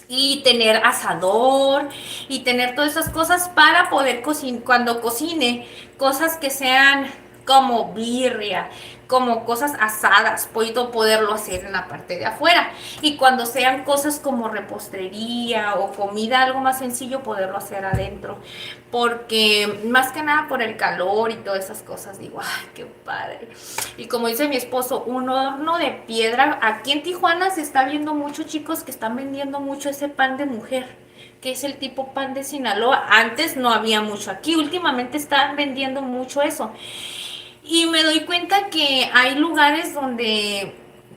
Y tener asador y tener todas esas cosas para poder cocinar, cuando cocine, cosas que sean como birria, como cosas asadas, puedo poderlo hacer en la parte de afuera. Y cuando sean cosas como repostería o comida, algo más sencillo, poderlo hacer adentro. Porque más que nada por el calor y todas esas cosas, digo, ay, qué padre. Y como dice mi esposo, un horno de piedra. Aquí en Tijuana se está viendo mucho, chicos, que están vendiendo mucho ese pan de mujer, que es el tipo pan de Sinaloa. Antes no había mucho aquí, últimamente están vendiendo mucho eso. Y me doy cuenta que hay lugares donde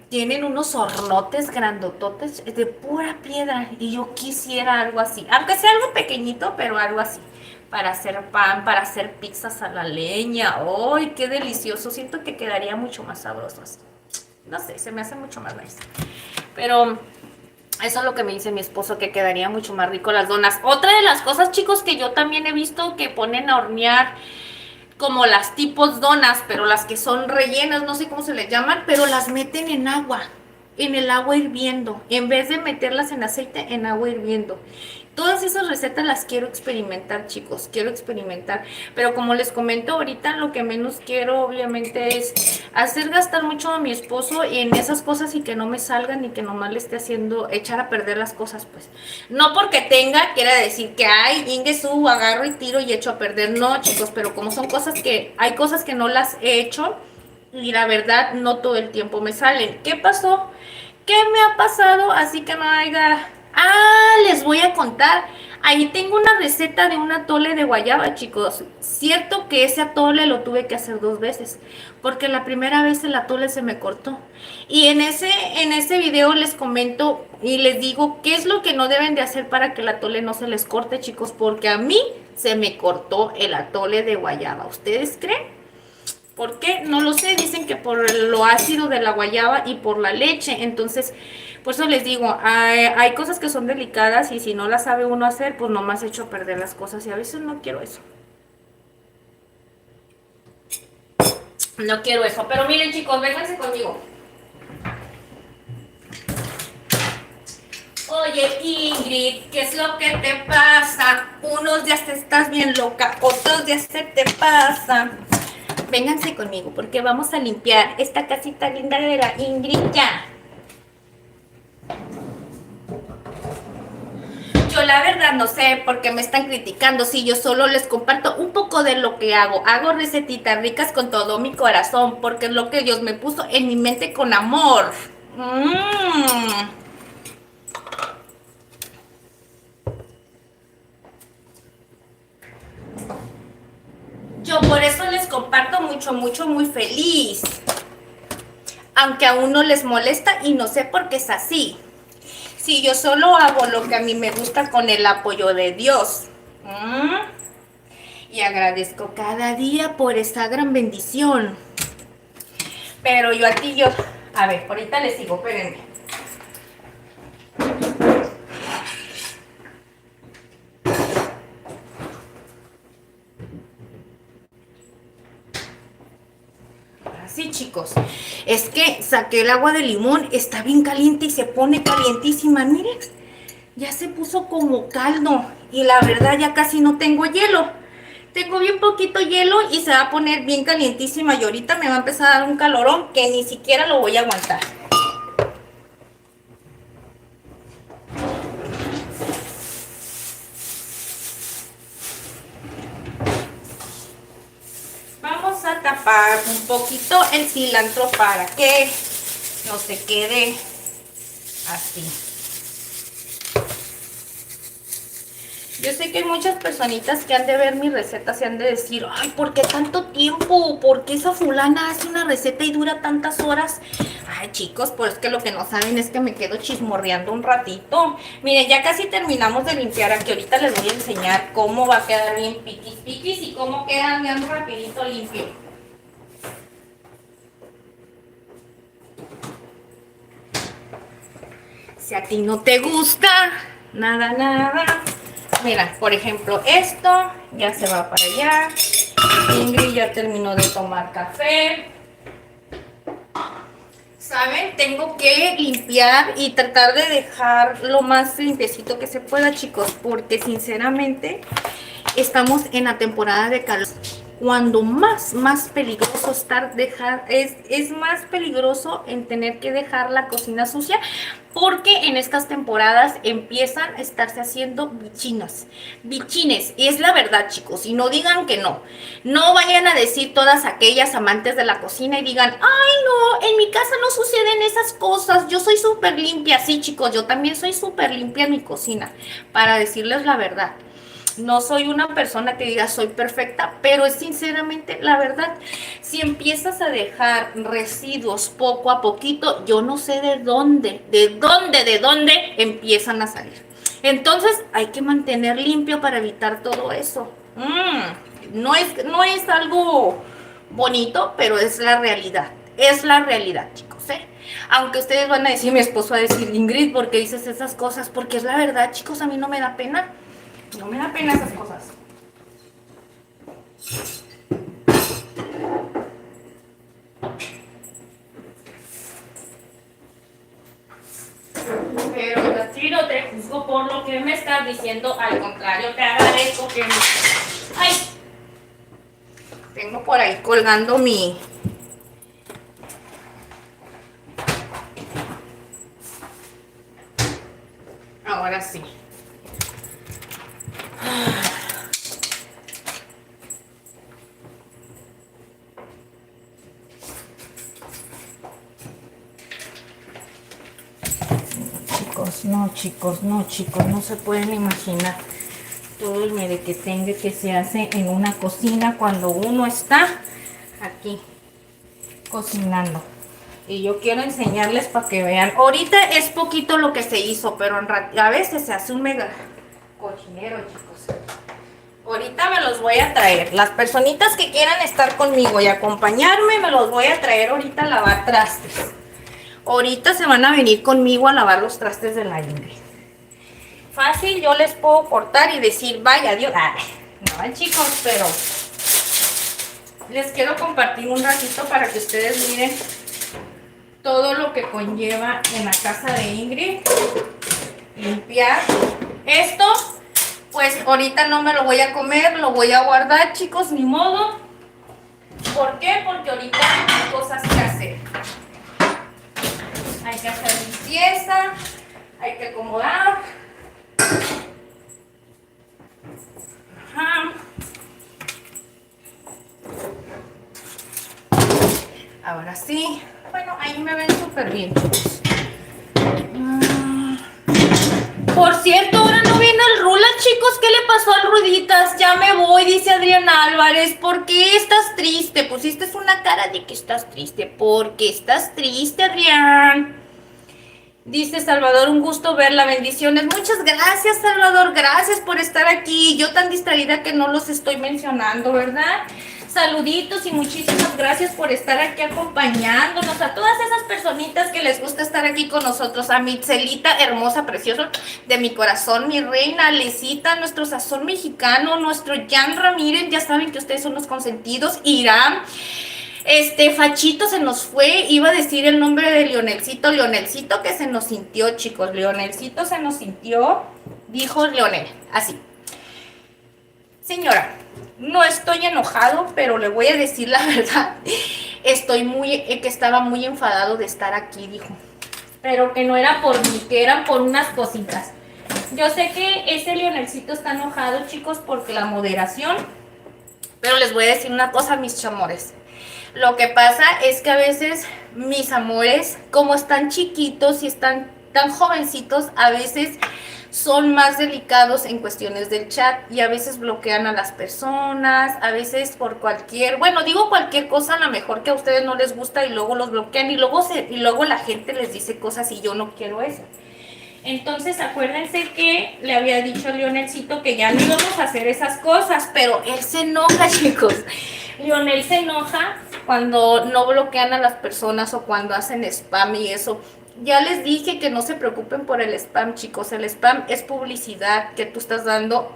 tienen unos hornotes grandototes de pura piedra y yo quisiera algo así, aunque sea algo pequeñito, pero algo así, para hacer pan, para hacer pizzas a la leña. ¡Ay, qué delicioso! Siento que quedaría mucho más sabroso así. No sé, se me hace mucho más nice. Pero eso es lo que me dice mi esposo, que quedaría mucho más rico las donas. Otra de las cosas, chicos, que yo también he visto que ponen a hornear como las tipos donas, pero las que son rellenas, no sé cómo se les llaman, pero las meten en agua, en el agua hirviendo, en vez de meterlas en aceite, en agua hirviendo. Todas esas recetas las quiero experimentar, chicos, quiero experimentar, pero como les comento ahorita, lo que menos quiero obviamente es hacer gastar mucho a mi esposo en esas cosas y que no me salgan y que nomás le esté haciendo echar a perder las cosas, pues. No porque tenga, quiera decir que ay, Inge su agarro y tiro y echo a perder, no, chicos, pero como son cosas que, hay cosas que no las he hecho y la verdad no todo el tiempo me salen. ¿Qué pasó? ¿Qué me ha pasado? Así que no haya... Ah, les voy a contar. Ahí tengo una receta de un atole de guayaba, chicos. Cierto que ese atole lo tuve que hacer 2 veces, porque la primera vez el atole se me cortó. Y en ese video les comento y les digo qué es lo que no deben de hacer para que el atole no se les corte, chicos, porque a mí se me cortó el atole de guayaba. ¿Ustedes creen? ¿Por qué? No lo sé, dicen que por lo ácido de la guayaba y por la leche. Entonces, por eso les digo, hay cosas que son delicadas y si no las sabe uno hacer, pues nomás echo a perder las cosas y a veces no quiero eso. No quiero eso, pero miren, chicos, vénganse conmigo. Oye, Ingrid, ¿qué es lo que te pasa? Unos días te estás bien loca, otros días se te pasa. Vénganse conmigo porque vamos a limpiar esta casita linda de la Ingrid ya. Yo la verdad no sé por qué me están criticando, si yo solo les comparto un poco de lo que hago. Hago recetitas ricas con todo mi corazón porque es lo que Dios me puso en mi mente con amor. Yo por eso les comparto mucho, mucho, muy feliz. Aunque a uno les molesta y no sé por qué es así. Si yo solo hago lo que a mí me gusta con el apoyo de Dios. Y agradezco cada día por esa gran bendición. Pero yo aquí yo... A ver, ahorita les sigo, espérenme. Así, chicos. Es que saqué el agua de limón, está bien caliente y se pone calientísima. Miren, ya se puso como caldo. Y la verdad ya casi no tengo hielo. Tengo bien poquito hielo y se va a poner bien calientísima. Y ahorita me va a empezar a dar un calorón que ni siquiera lo voy a aguantar. Vamos a tapar un poquito el cilantro para que no se quede así. Yo sé que hay muchas personitas que han de ver mis recetas y han de decir, ay, ¿por qué tanto tiempo? ¿Por qué esa fulana hace una receta y dura tantas horas? Ay, chicos, pues que lo que no saben es que me quedo chismorreando un ratito. Miren, ya casi terminamos de limpiar aquí. Ahorita les voy a enseñar cómo va a quedar bien piquis piquis y cómo queda bien rapidito limpio. Si a ti no te gusta, nada, nada. Mira, por ejemplo, esto ya se va para allá. Ingrid ya terminó de tomar café. ¿Saben? Tengo que limpiar y tratar de dejar lo más limpiecito que se pueda, chicos, porque sinceramente estamos en la temporada de calor. Cuando más peligroso es más peligroso en tener que dejar la cocina sucia, porque en estas temporadas empiezan a estarse haciendo bichines, y es la verdad, chicos, y no digan que no vayan a decir todas aquellas amantes de la cocina y digan, ay no, en mi casa no suceden esas cosas, yo soy súper limpia. Sí, chicos, yo también soy súper limpia en mi cocina, para decirles la verdad. No soy una persona que diga soy perfecta, pero es sinceramente la verdad. Si empiezas a dejar residuos poco a poquito, yo no sé de dónde empiezan a salir. Entonces hay que mantener limpio para evitar todo eso. No es algo bonito, pero es la realidad. Es la realidad, chicos, ¿eh? Aunque ustedes van a decir, mi esposo va a decir, Ingrid, ¿por qué dices esas cosas? Porque es la verdad, chicos, a mí no me da pena. No me da pena esas cosas. Pero así no te juzgo por lo que me estás diciendo. Al contrario, te agradezco que me... ¡Ay! Tengo por ahí colgando mi... Ahora sí. Chicos, no se pueden imaginar todo el merequetengue que se hace en una cocina cuando uno está aquí cocinando. Y yo quiero enseñarles para que vean. Ahorita es poquito lo que se hizo, pero a veces se hace un mega cochinero, chicos. Ahorita me los voy a traer. Las personitas que quieran estar conmigo y acompañarme, me los voy a traer ahorita a lavar trastes. Ahorita se van a venir conmigo a lavar los trastes de la Ingrid. Fácil, yo les puedo cortar y decir, vaya, Dios. No, chicos, pero les quiero compartir un ratito para que ustedes miren todo lo que conlleva en la casa de Ingrid. Limpiar. Esto, pues ahorita no me lo voy a comer, lo voy a guardar, chicos, ni modo. ¿Por qué? Porque ahorita hay cosas que hacer. Hay que hacer limpieza, hay que acomodar. Ajá. Ahora sí. Bueno, ahí me ven súper bien, chicos. Por cierto, ahora no viene el Rula, chicos. ¿Qué le pasó al Ruditas? Ya me voy, dice Adriana Álvarez. ¿Por qué estás triste? Pusiste una cara de que estás triste. ¿Por qué estás triste, Adrián? Dice Salvador, un gusto verla, bendiciones. Muchas gracias, Salvador, gracias por estar aquí. Yo tan distraída que no los estoy mencionando, ¿verdad? Saluditos y muchísimas gracias por estar aquí acompañándonos. A todas esas personitas que les gusta estar aquí con nosotros. A Mitzelita, hermosa, preciosa, de mi corazón, mi reina, Lesita, nuestro sazón mexicano, nuestro Jan Ramírez, ya saben que ustedes son los consentidos. Irán. Fachito se nos fue, iba a decir el nombre de Leonelcito que se nos sintió, chicos, Leonelcito se nos sintió, dijo Leonel, así. Señora, no estoy enojado, pero le voy a decir la verdad, que estaba muy enfadado de estar aquí, dijo, pero que no era por mí, que eran por unas cositas. Yo sé que ese Leonelcito está enojado, chicos, por la moderación, pero les voy a decir una cosa, mis chamores. Lo que pasa es que a veces mis amores, como están chiquitos y están tan jovencitos, a veces son más delicados en cuestiones del chat y a veces bloquean a las personas, a veces por cualquier, bueno, digo cualquier cosa a lo mejor que a ustedes no les gusta y luego los bloquean y luego la gente les dice cosas y yo no quiero eso. Entonces acuérdense que le había dicho a Lionelcito que ya no íbamos a hacer esas cosas, pero él se enoja, chicos. Lionel se enoja cuando no bloquean a las personas o cuando hacen spam y eso. Ya les dije que no se preocupen por el spam, chicos. El spam es publicidad que tú estás dando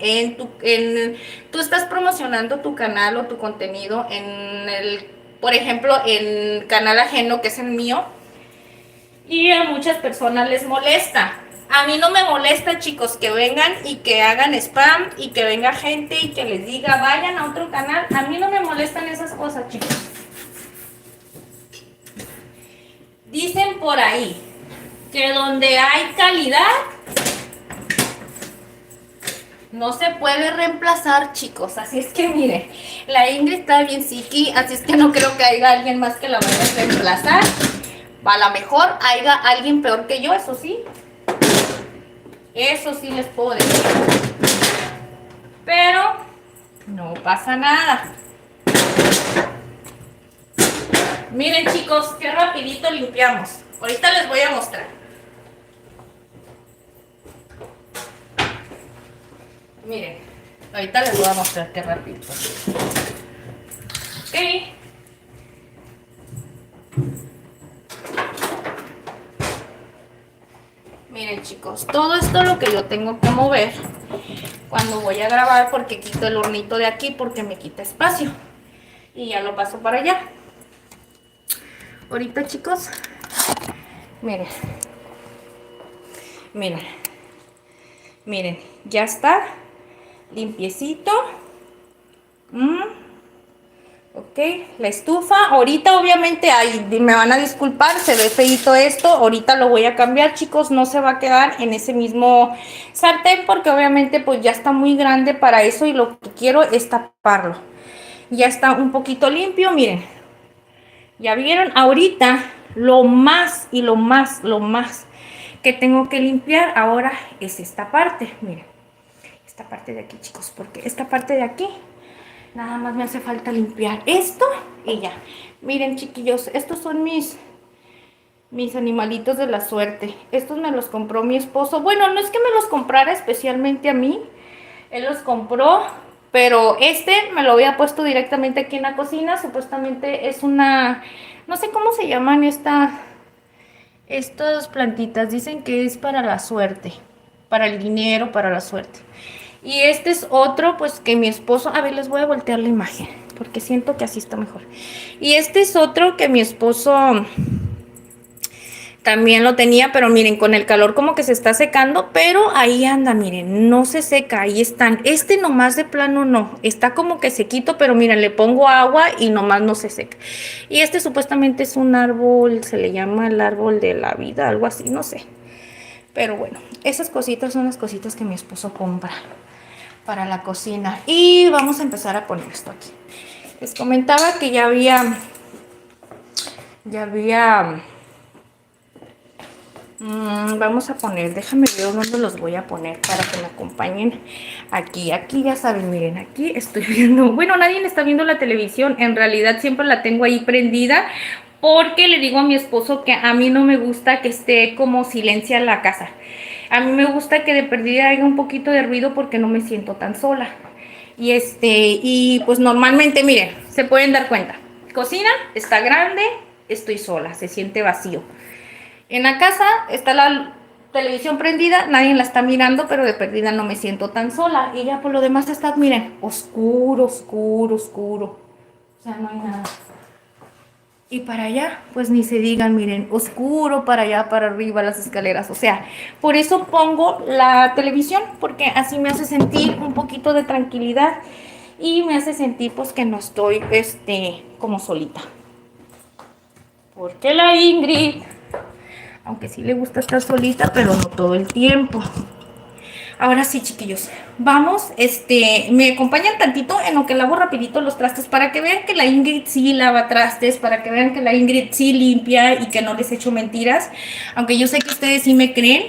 tú estás promocionando tu canal o tu contenido por ejemplo, en canal ajeno que es el mío. Y a muchas personas les molesta. A mí no me molesta, chicos, que vengan y que hagan spam y que venga gente y que les diga vayan a otro canal. A mí no me molestan esas cosas, chicos. Dicen por ahí que donde hay calidad no se puede reemplazar, chicos. Así es que miren, la Ingrid está bien psiqui, así es que no creo que haya alguien más que la vaya a reemplazar. A lo mejor haya alguien peor que yo, eso sí. Eso sí les puedo decir. Pero no pasa nada. Miren, chicos, qué rapidito limpiamos. Ahorita les voy a mostrar. Miren, ahorita les voy a mostrar qué rapidito. Ok. Miren, chicos, todo esto es lo que yo tengo que mover cuando voy a grabar, porque quito el hornito de aquí porque me quita espacio y ya lo paso para allá. Ahorita, chicos, miren, miren, ya está limpiecito. Ok, la estufa, ahorita obviamente, me van a disculpar, se ve feito esto, ahorita lo voy a cambiar, chicos, no se va a quedar en ese mismo sartén porque obviamente pues ya está muy grande para eso y lo que quiero es taparlo. Ya está un poquito limpio, miren, ya vieron, ahorita lo más que tengo que limpiar ahora es esta parte, miren, esta parte de aquí, chicos, porque esta parte de aquí nada más me hace falta limpiar esto y ya. Miren, chiquillos, estos son mis animalitos de la suerte. Estos me los compró mi esposo. Bueno, no es que me los comprara especialmente a mí. Él los compró, pero me lo había puesto directamente aquí en la cocina. Supuestamente es una... No sé cómo se llaman estas plantitas. Dicen que es para la suerte, para el dinero, para la suerte. Y este es otro, pues que mi esposo, a ver, les voy a voltear la imagen, porque siento que así está mejor. Y este es otro que mi esposo también lo tenía, pero miren, con el calor como que se está secando, pero ahí anda, miren, no se seca, ahí están. Este nomás de plano no, está como que sequito, pero miren, le pongo agua y nomás no se seca. Y este supuestamente es un árbol, se le llama el árbol de la vida, algo así, no sé. Pero bueno, esas cositas son las cositas que mi esposo compra para la cocina. Y vamos a empezar a poner esto aquí. Les comentaba que ya había vamos a poner, déjame ver dónde los voy a poner para que me acompañen aquí. Aquí ya saben, miren, aquí estoy viendo, bueno, nadie está viendo la televisión, en realidad siempre la tengo ahí prendida porque le digo a mi esposo que a mí no me gusta que esté como silencia la casa. A mí me gusta que de perdida haya un poquito de ruido porque no me siento tan sola. Y pues normalmente, miren, se pueden dar cuenta. Cocina está grande, estoy sola, se siente vacío. En la casa está la televisión prendida, nadie la está mirando, pero de perdida no me siento tan sola. Y ya por lo demás está, miren, oscuro, oscuro, oscuro. O sea, no hay nada. Y para allá, pues ni se digan, miren, oscuro, para allá, para arriba, las escaleras. O sea, por eso pongo la televisión, porque así me hace sentir un poquito de tranquilidad y me hace sentir pues que no estoy, como solita. Porque la Ingrid, aunque sí le gusta estar solita, pero no todo el tiempo. Ahora sí, chiquillos, vamos, me acompañan tantito en lo que lavo rapidito los trastes para que vean que la Ingrid sí lava trastes, para que vean que la Ingrid sí limpia y que no les echo mentiras, aunque yo sé que ustedes sí me creen,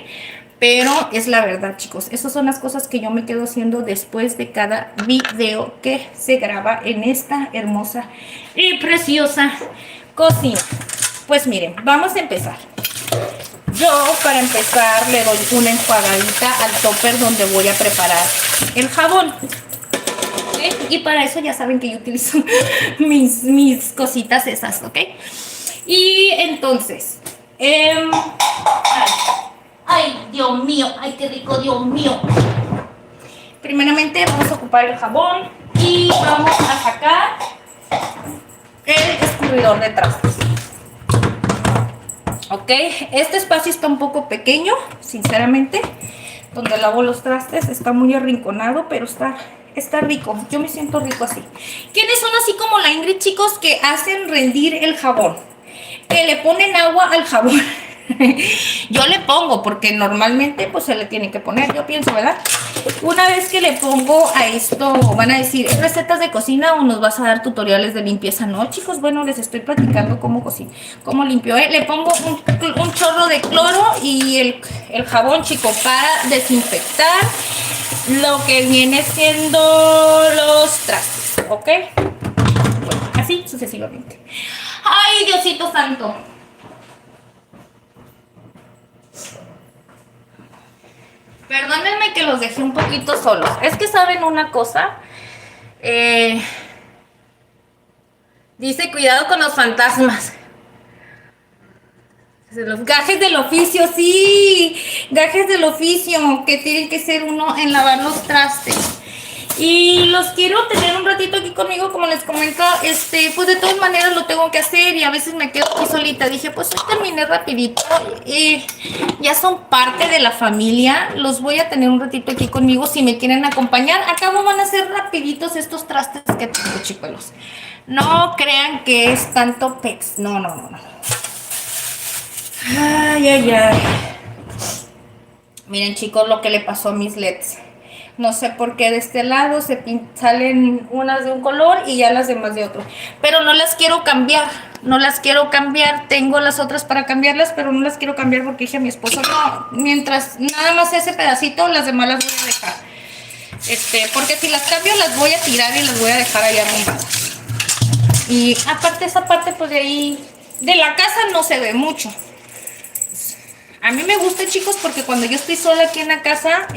pero es la verdad, chicos. Esas son las cosas que yo me quedo haciendo después de cada video que se graba en esta hermosa y preciosa cocina. Pues miren, vamos a empezar. Yo, para empezar, le doy una enjuagadita al topper donde voy a preparar el jabón. ¿Sí? Y para eso ya saben que yo utilizo mis cositas esas, ¿ok? Y entonces, ay, Dios mío, ay, qué rico, Dios mío. Primeramente vamos a ocupar el jabón y vamos a sacar el escurridor de trastes. Ok, este espacio está un poco pequeño, sinceramente, donde lavo los trastes, está muy arrinconado, pero está rico, yo me siento rico así. ¿Quiénes son así como la Ingrid, chicos, que hacen rendir el jabón? Que le ponen agua al jabón. Yo le pongo, porque normalmente pues se le tiene que poner, yo pienso, ¿verdad? Una vez que le pongo a esto, van a decir, ¿es recetas de cocina o nos vas a dar tutoriales de limpieza? No, chicos, bueno, les estoy platicando cómo cocino, cómo limpio, ¿eh? Le pongo un chorro de cloro y el jabón, chico, para desinfectar lo que viene siendo los trastes, ¿ok? Bueno, así sucesivamente. ¡Ay, Diosito santo! Perdónenme que los dejé un poquito solos. Es que saben una cosa. Dice, cuidado con los fantasmas. Los gajes del oficio, sí. Gajes del oficio, que tienen que ser uno en lavar los trastes. Y los quiero tener un ratito aquí conmigo, como les comento, pues de todas maneras lo tengo que hacer y a veces me quedo aquí solita. Dije, pues hoy terminé rapidito y ya son parte de la familia, los voy a tener un ratito aquí conmigo si me quieren acompañar. Acabo van a ser rapiditos estos trastes que tengo, chicuelos. No crean que es tanto pex, no. Ay. Miren, chicos, lo que le pasó a mis LEDs. No sé por qué de este lado salen unas de un color y ya las demás de otro. Pero no las quiero cambiar. Tengo las otras para cambiarlas, pero no las quiero cambiar porque dije a mi esposo, no, mientras nada más ese pedacito, las demás las voy a dejar. Porque si las cambio las voy a tirar y las voy a dejar allá arrumbadas. Y aparte esa parte pues de ahí, de la casa no se ve mucho. A mí me gusta, chicos, porque cuando yo estoy sola aquí en la casa,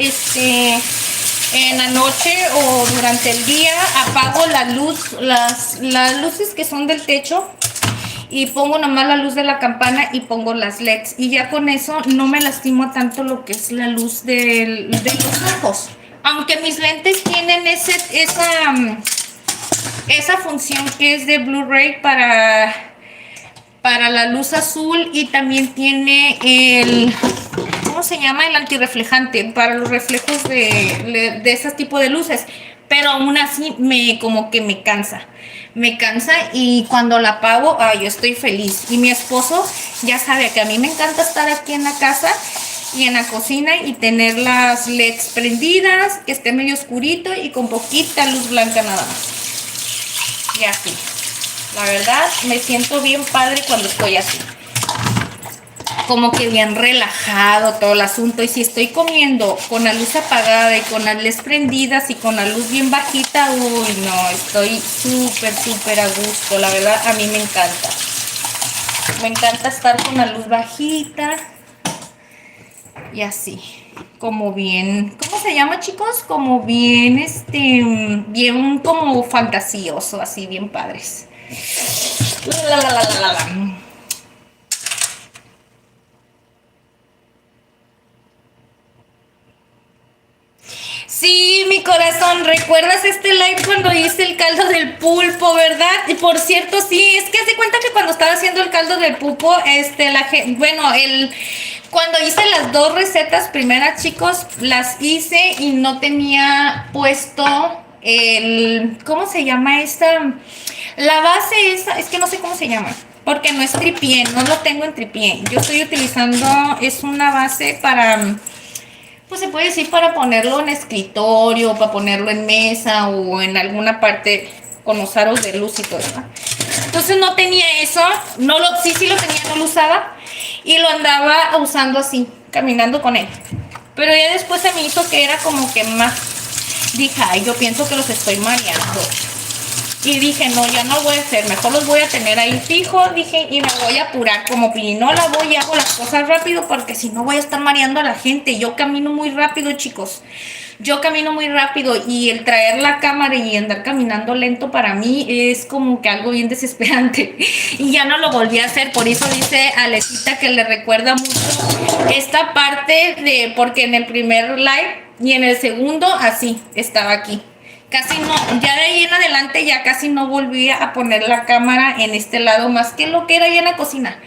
en la noche o durante el día apago la luz, las luces que son del techo y pongo nomás la luz de la campana y pongo las LEDs y ya con eso no me lastimo tanto lo que es la luz de los ojos. Aunque mis lentes tienen esa función que es de Blu-ray para la luz azul y también tiene ¿cómo se llama? El antirreflejante para los reflejos de ese tipo de luces. Pero aún así como que me cansa y cuando la apago, yo estoy feliz. Y mi esposo ya sabe que a mí me encanta estar aquí en la casa y en la cocina y tener las LEDs prendidas, que esté medio oscurito y con poquita luz blanca nada más. Y así. La verdad, me siento bien padre cuando estoy así. Como que bien relajado todo el asunto. Y si estoy comiendo con la luz apagada y con las LEDs prendidas y con la luz bien bajita, uy, no, estoy súper a gusto. La verdad, a mí me encanta. Me encanta estar con la luz bajita. Y así. Como bien, ¿cómo se llama, chicos? Como bien, bien como fantasioso, así, bien padres. Sí, mi corazón, ¿recuerdas este live cuando hice el caldo del pulpo, verdad? Y por cierto, sí, es que se cuenta que cuando estaba haciendo el caldo del pulpo, cuando hice las dos recetas primeras, chicos, las hice y no tenía puesto ¿cómo se llama esta? La base esa, es que no sé cómo se llama, porque no es tripié, no lo tengo en tripié. Yo estoy utilizando, es una base pues se puede decir para ponerlo en escritorio, para ponerlo en mesa o en alguna parte con los aros de luz y todo, ¿no? Entonces no tenía eso, sí lo tenía, no lo usaba y lo andaba usando así, caminando con él. Pero ya después se me hizo que era como que más, dije, ay, yo pienso que los estoy mareando. Y dije, no, ya no lo voy a hacer, mejor los voy a tener ahí fijo, dije, y me voy a apurar. Como pirinola voy y hago las cosas rápido porque si no voy a estar mareando a la gente. Yo camino muy rápido, chicos. Yo camino muy rápido y el traer la cámara y andar caminando lento para mí es como que algo bien desesperante. Y ya no lo volví a hacer, por eso dice Alecita que le recuerda mucho esta parte de, porque en el primer live y en el segundo así, estaba aquí. Casi no, ya de ahí en adelante ya casi no volví a poner la cámara en este lado más que lo que era ya en la cocina.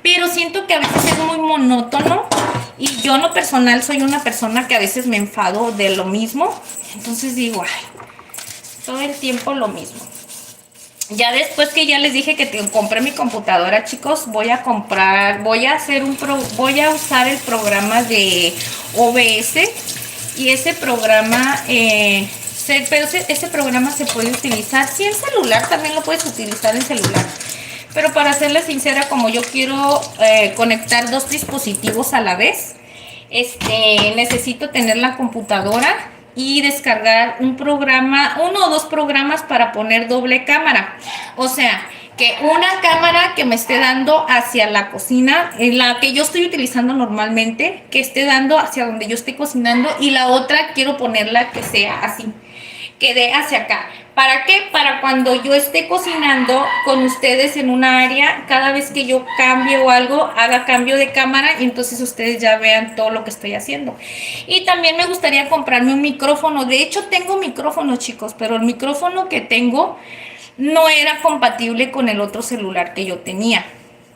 Pero siento que a veces es muy monótono y yo en lo personal soy una persona que a veces me enfado de lo mismo. Entonces digo, ay, todo el tiempo lo mismo. Ya después que ya les dije que compré mi computadora, chicos, voy a usar el programa de OBS y ese programa pero ese programa se puede utilizar, sí, en celular, también lo puedes utilizar en celular. Pero para serles sincera, como yo quiero conectar dos dispositivos a la vez, necesito tener la computadora y descargar un programa, uno o dos programas para poner doble cámara. O sea, que una cámara que me esté dando hacia la cocina, en la que yo estoy utilizando normalmente, que esté dando hacia donde yo estoy cocinando, y la otra quiero ponerla que sea así, que dé hacia acá. ¿Para qué? Para cuando yo esté cocinando con ustedes en una área, cada vez que yo cambie o algo, haga cambio de cámara y entonces ustedes ya vean todo lo que estoy haciendo. Y también me gustaría comprarme un micrófono. De hecho, tengo micrófono, chicos, pero el micrófono que tengo no era compatible con el otro celular que yo tenía.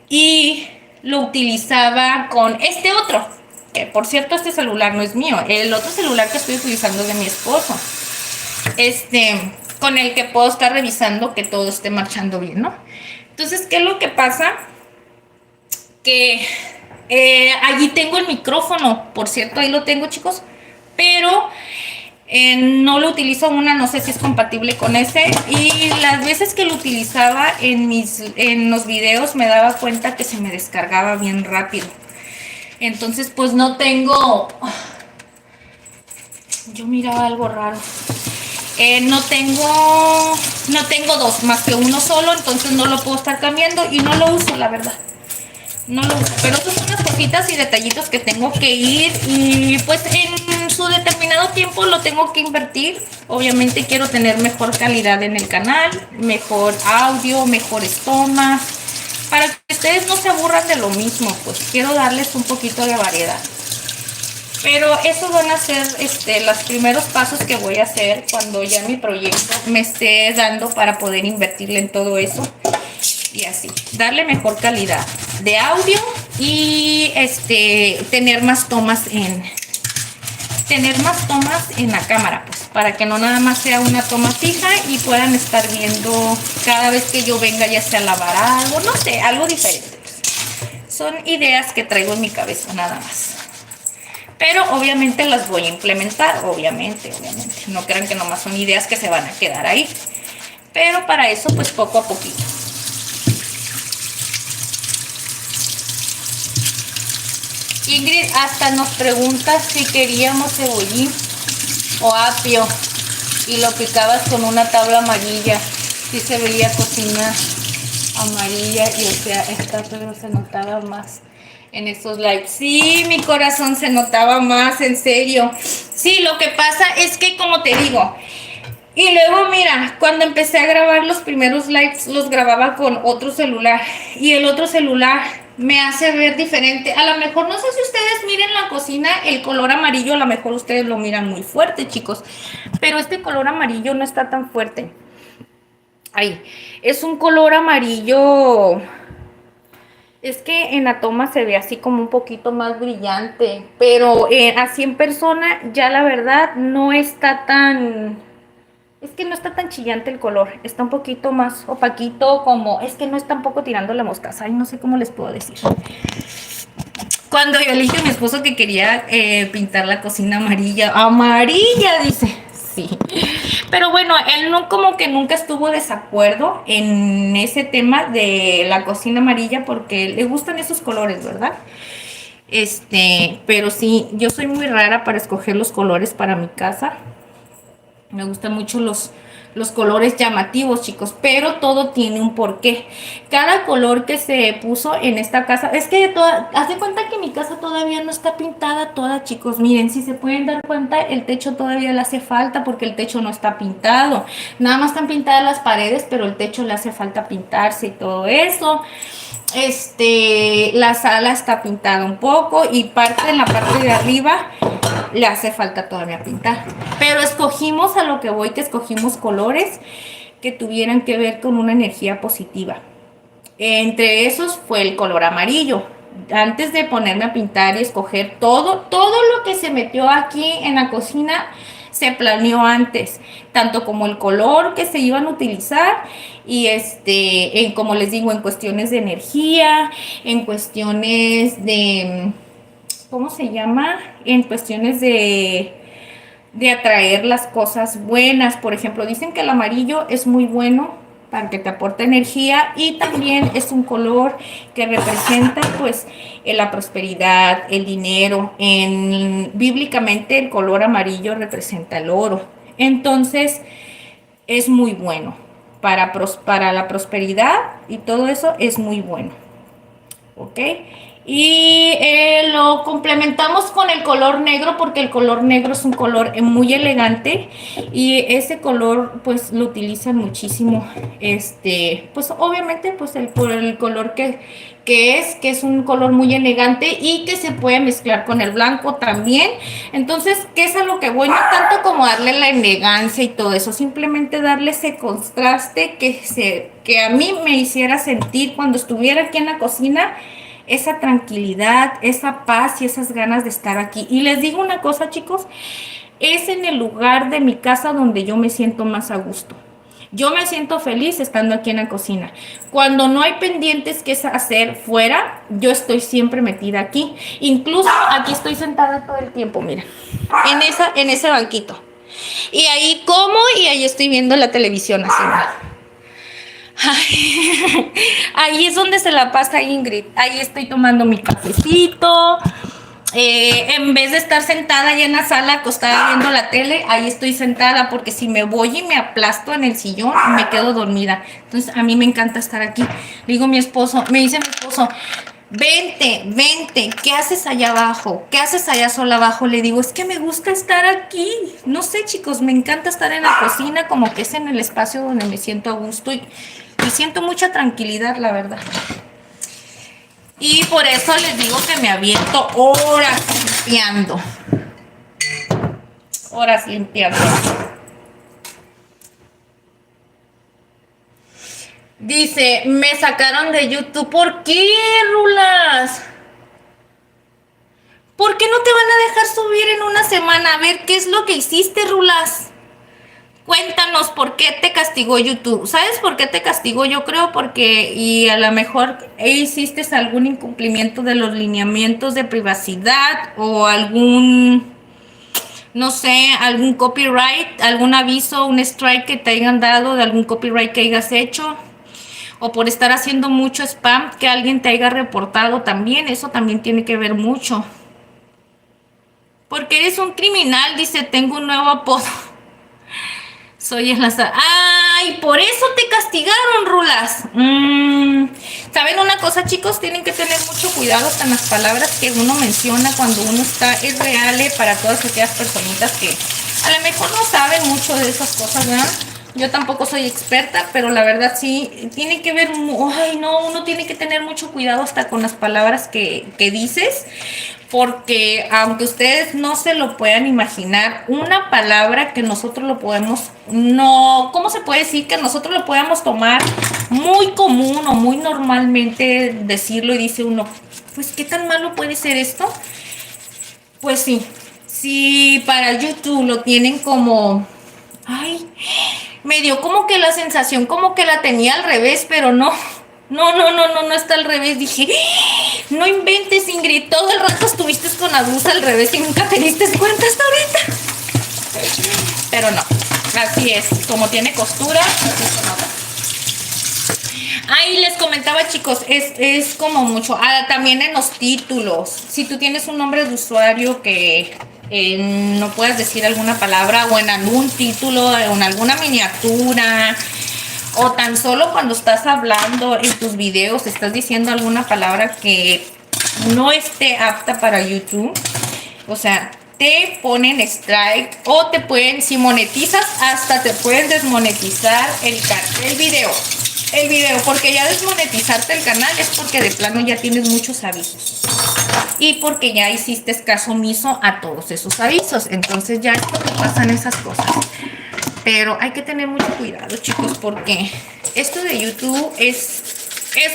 Y lo utilizaba con este otro, que por cierto este celular no es mío. El otro celular que estoy utilizando es de mi esposo. Con el que puedo estar revisando que todo esté marchando bien, ¿no? Entonces, ¿qué es lo que pasa? Que allí tengo el micrófono, por cierto, ahí lo tengo, chicos, pero no lo utilizo no sé si es compatible con ese, y las veces que lo utilizaba en los videos me daba cuenta que se me descargaba bien rápido. Entonces, pues no tengo... Yo miraba algo raro. No tengo dos, más que uno solo, entonces no lo puedo estar cambiando y no lo uso, la verdad. No lo uso, pero esas son unas cositas y detallitos que tengo que ir y pues en su determinado tiempo lo tengo que invertir. Obviamente quiero tener mejor calidad en el canal, mejor audio, mejores tomas, para que ustedes no se aburran de lo mismo, pues quiero darles un poquito de variedad. Pero esos van a ser los primeros pasos que voy a hacer cuando ya mi proyecto me esté dando para poder invertirle en todo eso. Y así, darle mejor calidad de audio y tener más tomas en la cámara, pues, para que no nada más sea una toma fija y puedan estar viendo cada vez que yo venga, ya sea a lavar algo, no sé, algo diferente. Son ideas que traigo en mi cabeza nada más. Pero obviamente las voy a implementar, obviamente. No crean que nomás son ideas que se van a quedar ahí. Pero para eso, pues poco a poquito. Ingrid hasta nos pregunta si queríamos cebollín o apio. Y lo picabas con una tabla amarilla. Sí se veía cocina amarilla y o sea, esta pero se notaba más en esos lives. Sí, mi corazón se notaba más, en serio. Sí, lo que pasa es que como te digo, y luego mira, cuando empecé a grabar los primeros lives, los grababa con otro celular y el otro celular me hace ver diferente. A lo mejor, no sé si ustedes miren la cocina, el color amarillo, a lo mejor ustedes lo miran muy fuerte, chicos, pero este color amarillo no está tan fuerte. Ahí, es un color amarillo... Es que en la toma se ve así como un poquito más brillante, pero así en persona ya la verdad no está tan... Es que no está tan chillante el color, está un poquito más opaquito, como... Es que no está un poco tirando la mostaza, ay, no sé cómo les puedo decir. Cuando yo le dije a mi esposo que quería pintar la cocina amarilla, amarilla, dice, sí. Pero bueno, él no como que nunca estuvo desacuerdo en ese tema de la cocina amarilla porque le gustan esos colores, ¿verdad? Pero sí, yo soy muy rara para escoger los colores para mi casa. Me gustan mucho los colores llamativos, chicos, pero todo tiene un porqué. Cada color que se puso en esta casa, es que haz de cuenta que mi casa todavía no está pintada toda, chicos. Miren, si se pueden dar cuenta, el techo todavía le hace falta porque el techo no está pintado. Nada más están pintadas las paredes, pero el techo le hace falta pintarse y todo eso. La sala está pintada un poco y en la parte de arriba le hace falta todavía pintar. Pero escogimos, a lo que voy, que escogimos colores que tuvieran que ver con una energía positiva. Entre esos fue el color amarillo. Antes de ponerme a pintar y escoger todo lo que se metió aquí en la cocina, se planeó antes, tanto como el color que se iban a utilizar y como les digo, en cuestiones de energía, en cuestiones de, ¿cómo se llama? En cuestiones de atraer las cosas buenas. Por ejemplo, dicen que el amarillo es muy bueno para que te aporte energía y también es un color que representa pues la prosperidad, el dinero. Bíblicamente el color amarillo representa el oro. Entonces es muy bueno para la prosperidad y todo eso es muy bueno. ¿Ok? Y lo complementamos con el color negro porque el color negro es un color muy elegante y ese color pues lo utilizan muchísimo, pues obviamente pues por el color que es un color muy elegante y que se puede mezclar con el blanco también. Entonces, ¿qué es a lo que voy? No tanto como darle la elegancia y todo eso, simplemente darle ese contraste que a mí me hiciera sentir cuando estuviera aquí en la cocina, esa tranquilidad, esa paz y esas ganas de estar aquí. Y les digo una cosa, chicos, es en el lugar de mi casa donde yo me siento más a gusto. Yo me siento feliz estando aquí en la cocina. Cuando no hay pendientes que hacer fuera, yo estoy siempre metida aquí. Incluso aquí estoy sentada todo el tiempo, mira, en ese banquito. Y ahí como y ahí estoy viendo la televisión así. Ay, ahí es donde se la pasa Ingrid. Ahí estoy tomando mi cafecito. En vez de estar sentada allá en la sala acostada viendo la tele, ahí estoy sentada porque si me voy y me aplasto en el sillón, me quedo dormida. Entonces a mí me encanta estar aquí. Me dice mi esposo, vente, ¿qué haces allá abajo? ¿Qué haces allá sola abajo? Le digo, es que me gusta estar aquí. No sé, chicos, me encanta estar en la cocina, como que es en el espacio donde me siento a gusto y siento mucha tranquilidad, la verdad. Y por eso les digo que me aviento horas limpiando. Horas limpiando. Dice, me sacaron de YouTube. ¿Por qué, Rulas? ¿Por qué no te van a dejar subir en una semana? A ver, ¿qué es lo que hiciste, Rulas? Cuéntanos por qué te castigó YouTube. ¿Sabes por qué te castigó? Yo creo y a lo mejor hiciste algún incumplimiento de los lineamientos de privacidad o no sé, algún copyright, algún aviso, un strike que te hayan dado de algún copyright que hayas hecho. O por estar haciendo mucho spam que alguien te haya reportado también. Eso también tiene que ver mucho. Porque eres un criminal, dice, tengo un nuevo apodo. Soy enlazada. ¡Ay! Por eso te castigaron, Rulas. ¿Saben una cosa, chicos? Tienen que tener mucho cuidado con las palabras que uno menciona cuando uno es real, para todas aquellas personitas que a lo mejor no saben mucho de esas cosas, ¿verdad? Yo tampoco soy experta, pero la verdad sí, tiene que ver, ay no, uno tiene que tener mucho cuidado hasta con las palabras que dices, porque aunque ustedes no se lo puedan imaginar, una palabra que nosotros lo podemos, no, ¿cómo se puede decir? Que nosotros lo podamos tomar muy común o muy normalmente decirlo y dice uno, pues ¿qué tan malo puede ser esto? Pues sí, si para YouTube lo tienen como, ay, me dio como que la sensación como que la tenía al revés, pero no está al revés. Dije, No inventes, Ingrid, todo el rato estuviste con la blusa al revés y nunca te diste cuenta hasta ahorita. Pero no, así es, como tiene costura, así se nota. Ahí les comentaba, chicos, es como mucho. También en los títulos, si tú tienes un nombre de usuario que no puedas decir alguna palabra, o en algún título, o en alguna miniatura, o tan solo cuando estás hablando en tus videos, estás diciendo alguna palabra que no esté apta para YouTube, o sea, te ponen strike, o te pueden, si monetizas, hasta te pueden desmonetizar el video, porque ya desmonetizarte el canal es porque de plano ya tienes muchos avisos y porque ya hiciste caso omiso a todos esos avisos. Entonces ya es porque pasan esas cosas, pero hay que tener mucho cuidado, chicos, porque esto de YouTube es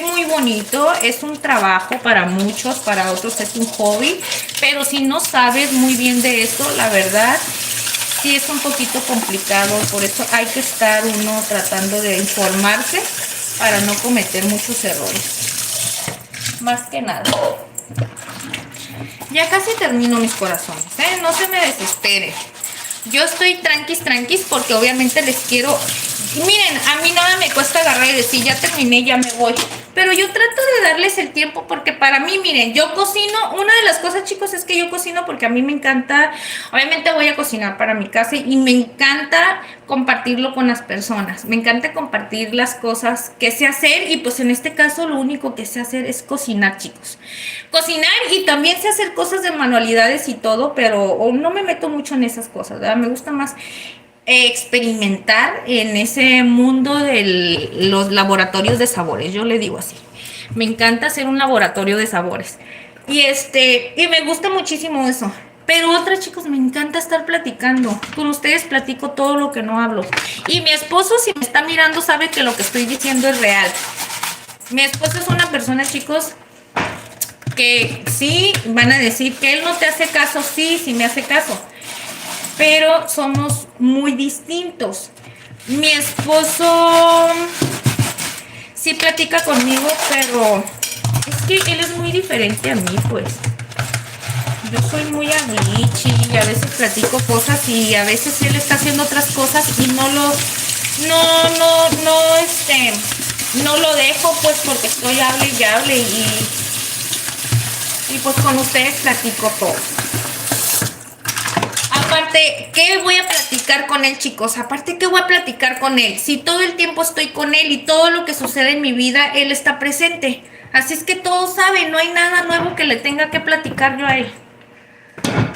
muy bonito, es un trabajo para muchos, para otros es un hobby, pero si no sabes muy bien de esto, la verdad sí es un poquito complicado. Por eso hay que estar uno tratando de informarse para no cometer muchos errores, más que nada. Ya casi termino, mis corazones, no se me desesperen. Yo estoy tranquis porque obviamente les quiero. Miren, a mí nada me cuesta agarrar y decir, ya terminé, ya me voy. Pero yo trato de darles el tiempo porque para mí, miren, yo cocino. Una de las cosas, chicos, es que yo cocino porque a mí me encanta. Obviamente voy a cocinar para mi casa y me encanta compartirlo con las personas. Me encanta compartir las cosas que sé hacer y pues en este caso lo único que sé hacer es cocinar, chicos. Cocinar, y también sé hacer cosas de manualidades y todo, pero no me meto mucho en esas cosas, ¿verdad? Me gusta más experimentar en ese mundo de los laboratorios de sabores, yo le digo así. Me encanta hacer un laboratorio de sabores. Y me gusta muchísimo eso. Pero otra, chicos, me encanta estar platicando. Con ustedes platico todo lo que no hablo. Y mi esposo, si me está mirando, sabe que lo que estoy diciendo es real. Mi esposo es una persona, chicos, que sí van a decir que él no te hace caso. Sí me hace caso, pero somos muy distintos. Mi esposo sí platica conmigo, pero es que él es muy diferente a mí, pues. Yo soy muy aglichi y a veces platico cosas y a veces él está haciendo otras cosas y no lo dejo, pues, porque estoy hable y hable y pues con ustedes platico todo. Aparte, ¿qué voy a platicar con él, chicos? Aparte, ¿qué voy a platicar con él? Si todo el tiempo estoy con él y todo lo que sucede en mi vida, él está presente. Así es que todo sabe, no hay nada nuevo que le tenga que platicar yo a él.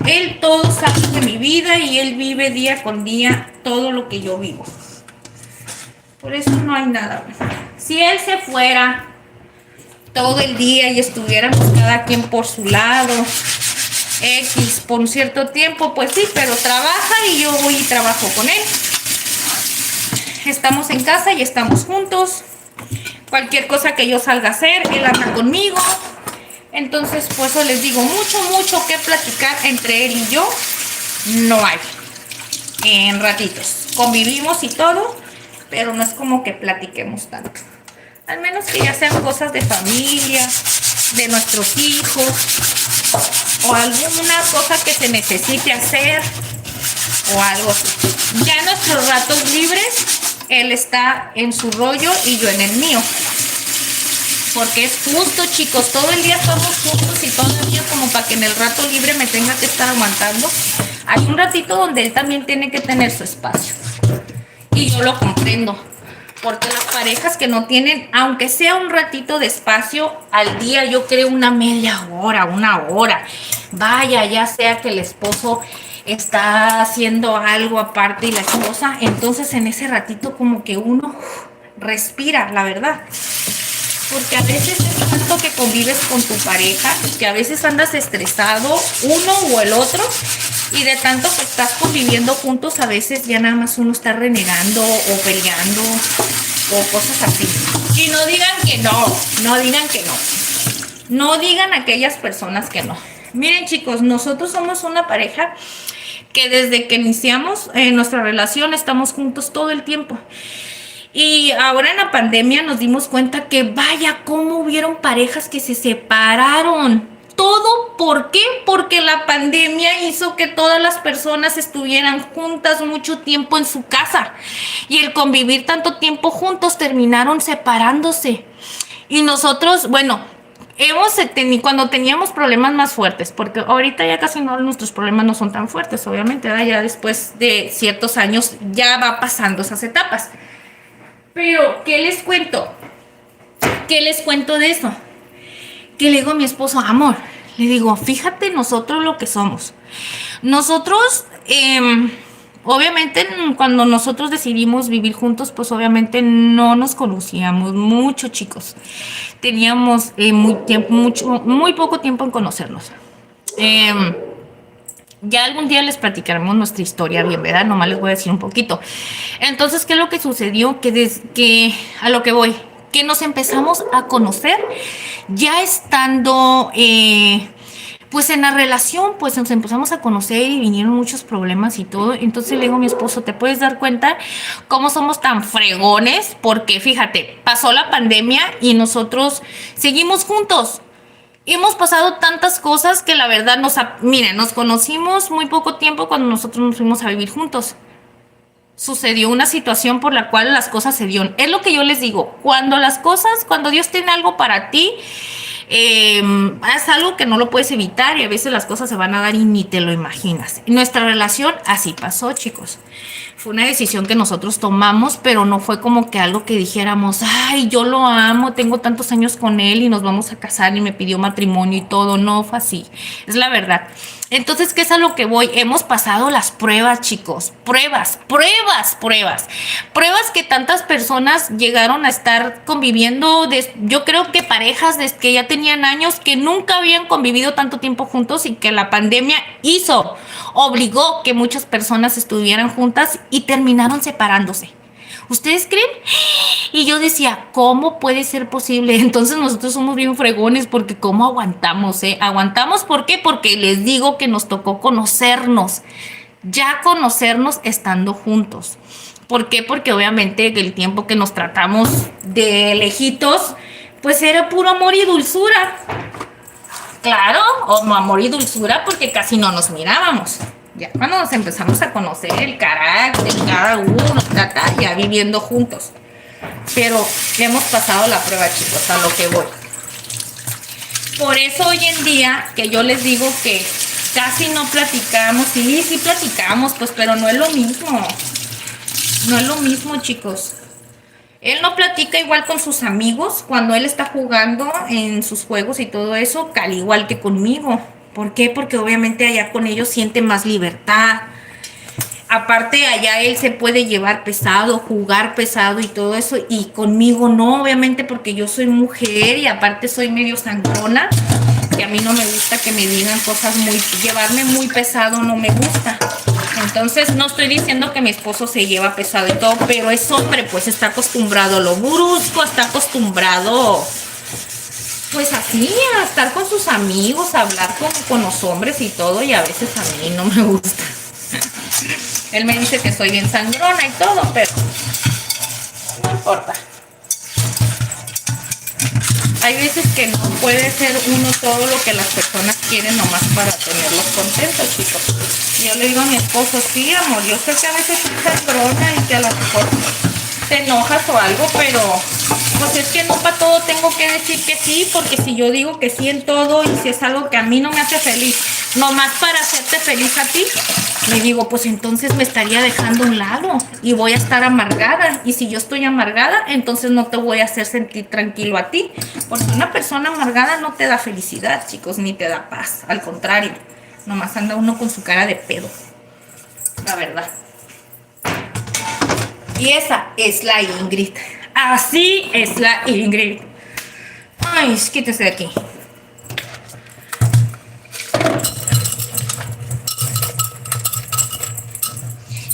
Él todo sabe de mi vida y él vive día con día todo lo que yo vivo. Por eso no hay nada. Si él se fuera todo el día y estuviéramos cada quien por su lado, X por un cierto tiempo, pues sí, pero trabaja y yo voy y trabajo con él. Estamos en casa y estamos juntos. Cualquier cosa que yo salga a hacer, él anda conmigo. Entonces, por eso les digo, mucho que platicar entre él y yo no hay. En ratitos convivimos y todo, pero no es como que platiquemos tanto. Al menos que ya sean cosas de familia, de nuestros hijos, o alguna cosa que se necesite hacer, o algo así. Ya en nuestros ratos libres, él está en su rollo y yo en el mío. Porque es justo, chicos, todo el día estamos juntos y todavía como para que en el rato libre me tenga que estar aguantando. Hay un ratito donde él también tiene que tener su espacio. Y yo lo comprendo. Porque las parejas que no tienen, aunque sea un ratito de espacio al día, yo creo una media hora, una hora. Vaya, ya sea que el esposo está haciendo algo aparte y la esposa, entonces en ese ratito como que uno respira, la verdad. Porque a veces es tanto que convives con tu pareja, que a veces andas estresado, uno o el otro, y de tanto que estás conviviendo juntos, a veces ya nada más uno está renegando o peleando o cosas así. Y no digan que no digan que no. No digan a aquellas personas que no. Miren, chicos, nosotros somos una pareja que desde que iniciamos nuestra relación estamos juntos todo el tiempo. Y ahora en la pandemia nos dimos cuenta que vaya, cómo hubieron parejas que se separaron. Todo, ¿por qué? Porque la pandemia hizo que todas las personas estuvieran juntas mucho tiempo en su casa. Y el convivir tanto tiempo juntos terminaron separándose. Y nosotros, bueno, cuando teníamos problemas más fuertes, porque ahorita ya casi no, nuestros problemas no son tan fuertes, obviamente, ¿verdad? Ya después de ciertos años ya va pasando esas etapas. Pero, ¿qué les cuento? ¿Qué les cuento de eso? Que le digo a mi esposo, amor, le digo, fíjate nosotros lo que somos. Nosotros, obviamente, cuando nosotros decidimos vivir juntos, pues obviamente no nos conocíamos mucho, chicos. Teníamos muy poco tiempo en conocernos. Ya algún día les platicaremos nuestra historia bien, ¿verdad? Nomás les voy a decir un poquito. Entonces, ¿qué es lo que sucedió? Que a lo que voy, que nos empezamos a conocer ya estando, pues en la relación, pues nos empezamos a conocer y vinieron muchos problemas y todo. Entonces le digo a mi esposo, ¿te puedes dar cuenta cómo somos tan fregones? Porque fíjate, pasó la pandemia y nosotros seguimos juntos. Hemos pasado tantas cosas que la verdad miren, nos conocimos muy poco tiempo cuando nosotros nos fuimos a vivir juntos. Sucedió una situación por la cual las cosas se dieron. Es lo que yo les digo, cuando Dios tiene algo para ti, es algo que no lo puedes evitar y a veces las cosas se van a dar y ni te lo imaginas. Nuestra relación así pasó, chicos. Fue una decisión que nosotros tomamos, pero no fue como que algo que dijéramos, ay, yo lo amo, tengo tantos años con él y nos vamos a casar y me pidió matrimonio y todo. No fue así, es la verdad. Entonces, ¿qué es a lo que voy? Hemos pasado las pruebas, chicos. Pruebas que tantas personas llegaron a estar conviviendo. Yo creo que parejas que ya tenían años que nunca habían convivido tanto tiempo juntos y que la pandemia obligó que muchas personas estuvieran juntas y terminaron separándose. ¿Ustedes creen? Y yo decía, ¿cómo puede ser posible? Entonces nosotros somos bien fregones porque ¿cómo aguantamos? Aguantamos, ¿por qué? Porque les digo que nos tocó conocernos, ya conocernos estando juntos. ¿Por qué? Porque obviamente el tiempo que nos tratamos de lejitos, pues era puro amor y dulzura. Claro, amor y dulzura porque casi no nos mirábamos. Ya cuando nos empezamos a conocer el carácter, cada uno, ya viviendo juntos. Pero hemos pasado la prueba, chicos, a lo que voy. Por eso hoy en día que yo les digo que casi no platicamos, sí platicamos, pues, pero no es lo mismo. No es lo mismo, chicos. Él no platica igual con sus amigos cuando él está jugando en sus juegos y todo eso, al igual que conmigo. ¿Por qué? Porque obviamente allá con ellos siente más libertad. Aparte allá él se puede llevar pesado, jugar pesado y todo eso, y conmigo no, obviamente porque yo soy mujer y aparte soy medio sangrona, que a mí no me gusta que me digan cosas llevarme muy pesado no me gusta. Entonces no estoy diciendo que mi esposo se lleva pesado y todo, pero es hombre, pues está acostumbrado a lo brusco, está acostumbrado pues así, a estar con sus amigos, a hablar con los hombres y todo, y a veces a mí no me gusta. Él me dice que soy bien sangrona y todo, pero no importa. Hay veces que no puede ser uno todo lo que las personas quieren nomás para tenerlos contentos, chicos. Yo le digo a mi esposo, sí, amor, yo sé que a veces es sangrona y que a lo mejor te enojas o algo, pero pues es que no para todo tengo que decir que sí, porque si yo digo que sí en todo y si es algo que a mí no me hace feliz, nomás para hacerte feliz a ti, le digo, pues entonces me estaría dejando a un lado y voy a estar amargada. Y si yo estoy amargada, entonces no te voy a hacer sentir tranquilo a ti, porque una persona amargada no te da felicidad, chicos, ni te da paz. Al contrario, nomás anda uno con su cara de pedo, la verdad. Y esa es la Ingrid. Así es la Ingrid. Ay, quítese de aquí.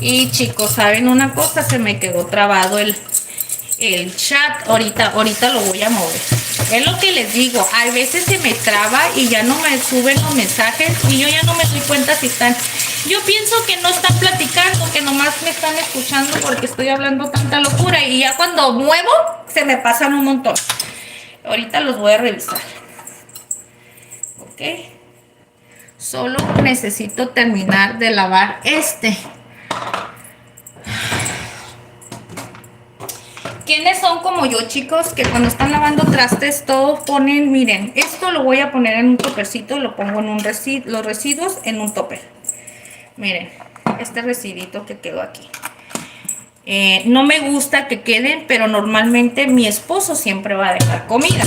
Y chicos, ¿saben una cosa? Se me quedó trabado el chat. Ahorita lo voy a mover. Es lo que les digo, a veces se me traba y ya no me suben los mensajes y yo ya no me doy cuenta si están. Yo pienso que no están platicando, que nomás me están escuchando porque estoy hablando tanta locura y ya cuando muevo se me pasan un montón. Ahorita los voy a revisar. Ok. Solo necesito terminar de lavar este. ¿Quiénes son como yo, chicos? Que cuando están lavando trastes todos ponen, miren, esto lo voy a poner en un topercito, lo pongo en un los residuos en un topper. Miren, este residito que quedó aquí. No me gusta que queden, pero normalmente mi esposo siempre va a dejar comida.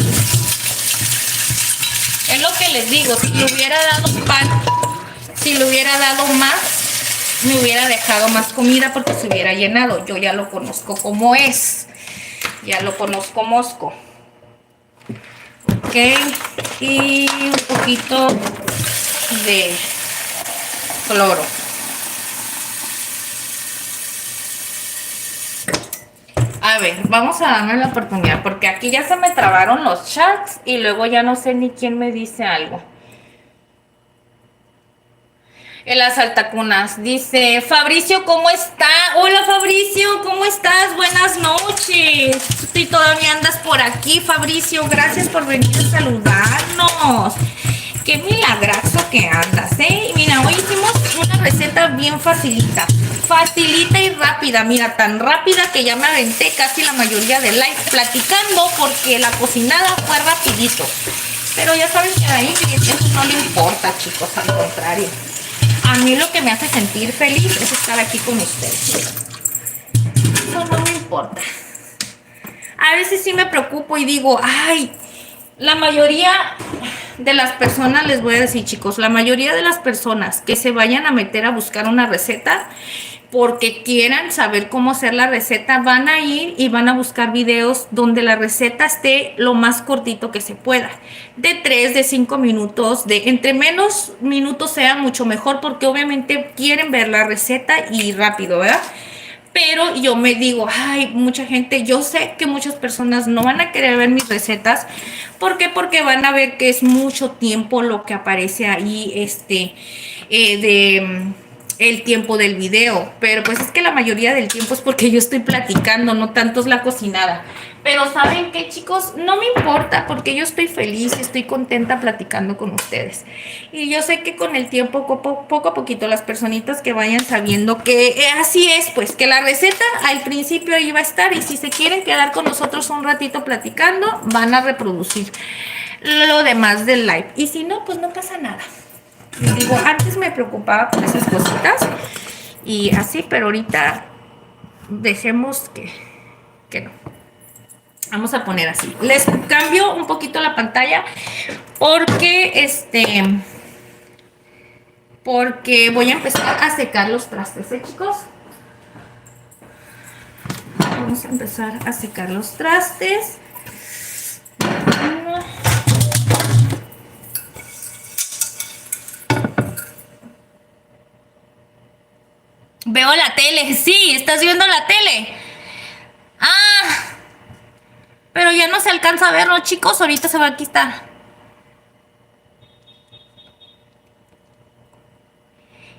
Es lo que les digo, si le hubiera dado pan, si le hubiera dado más, me hubiera dejado más comida porque se hubiera llenado. Yo ya lo conozco como es. Ya lo conozco mosco. Ok. Y un poquito de cloro. A ver, vamos a darle la oportunidad porque aquí ya se me trabaron los chats y luego ya no sé ni quién me dice algo. En las altacunas dice Fabricio, ¿cómo está? Hola Fabricio, ¿cómo estás? Buenas noches. Si todavía andas por aquí, Fabricio, gracias por venir a saludarnos. Qué milagroso que andas, ¿eh? Mira, hoy hicimos una receta bien facilita y rápida. Mira, tan rápida que ya me aventé casi la mayoría de live platicando porque la cocinada fue rapidito. Pero ya saben que a ingredientes no le importa, chicos, al contrario. A mí lo que me hace sentir feliz es estar aquí con ustedes. Eso no me importa. A veces sí me preocupo y digo, ay, la mayoría de las personas, les voy a decir, chicos, la mayoría de las personas que se vayan a meter a buscar una receta porque quieran saber cómo hacer la receta, van a ir y van a buscar videos donde la receta esté lo más cortito que se pueda. De 3, de 5 minutos, de entre menos minutos sea mucho mejor porque obviamente quieren ver la receta y rápido, ¿verdad? Pero yo me digo, ay, mucha gente, yo sé que muchas personas no van a querer ver mis recetas. ¿Por qué? Porque van a ver que es mucho tiempo lo que aparece ahí, el tiempo del video. Pero pues es que la mayoría del tiempo es porque yo estoy platicando, no tanto es la cocinada. Pero ¿saben qué, chicos? No me importa porque yo estoy feliz y estoy contenta platicando con ustedes. Y yo sé que con el tiempo, poco a poquito, las personitas que vayan sabiendo que así es, pues que la receta al principio ahí va a estar y si se quieren quedar con nosotros un ratito platicando, van a reproducir lo demás del live. Y si no, pues no pasa nada. Les digo, antes me preocupaba por esas cositas y así, pero ahorita dejemos que no. Vamos a poner así. Les cambio un poquito la pantalla porque porque voy a empezar a secar los trastes, chicos. Vamos a empezar a secar los trastes. Veo la tele. Sí, ¿estás viendo la tele? Ah, pero ya no se alcanza a verlo, chicos. Ahorita se va a quitar.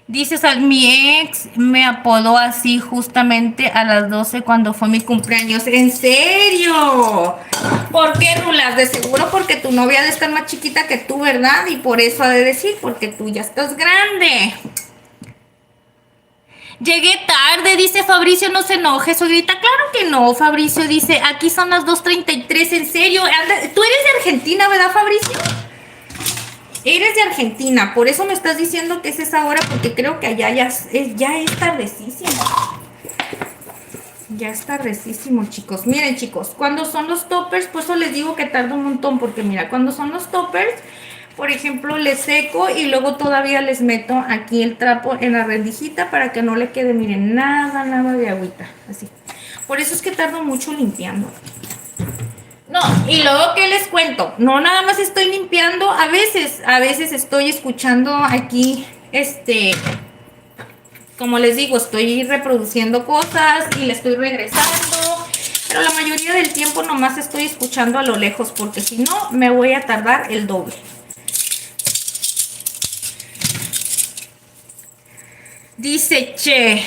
Dices, mi ex me apodó así justamente a las 12 cuando fue mi cumpleaños. ¿En serio? ¿Por qué, Rulas? De seguro porque tu novia ha de estar más chiquita que tú, ¿verdad? Y por eso ha de decir, porque tú ya estás grande. Llegué tarde, dice Fabricio, no se enoje, suegrita. Claro que no, Fabricio dice, aquí son las 2:33, ¿en serio? Tú eres de Argentina, ¿verdad, Fabricio? Eres de Argentina, por eso me estás diciendo que es esa hora, porque creo que allá ya es tardecísimo. Ya es tardecísimo, chicos. Miren, chicos, cuando son los toppers, pues eso les digo que tarda un montón, porque mira, cuando son los toppers, por ejemplo, les seco y luego todavía les meto aquí el trapo en la rendijita para que no le quede, miren, nada de agüita, así. Por eso es que tardo mucho limpiando. No, y luego, ¿qué les cuento? No nada más estoy limpiando, a veces estoy escuchando aquí, como les digo, estoy reproduciendo cosas y le estoy regresando. pero la mayoría del tiempo nomás estoy escuchando a lo lejos, porque si no me voy a tardar el doble. Dice Che,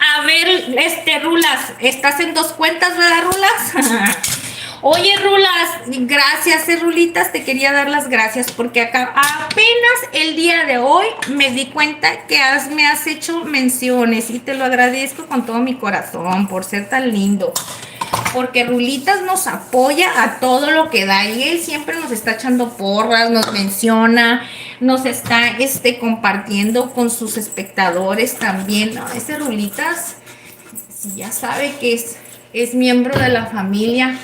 a ver, Rulas, ¿estás en 2 cuentas, verdad, Rulas? Oye, Rulas, gracias, Rulitas, te quería dar las gracias porque acá apenas el día de hoy me di cuenta que me has hecho menciones y te lo agradezco con todo mi corazón por ser tan lindo. Porque Rulitas nos apoya a todo lo que da y él siempre nos está echando porras, nos menciona, nos está compartiendo con sus espectadores también. No, ese Rulitas, si ya sabe que es miembro de la familia.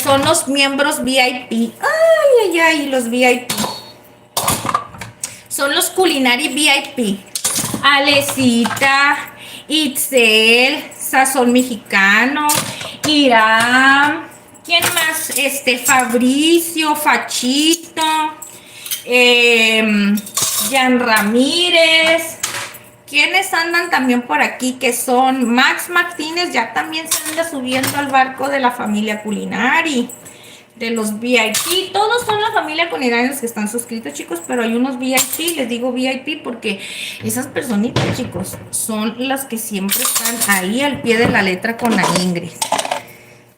Son los miembros VIP. Ay, los VIP. Son los Culinari VIP. Alecita, Itzel, Sazón Mexicano, Irán, ¿quién más? Fabricio, Fachito, Jan Ramírez. ¿Quiénes andan también por aquí? Que son Max Martínez, ya también se anda subiendo al barco de la familia Culinari, de los VIP. Todos son la familia Culinari los que están suscritos, chicos, pero hay unos VIP, les digo VIP porque esas personitas, chicos, son las que siempre están ahí al pie de la letra con la Ingrid.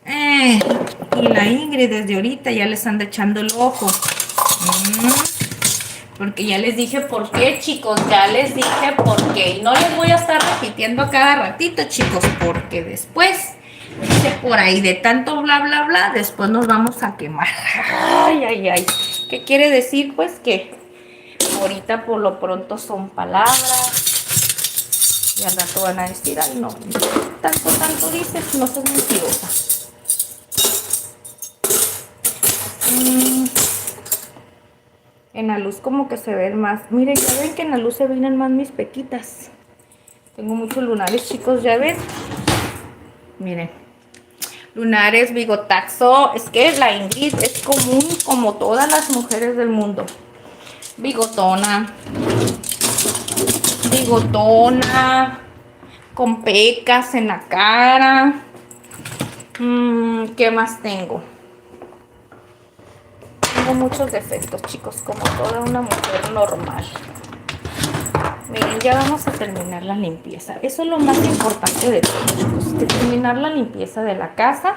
Y la Ingrid desde ahorita ya les anda echando el ojo. Porque ya les dije por qué, chicos, ya les dije por qué. Y no les voy a estar repitiendo a cada ratito, chicos, porque después, dice por ahí, de tanto bla, bla, bla, después nos vamos a quemar. Ay. ¿Qué quiere decir? Pues que ahorita por lo pronto son palabras. Y al rato van a decir, ay, no, tanto dices, no sos mentirosa. En la luz como que se ven más. Miren, ya ven que en la luz se vienen más mis pequitas. Tengo muchos lunares, chicos, ya ven. Miren. Lunares, bigotazo. Es que la Ingrid es común como todas las mujeres del mundo. Bigotona. Con pecas en la cara. ¿Qué más tengo? Tengo muchos defectos, chicos, como toda una mujer normal. Miren, ya vamos a terminar la limpieza. Eso es lo más importante de todo, chicos, de terminar la limpieza de la casa.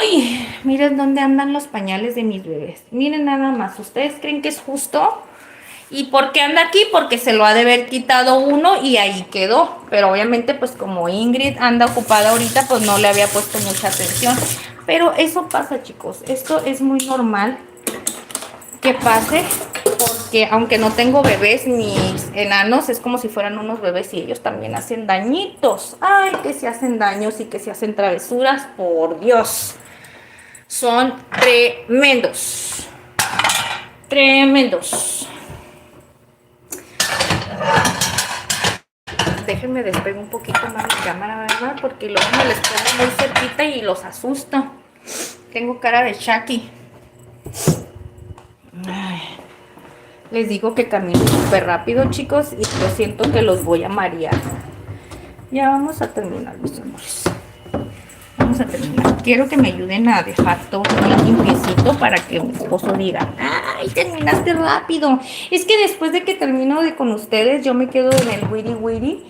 Uy, miren dónde andan los pañales de mis bebés. Miren nada más, ¿ustedes creen que es justo? ¿Y por qué anda aquí? Porque se lo ha de haber quitado uno y ahí quedó. Pero obviamente, pues como Ingrid anda ocupada ahorita, pues no le había puesto mucha atención. Pero eso pasa, chicos. Esto es muy normal que pase, porque aunque no tengo bebés, mis enanos es como si fueran unos bebés y ellos también hacen dañitos. Ay, que se hacen daños y que se hacen travesuras, por Dios. Son tremendos. Déjenme despegar un poquito más mi cámara, ¿verdad? Porque luego me les pongo muy cerquita y los asusto. Tengo cara de Shaki. Ay, les digo que camino súper rápido, chicos, y yo siento que los voy a marear. Ya vamos a terminar, mis amores. Vamos a terminar. Quiero que me ayuden a dejar todo bien limpiecito para que mi esposo diga, ¡ay, terminaste rápido! Es que después de que termino con ustedes, yo me quedo en el wiri.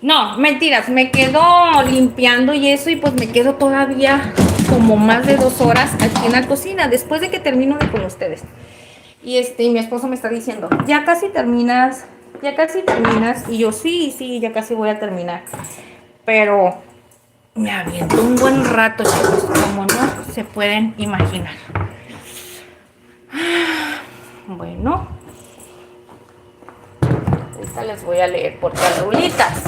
No, mentiras, me quedo limpiando y eso, y pues me quedo todavía como más de 2 horas aquí en la cocina, después de que termino con ustedes. Y mi esposo me está diciendo, ya casi terminas, y yo, sí, ya casi voy a terminar. Pero me aviento un buen rato, chicos, como no se pueden imaginar. Bueno, ahorita les voy a leer porque a Rulitas,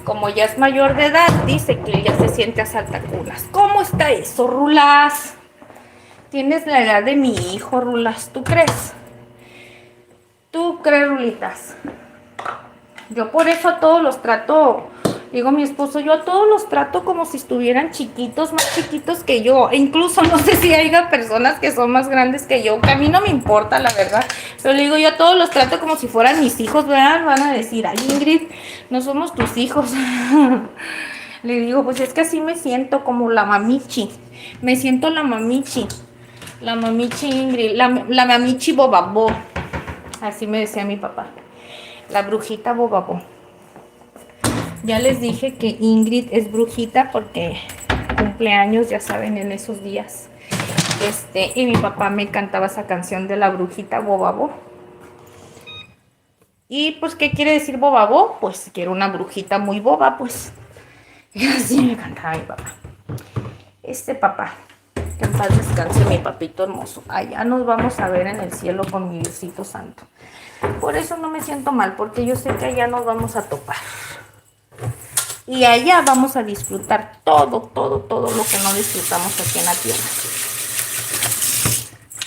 como ya es mayor de edad, dice que ya se siente a saltacunas. ¿Cómo está eso, Rulas? Tienes la edad de mi hijo, Rulas. ¿Tú crees? ¿Tú crees, Rulitas? Yo por eso a todos los trato, digo mi esposo, yo a todos los trato como si estuvieran chiquitos, más chiquitos que yo. E incluso no sé si haya personas que son más grandes que yo, que a mí no me importa, la verdad. Pero le digo, yo a todos los trato como si fueran mis hijos, ¿verdad? Van a decir, ay, Ingrid, no somos tus hijos. Le digo, pues es que así me siento como la mamichi. Me siento la mamichi. La mamichi Ingrid. La mamichi Bobabó. Así me decía mi papá. La brujita Bobabó. Ya les dije que Ingrid es brujita porque cumpleaños, ya saben, en esos días. Y mi papá me cantaba esa canción de la brujita Bobabó. Y pues, ¿qué quiere decir Bobabó? Pues que era una brujita muy boba, pues. Y así me cantaba mi papá. Papá, que en paz descanse mi papito hermoso. Allá nos vamos a ver en el cielo con mi Diosito Santo. Por eso no me siento mal, porque yo sé que allá nos vamos a topar. Y allá vamos a disfrutar todo lo que no disfrutamos aquí en la tierra.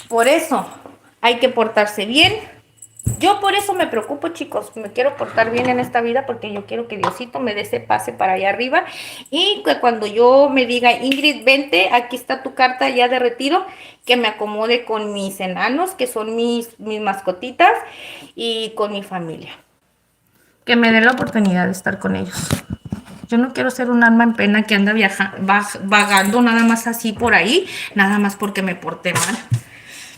Por eso hay que portarse bien. Yo por eso me preocupo, chicos. Me quiero portar bien en esta vida porque yo quiero que Diosito me dé ese pase para allá arriba. Y que cuando yo me diga, Ingrid, vente, aquí está tu carta ya de retiro, que me acomode con mis enanos, que son mis mascotitas, y con mi familia. Que me dé la oportunidad de estar con ellos. Yo no quiero ser un alma en pena que anda vagando nada más así por ahí, nada más porque me porté mal.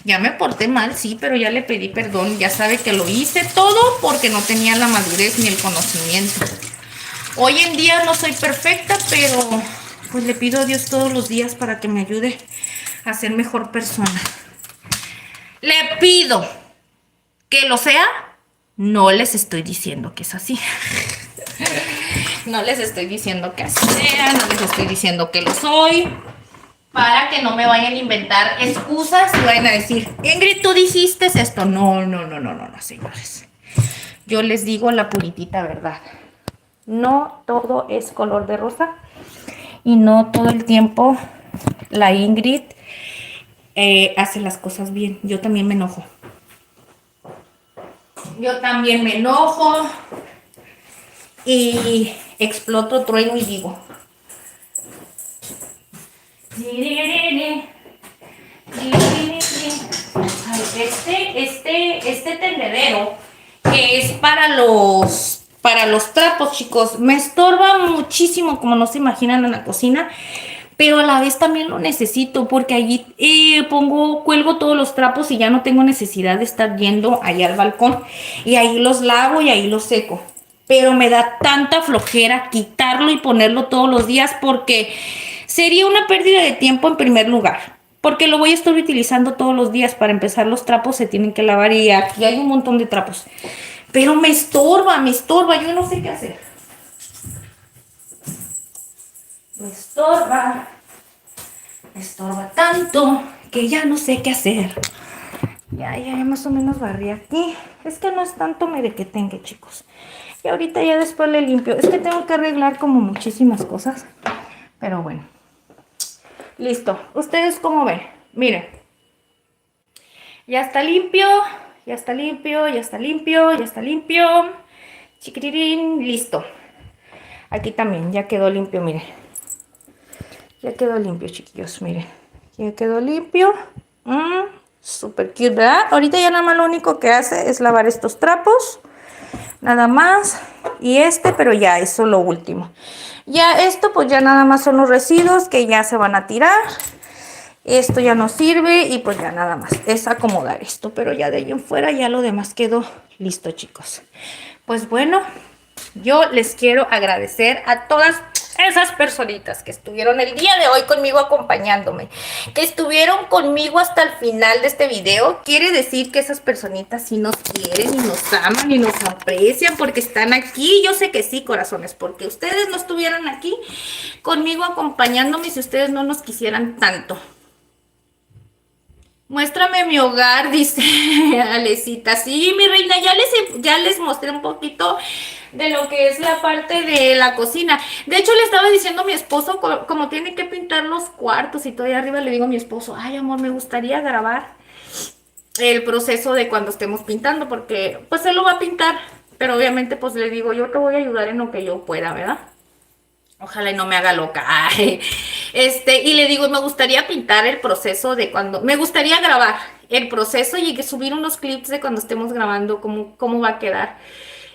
Ya me porté mal, sí, pero ya le pedí perdón. Ya sabe que lo hice todo porque no tenía la madurez ni el conocimiento. Hoy en día no soy perfecta, pero pues le pido a Dios todos los días para que me ayude a ser mejor persona. Le pido que lo sea. No les estoy diciendo que es así. No les estoy diciendo que así sea, no les estoy diciendo que lo soy. Para que no me vayan a inventar excusas y vayan a decir, Ingrid, tú dijiste esto. No, señores. Yo les digo la puritita verdad. No todo es color de rosa y no todo el tiempo la Ingrid hace las cosas bien. Yo también me enojo. Y exploto, trueno y digo. Este tendedero que es para los trapos, chicos, me estorba muchísimo, como no se imaginan, en la cocina, pero a la vez también lo necesito porque allí cuelgo todos los trapos y ya no tengo necesidad de estar yendo allá al balcón y ahí los lavo y ahí los seco. Pero me da tanta flojera quitarlo y ponerlo todos los días porque sería una pérdida de tiempo en primer lugar. Porque lo voy a estar utilizando todos los días. Para empezar, los trapos se tienen que lavar y aquí hay un montón de trapos. Pero me estorba, yo no sé qué hacer. Me estorba tanto que ya no sé qué hacer. Ya más o menos barrí aquí. Es que no es tanto merequetengue, chicos. Y ahorita ya después le limpio. Es que tengo que arreglar como muchísimas cosas. Pero bueno. Listo. ¿Ustedes cómo ven? Miren. Ya está limpio. Ya está limpio. Ya está limpio. Ya está limpio. Chiquirirín. Listo. Aquí también. Ya quedó limpio, miren. Ya quedó limpio, chiquillos. Miren. Ya quedó limpio. Súper cute, ¿verdad? Ahorita ya nada más lo único que hace es lavar estos trapos. Nada más. Y pero ya eso es lo último. Ya esto pues ya nada más son los residuos que ya se van a tirar. Esto ya no sirve y pues ya nada más es acomodar esto. Pero ya de ahí en fuera ya lo demás quedó listo, chicos. Pues bueno, yo les quiero agradecer a todas esas personitas que estuvieron el día de hoy conmigo acompañándome, que estuvieron conmigo hasta el final de este video. Quiere decir que esas personitas sí nos quieren y nos aman y nos aprecian porque están aquí. Yo sé que sí, corazones, porque ustedes no estuvieran aquí conmigo acompañándome si ustedes no nos quisieran tanto. Muéstrame mi hogar, dice Alecita. Sí, mi reina, ya les mostré un poquito de lo que es la parte de la cocina. De hecho, le estaba diciendo a mi esposo, como tiene que pintar los cuartos y todo ahí arriba, le digo a mi esposo, ay, amor, me gustaría grabar el proceso de cuando estemos pintando, porque pues él lo va a pintar, pero obviamente pues le digo, yo te voy a ayudar en lo que yo pueda, ¿verdad? Ojalá y no me haga loca. Ay. Y le digo, me gustaría pintar el proceso de cuando... Me gustaría grabar el proceso y subir unos clips de cuando estemos grabando, cómo va a quedar.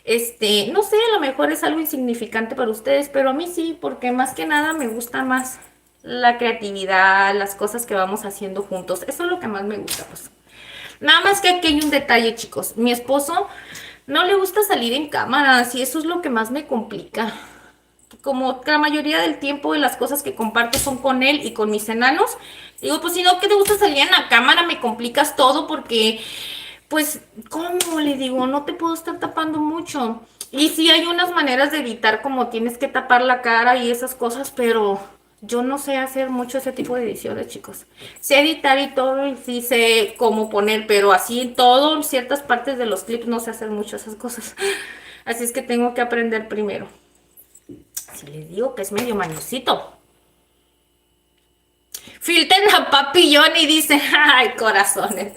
No sé, a lo mejor es algo insignificante para ustedes, pero a mí sí, porque más que nada me gusta más la creatividad, las cosas que vamos haciendo juntos. Eso es lo que más me gusta, pues. Nada más que aquí hay un detalle, chicos. Mi esposo no le gusta salir en cámaras y eso es lo que más me complica. Como la mayoría del tiempo de las cosas que comparto son con él y con mis enanos, digo, pues si no que te gusta salir en la cámara, me complicas todo porque, pues, ¿cómo? Le digo, no te puedo estar tapando mucho. Y sí hay unas maneras de evitar como tienes que tapar la cara y esas cosas, pero yo no sé hacer mucho ese tipo de ediciones, chicos. Sé editar y todo, y sí sé cómo poner, pero así en todo, en ciertas partes de los clips no sé hacer mucho esas cosas. Así es que tengo que aprender primero. Si les digo que es medio mañosito. Filten a Papi Johnny, dice, ay, corazones.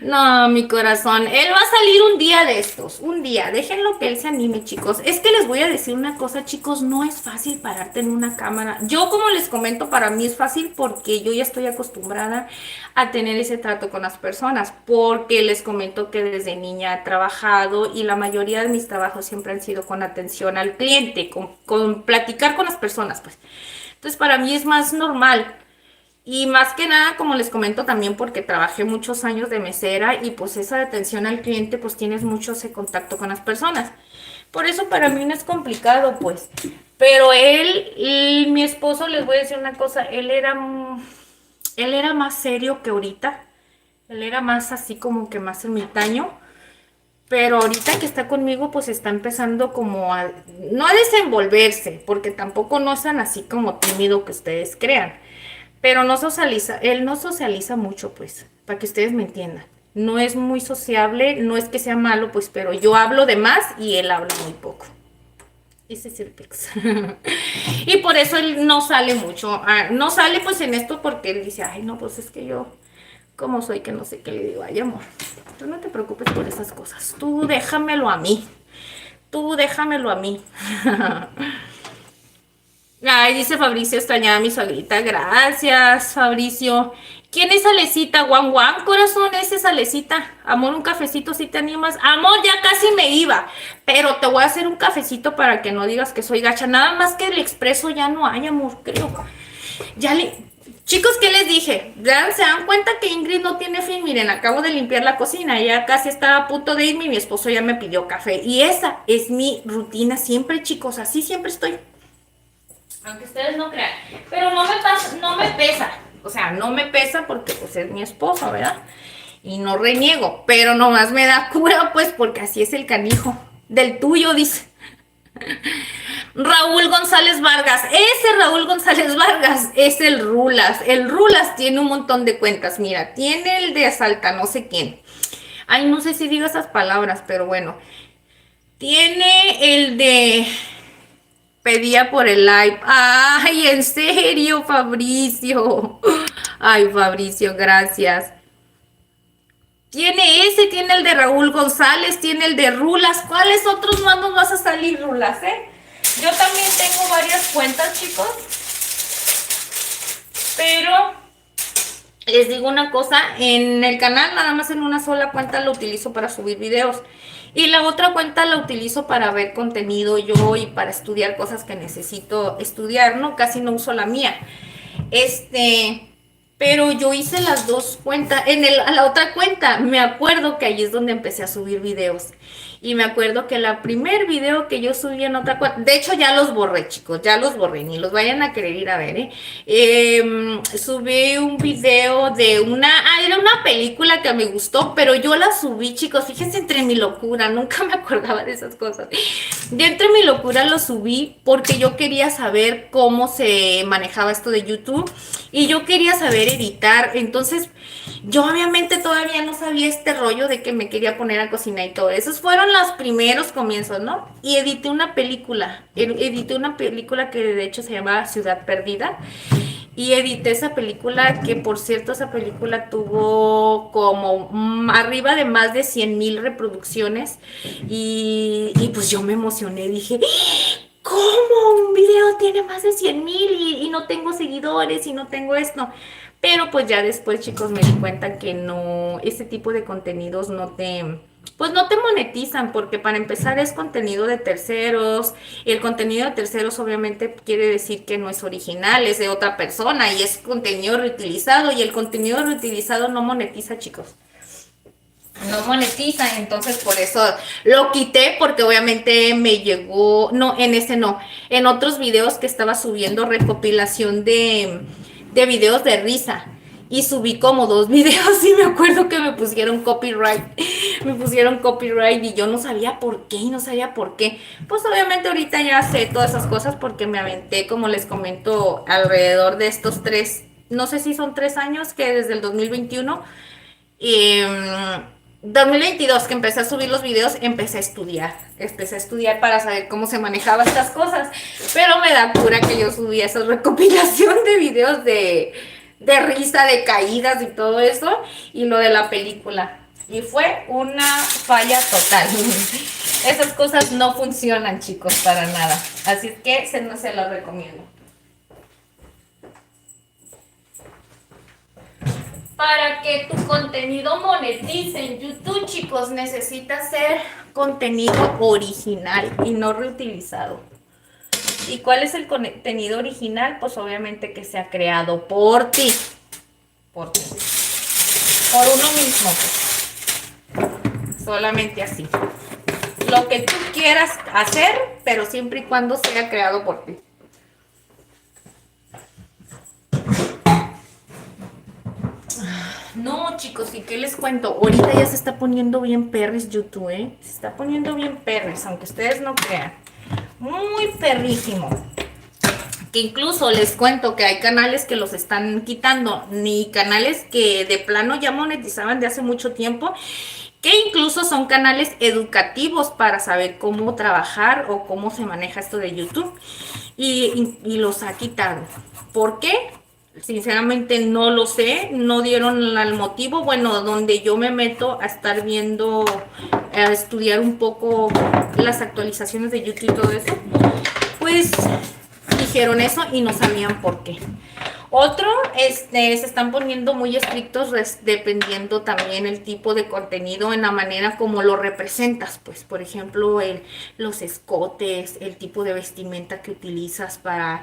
No, mi corazón. Él va a salir un día de estos. Un día. Déjenlo que él se anime, chicos. Es que les voy a decir una cosa, chicos. No es fácil pararte en una cámara. Yo, como les comento, para mí es fácil porque yo ya estoy acostumbrada a tener ese trato con las personas. Porque les comento que desde niña he trabajado y la mayoría de mis trabajos siempre han sido con atención al cliente, con platicar con las personas, pues. Entonces, para mí es más normal. Y más que nada, como les comento también, porque trabajé muchos años de mesera y pues esa atención al cliente, pues tienes mucho ese contacto con las personas. Por eso para mí no es complicado, pues. Pero él, y mi esposo, les voy a decir una cosa, él era más serio que ahorita. Él era más así como que más ermitaño. Pero ahorita que está conmigo, pues está empezando como a, no a desenvolverse, porque tampoco no es tan así como tímido que ustedes crean. Pero no socializa, él no socializa mucho, pues, para que ustedes me entiendan. No es muy sociable, no es que sea malo, pues, pero yo hablo de más y él habla muy poco. Ese es el pix. Y por eso él no sale mucho. No sale pues en esto porque él dice, ay, no, pues es que yo, como soy que no sé qué le digo, ay, amor, tú no te preocupes por esas cosas. Tú déjamelo a mí. Tú déjamelo a mí. Ay, dice Fabricio, extrañaba a mi suegrita. Gracias, Fabricio. ¿Quién es Alecita? Guan Guan, corazón, ese es Alecita. Amor, un cafecito si te animas. Amor, ya casi me iba. Pero te voy a hacer un cafecito para que no digas que soy gacha. Nada más que el expreso ya no hay, amor, creo. Ya le. Chicos, ¿qué les dije? Ya se dan cuenta que Ingrid no tiene fin. Miren, acabo de limpiar la cocina. Ya casi estaba a punto de irme y mi esposo ya me pidió café. Y esa es mi rutina siempre, chicos. Así siempre estoy. Aunque ustedes no crean. Pero no me pesa. O sea, no me pesa porque pues es mi esposo, ¿verdad? Y no reniego. Pero nomás me da cura, pues, porque así es el canijo. Del tuyo, dice. Raúl González Vargas. Ese Raúl González Vargas es el Rulas. El Rulas tiene un montón de cuentas. Mira, tiene el de Asalta, no sé quién. Ay, no sé si digo esas palabras, pero bueno. Tiene el de Pedía por el live. Ay, en serio, Fabricio. Ay, Fabricio, gracias. Tiene ese, tiene el de Raúl González, tiene el de Rulas. ¿Cuáles otros más nos vas a salir, Rulas, Yo también tengo varias cuentas, chicos. Pero les digo una cosa, en el canal nada más en una sola cuenta lo utilizo para subir videos. Y la otra cuenta la utilizo para ver contenido yo y para estudiar cosas que necesito estudiar, ¿no? Casi no uso la mía. Pero yo hice las dos cuentas. A la otra cuenta, me acuerdo que ahí es donde empecé a subir videos. Y me acuerdo que el primer video que yo subí en otra cuenta, de hecho ya los borré, chicos, ya los borré, ni los vayan a querer ir a ver, subí un video de era una película que me gustó, pero yo la subí, chicos, fíjense entre mi locura, nunca me acordaba de esas cosas. Yo entre mi locura lo subí porque yo quería saber cómo se manejaba esto de YouTube y yo quería saber editar, entonces yo obviamente todavía no sabía este rollo de que me quería poner a cocinar y todo. Esos fueron los primeros comienzos, ¿no? Y edité una película que de hecho se llamaba Ciudad Perdida. Y edité esa película que, por cierto, esa película tuvo como arriba de más de 100,000 reproducciones. Y pues yo me emocioné, dije, ¿cómo un video tiene más de 100,000 y no tengo seguidores y no tengo esto? Pero pues ya después, chicos, me di cuenta que no, ese tipo de contenidos pues no te monetizan, porque para empezar es contenido de terceros, y el contenido de terceros obviamente quiere decir que no es original, es de otra persona y es contenido reutilizado, y el contenido reutilizado no monetiza, chicos. No monetiza, entonces por eso lo quité, porque obviamente me llegó, no, en ese no, en otros videos que estaba subiendo recopilación de videos de risa, y subí como dos videos y me acuerdo que me pusieron copyright y yo no sabía por qué, y no sabía por qué. Pues obviamente ahorita ya sé todas esas cosas porque me aventé, como les comento, alrededor de estos 3, no sé si son 3 años, que desde el 2021 y 2022 que empecé a subir los videos, empecé a estudiar para saber cómo se manejaban estas cosas, pero me da cura que yo subí esa recopilación de videos de risa, de caídas y todo eso, y lo de la película. Y fue una falla total. Esas cosas no funcionan, chicos, para nada. Así que no se los recomiendo. Para que tu contenido monetice en YouTube, chicos, necesitas ser contenido original y no reutilizado. ¿Y cuál es el contenido original? Pues obviamente que sea creado por ti. Por ti. Por uno mismo. Solamente así. Lo que tú quieras hacer, pero siempre y cuando sea creado por ti. No, chicos, ¿y qué les cuento? Ahorita ya se está poniendo bien perris YouTube, ¿eh? Se está poniendo bien perris, aunque ustedes no crean. Muy perrísimo. Que incluso les cuento que hay canales que los están quitando, ni canales que de plano ya monetizaban de hace mucho tiempo, que incluso son canales educativos para saber cómo trabajar o cómo se maneja esto de YouTube. Y los ha quitado. ¿Por qué? Sinceramente no lo sé, no dieron el motivo. Bueno, donde yo me meto a estar viendo, a estudiar un poco las actualizaciones de YouTube y todo eso, pues dijeron eso y no sabían por qué. Otro, se están poniendo muy estrictos dependiendo también el tipo de contenido, en la manera como lo representas, pues por ejemplo los escotes, el tipo de vestimenta que utilizas para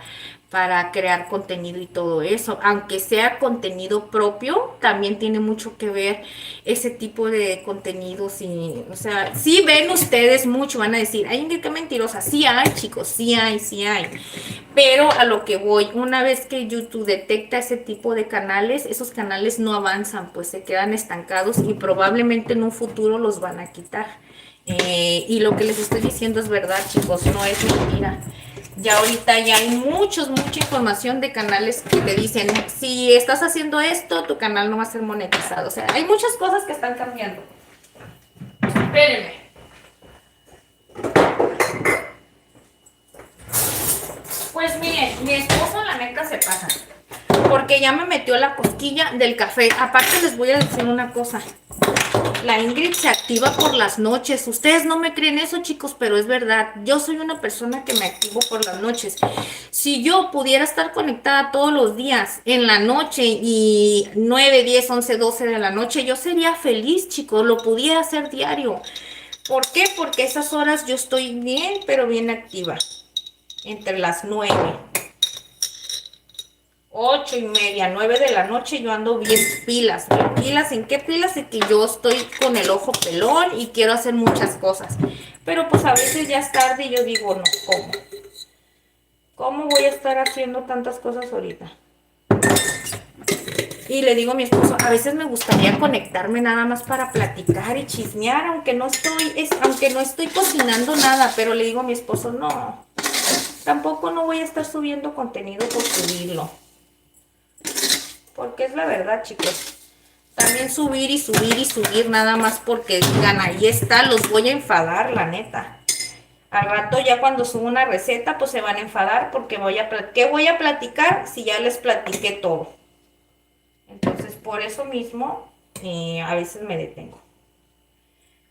crear contenido y todo eso. Aunque sea contenido propio, también tiene mucho que ver ese tipo de contenidos. Y, o sea, si ven ustedes mucho, van a decir, ay, qué mentirosa. Sí hay, chicos, sí hay, sí hay. Pero a lo que voy, una vez que YouTube detecta ese tipo de canales, esos canales no avanzan, pues se quedan estancados y probablemente en un futuro los van a quitar. Y lo que les estoy diciendo es verdad, chicos, no es mentira. Ya ahorita ya hay mucha información de canales que te dicen, si estás haciendo esto, tu canal no va a ser monetizado. O sea, hay muchas cosas que están cambiando. Espérenme. Pues miren, mi esposo la neta se pasa, porque ya me metió la cosquilla del café. Aparte les voy a decir una cosa. La Ingrid se activa por las noches. Ustedes no me creen eso, chicos, pero es verdad. Yo soy una persona que me activo por las noches. Si yo pudiera estar conectada todos los días en la noche y 9, 10, 11, 12 de la noche, yo sería feliz, chicos. Lo pudiera hacer diario. ¿Por qué? Porque esas horas yo estoy bien, pero bien activa. Entre las 9, 8:30, 9 de la noche yo ando bien pilas. ¿Pilas en qué? Pilas en que yo estoy con el ojo pelón y quiero hacer muchas cosas. Pero pues a veces ya es tarde y yo digo, no, ¿cómo? ¿Cómo voy a estar haciendo tantas cosas ahorita? Y le digo a mi esposo, a veces me gustaría conectarme nada más para platicar y chismear, aunque no estoy cocinando nada, pero le digo a mi esposo, no, tampoco no voy a estar subiendo contenido por subirlo. Porque es la verdad, chicos. También subir y subir y subir nada más porque digan, ahí está, los voy a enfadar, la neta. Al rato ya cuando subo una receta, pues se van a enfadar porque ¿qué voy a platicar si ya les platiqué todo? Entonces, por eso mismo, a veces me detengo.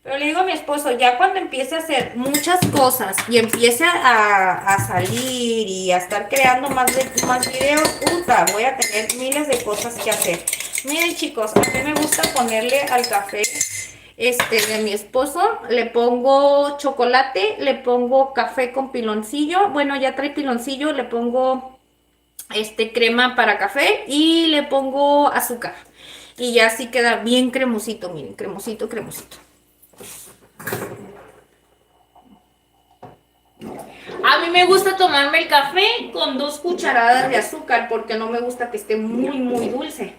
Pero le digo a mi esposo, ya cuando empiece a hacer muchas cosas y empiece a salir y a estar creando más videos, puta, voy a tener miles de cosas que hacer. Miren, chicos, a mí me gusta ponerle al café de mi esposo, le pongo chocolate, le pongo café con piloncillo, bueno, ya trae piloncillo, le pongo crema para café y le pongo azúcar. Y ya así queda bien cremosito, miren, cremosito, cremosito. A mí me gusta tomarme el café con 2 cucharadas de azúcar porque no me gusta que esté muy, muy dulce.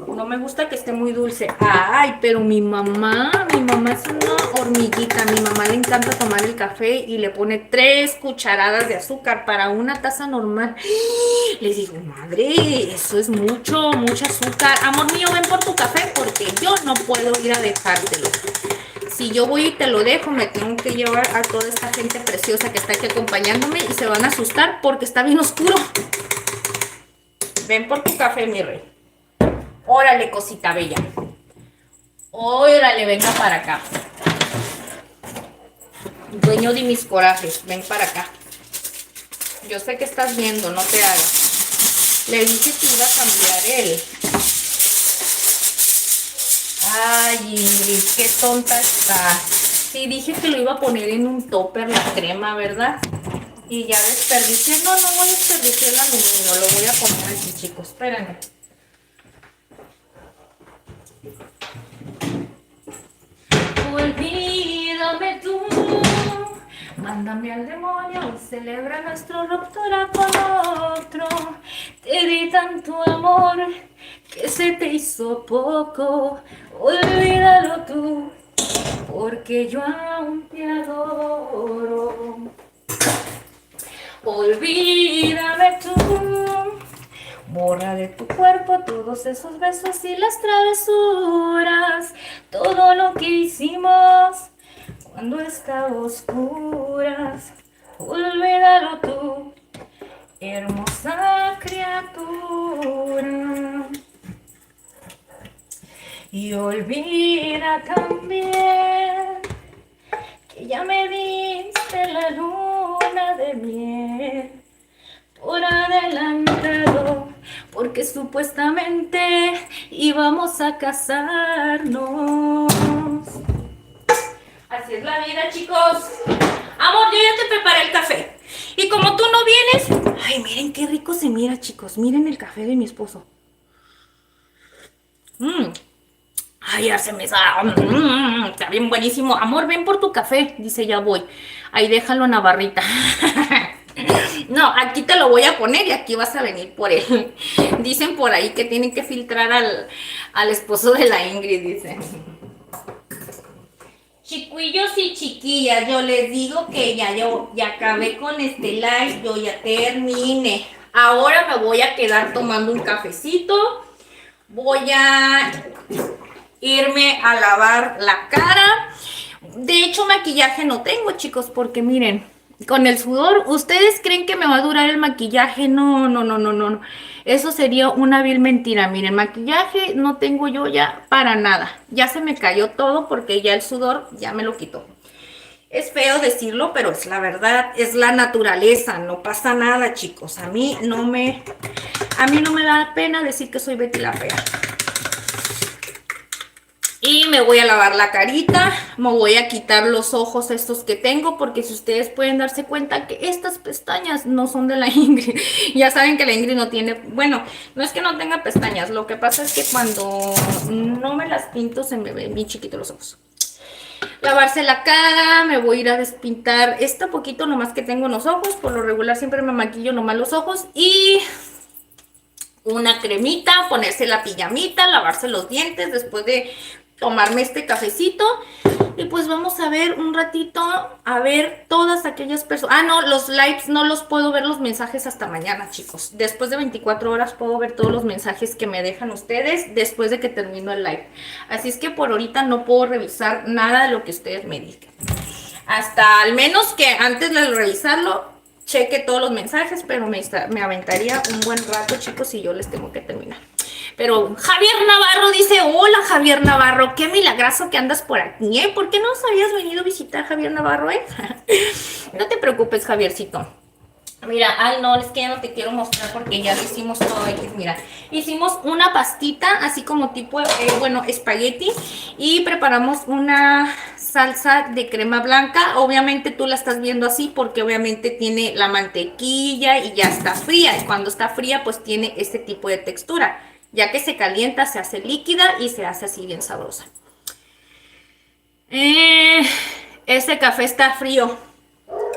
No me gusta que esté muy dulce. Ay, pero mi mamá es una hormiguita. A mi mamá le encanta tomar el café y le pone 3 cucharadas de azúcar para una taza normal. Le digo, madre, eso es mucho, mucho azúcar. Amor mío, ven por tu café porque yo no puedo ir a dejártelo. Si yo voy y te lo dejo, me tengo que llevar a toda esta gente preciosa que está aquí acompañándome y se van a asustar porque está bien oscuro. Ven por tu café, mi rey. Órale, cosita bella. Órale, venga para acá. Dueño de mis corajes, ven para acá. Yo sé que estás viendo, no te hagas. Le dije que iba a cambiar él. Ay, Ingrid, qué tonta está. Sí, dije que lo iba a poner en un topper la crema, ¿verdad? Y ya desperdicié. No voy a desperdiciar el aluminio. Lo voy a poner aquí, chicos. Espérenme. Olvídame tú, mándame al demonio, celebra nuestra ruptura con otro. Te di tanto amor que se te hizo poco. Olvídalo tú, porque yo aún te adoro. Olvídame tú, borra de tu cuerpo todos esos besos y las travesuras, todo lo que hicimos cuando estaba oscuras. Olvídalo tú, hermosa criatura. Y olvida también que ya me diste la luna de miel por adelantado, porque supuestamente íbamos a casarnos. Así es la vida, chicos. Amor, yo ya te preparé el café. Y como tú no vienes... Ay, miren qué rico se mira, chicos. Miren el café de mi esposo. Ay, ya se me está... está bien buenísimo. Amor, ven por tu café. Dice, ya voy. Ahí déjalo en la barrita. No, aquí te lo voy a poner y aquí vas a venir por él. Dicen por ahí que tienen que filtrar al esposo de la Ingrid, dicen. Chiquillos y chiquillas, yo les digo que ya acabé con este live, yo ya terminé. Ahora me voy a quedar tomando un cafecito. Voy a irme a lavar la cara. De hecho, maquillaje no tengo, chicos, porque miren, con el sudor, ¿ustedes creen que me va a durar el maquillaje? No. Eso sería una vil mentira. Miren, maquillaje no tengo yo ya para nada. Ya se me cayó todo porque ya el sudor ya me lo quitó. Es feo decirlo, pero es la verdad, es la naturaleza, no pasa nada, chicos. A mí no me da pena decir que soy Betty la Fea. Y me voy a lavar la carita, me voy a quitar los ojos estos que tengo, porque si ustedes pueden darse cuenta que estas pestañas no son de la Ingrid. Ya saben que la Ingrid no tiene, bueno, no es que no tenga pestañas, lo que pasa es que cuando no me las pinto se me ven bien chiquitos los ojos. Lavarse la cara, me voy a ir a despintar este poquito nomás que tengo en los ojos, por lo regular siempre me maquillo nomás los ojos y... una cremita, ponerse la pijamita, lavarse los dientes después de tomarme este cafecito. Y pues vamos a ver un ratito, a ver todas aquellas personas. Ah, no, los lives no los puedo ver los mensajes hasta mañana, chicos. Después de 24 horas puedo ver todos los mensajes que me dejan ustedes después de que termino el live. Así es que por ahorita no puedo revisar nada de lo que ustedes me digan. Hasta al menos que antes de revisarlo, cheque todos los mensajes, pero me aventaría un buen rato, chicos, y yo les tengo que terminar. Pero Javier Navarro dice, hola Javier Navarro, qué milagroso que andas por aquí, ¿eh? ¿Por qué no nos habías venido a visitar, Javier Navarro, eh? No te preocupes, Javiercito. Mira, ay no, es que ya no te quiero mostrar porque ya lo hicimos todo X. Mira, hicimos una pastita, así como tipo, bueno, espagueti. Y preparamos una salsa de crema blanca. Obviamente tú la estás viendo así porque obviamente tiene la mantequilla y ya está fría. Y cuando está fría, pues tiene este tipo de textura. Ya que se calienta, se hace líquida y se hace así bien sabrosa. Eh, ese café está frío.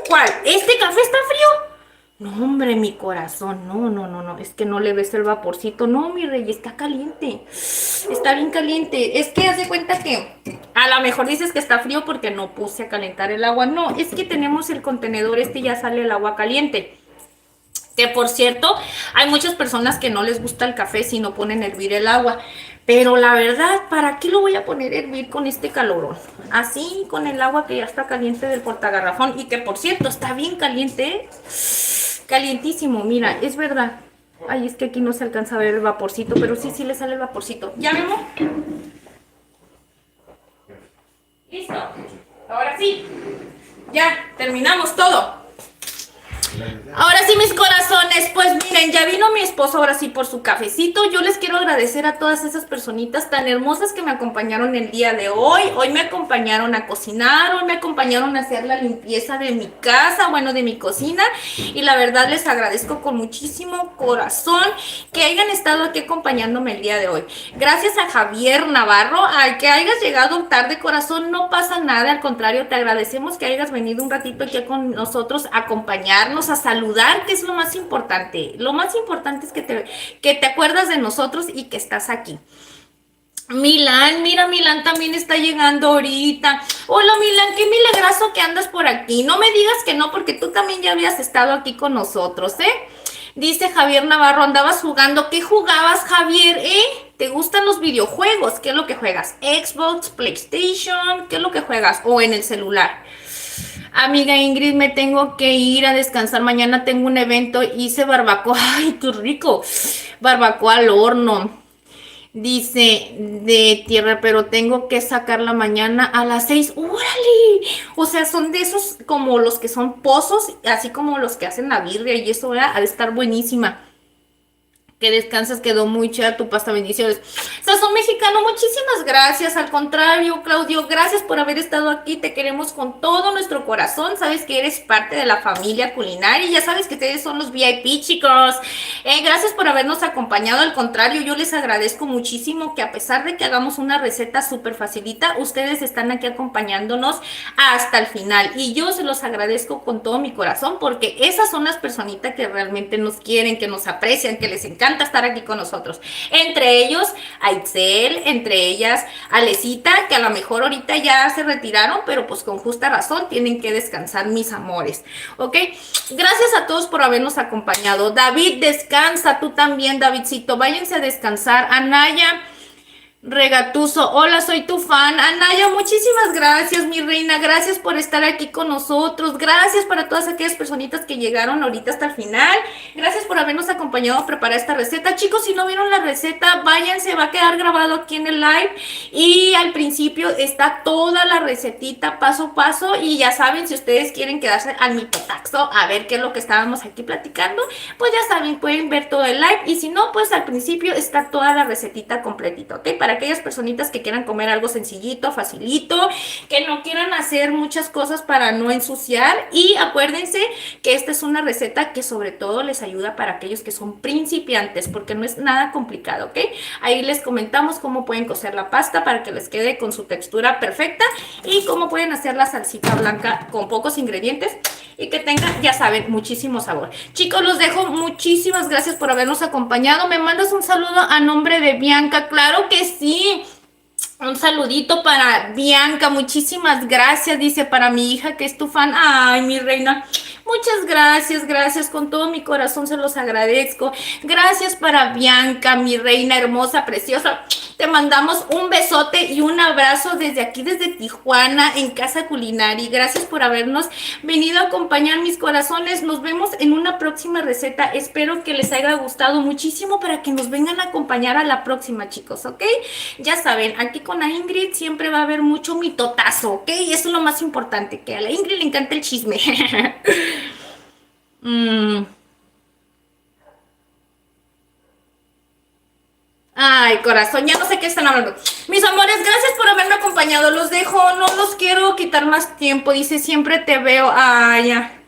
¿Cuál? ¿Este café está frío? No, hombre, mi corazón, no, no, no, no, es que no le ves el vaporcito, no, mi rey, está caliente, está bien caliente, es que haz de cuenta que a lo mejor dices que está frío porque no puse a calentar el agua, no, es que tenemos el contenedor este y ya sale el agua caliente. Que por cierto, hay muchas personas que no les gusta el café si no ponen a hervir el agua. Pero la verdad, ¿para qué lo voy a poner a hervir con este calorón? Así, con el agua que ya está caliente del portagarrafón. Y que por cierto, está bien caliente, ¿eh? Calientísimo, mira, es verdad. Ay, es que aquí no se alcanza a ver el vaporcito, pero sí, sí le sale el vaporcito. ¿Ya vemos? Listo. Ahora sí. Ya, terminamos todo. Ahora sí, mis corazones, pues miren, ya vino mi esposo ahora sí por su cafecito. Yo les quiero agradecer a todas esas personitas tan hermosas que me acompañaron el día de hoy. Hoy me acompañaron a cocinar, hoy me acompañaron a hacer la limpieza de mi casa, bueno, de mi cocina. Y la verdad les agradezco con muchísimo corazón que hayan estado aquí acompañándome el día de hoy. Gracias a Javier Navarro, al que hayas llegado tarde, corazón, no pasa nada, al contrario, te agradecemos que hayas venido un ratito aquí con nosotros a acompañarnos, a saludar, que es lo más importante. Lo más importante es que te acuerdas de nosotros y que estás aquí. Milan, mira, Milan también está llegando ahorita. Hola, Milan, qué milagroso que andas por aquí. No me digas que no, porque tú también ya habías estado aquí con nosotros, ¿eh? Dice Javier Navarro, andabas jugando. ¿Qué jugabas, Javier? ¿Te gustan los videojuegos? ¿Qué es lo que juegas? ¿Xbox, PlayStation? ¿Qué es lo que juegas? ¿O en el celular? Amiga Ingrid, me tengo que ir a descansar. Mañana tengo un evento. Hice barbacoa. ¡Ay, qué rico! Barbacoa al horno. Dice de tierra, pero tengo que sacarla mañana a las 6. ¡Órale! O sea, son de esos como los que son pozos, así como los que hacen la birria y eso, ¿verdad? Ha de estar buenísima. Que descansas, quedó muy chida tu pasta, bendiciones. Sazón Mexicano, muchísimas gracias. Al contrario, Claudio, gracias por haber estado aquí. Te queremos con todo nuestro corazón. Sabes que eres parte de la familia culinaria. Ya sabes que ustedes son los VIP, chicos. Gracias por habernos acompañado. Al contrario, yo les agradezco muchísimo que a pesar de que hagamos una receta súper facilita, ustedes están aquí acompañándonos hasta el final. Y yo se los agradezco con todo mi corazón porque esas son las personitas que realmente nos quieren, que nos aprecian, que les encanta estar aquí con nosotros. Entre ellos, a Itzel, entre ellas, a Lesita, que a lo mejor ahorita ya se retiraron, pero pues con justa razón tienen que descansar, mis amores. ¿Ok? Gracias a todos por habernos acompañado. David, descansa, tú también, Davidcito. Váyanse a descansar. Anaya Regatuso, hola, soy tu fan. Anaya, muchísimas gracias, mi reina. Gracias por estar aquí con nosotros. Gracias para todas aquellas personitas que llegaron ahorita hasta el final. Gracias por habernos acompañado a preparar esta receta. Chicos, si no vieron la receta, váyanse, va a quedar grabado aquí en el live. Y al principio está toda la recetita paso a paso. Y ya saben, si ustedes quieren quedarse al mitotaxo a ver qué es lo que estábamos aquí platicando, pues ya saben, pueden ver todo el live. Y si no, pues al principio está toda la recetita completita, ¿ok? Para aquellas personitas que quieran comer algo sencillito, facilito, que no quieran hacer muchas cosas para no ensuciar. Y acuérdense que esta es una receta que sobre todo les ayuda para aquellos que son principiantes, porque no es nada complicado, ¿ok? Ahí les comentamos cómo pueden cocer la pasta para que les quede con su textura perfecta y cómo pueden hacer la salsita blanca con pocos ingredientes y que tenga, ya saben, muchísimo sabor. Chicos, los dejo. Muchísimas gracias por habernos acompañado. Me mandas un saludo a nombre de Bianca. Claro que sí. Un saludito para Bianca, muchísimas gracias, dice, para mi hija que es tu fan. Ay, mi reina, muchas gracias, gracias, con todo mi corazón se los agradezco. Gracias para Bianca, mi reina hermosa, preciosa. Te mandamos un besote y un abrazo desde aquí, desde Tijuana, en Casa Culinaria. Gracias por habernos venido a acompañar, mis corazones. Nos vemos en una próxima receta. Espero que les haya gustado muchísimo para que nos vengan a acompañar a la próxima, chicos, ¿ok? Ya saben, aquí con la Ingrid siempre va a haber mucho mitotazo, ¿ok? Y eso es lo más importante, que a la Ingrid le encanta el chisme. Mm. Ay, corazón, ya no sé qué están hablando. Mis amores, gracias por haberme acompañado. Los dejo, no los quiero quitar más tiempo. Dice, siempre te veo. Ay, ya.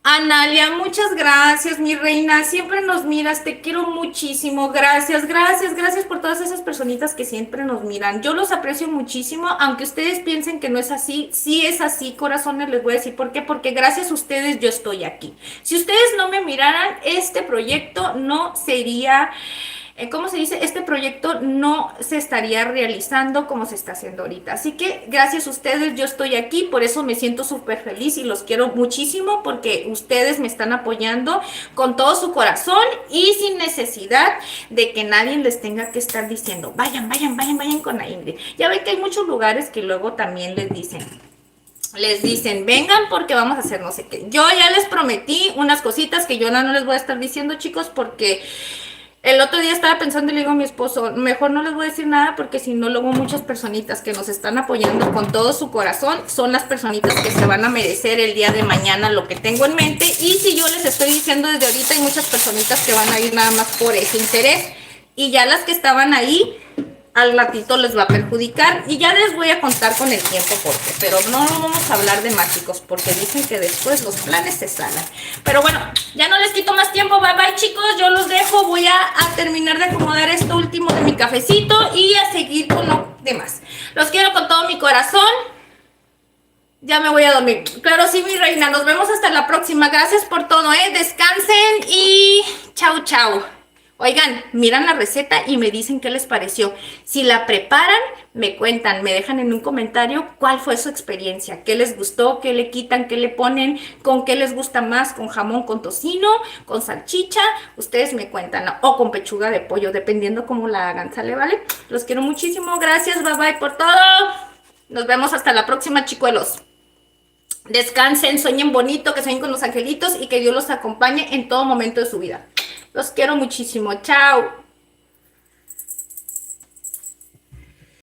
Analia, muchas gracias, mi reina. Siempre nos miras, te quiero muchísimo. Gracias, gracias, gracias por todas esas personitas que siempre nos miran. Yo los aprecio muchísimo, aunque ustedes piensen que no es así. Sí es así, corazones, les voy a decir por qué. Porque gracias a ustedes yo estoy aquí. Si ustedes no me miraran, este proyecto no sería... ¿cómo se dice? Este proyecto no se estaría realizando como se está haciendo ahorita. Así que gracias a ustedes yo estoy aquí, por eso me siento súper feliz y los quiero muchísimo porque ustedes me están apoyando con todo su corazón y sin necesidad de que nadie les tenga que estar diciendo, vayan, vayan, vayan, vayan con la Ingrid. Ya ven que hay muchos lugares que luego también les dicen, vengan porque vamos a hacer no sé qué. Yo ya les prometí unas cositas que yo no les voy a estar diciendo, chicos, porque el otro día estaba pensando y le digo a mi esposo, mejor no les voy a decir nada porque si no, luego muchas personitas que nos están apoyando con todo su corazón son las personitas que se van a merecer el día de mañana lo que tengo en mente. Y si yo les estoy diciendo desde ahorita, hay muchas personitas que van a ir nada más por ese interés. Y ya las que estaban ahí, al ratito les va a perjudicar. Y ya les voy a contar con el tiempo por qué. Pero no vamos a hablar de mágicos porque dicen que después los planes se sanan. Pero bueno, ya no les quito más tiempo. Bye bye, chicos, yo los dejo. Voy a terminar de acomodar esto último de mi cafecito y a seguir con lo demás. Los quiero con todo mi corazón. Ya me voy a dormir. Claro, sí, mi reina. Nos vemos hasta la próxima. Gracias por todo, descansen y chau, chau. Oigan, miran la receta y me dicen qué les pareció. Si la preparan, me cuentan, me dejan en un comentario cuál fue su experiencia, qué les gustó, qué le quitan, qué le ponen, con qué les gusta más, con jamón, con tocino, con salchicha. Ustedes me cuentan, ¿no? O con pechuga de pollo, dependiendo cómo la hagan, ¿sale? ¿Vale? Los quiero muchísimo. Gracias, bye bye por todo. Nos vemos hasta la próxima, chicuelos. Descansen, sueñen bonito, que sueñen con los angelitos y que Dios los acompañe en todo momento de su vida. Los quiero muchísimo. Chao.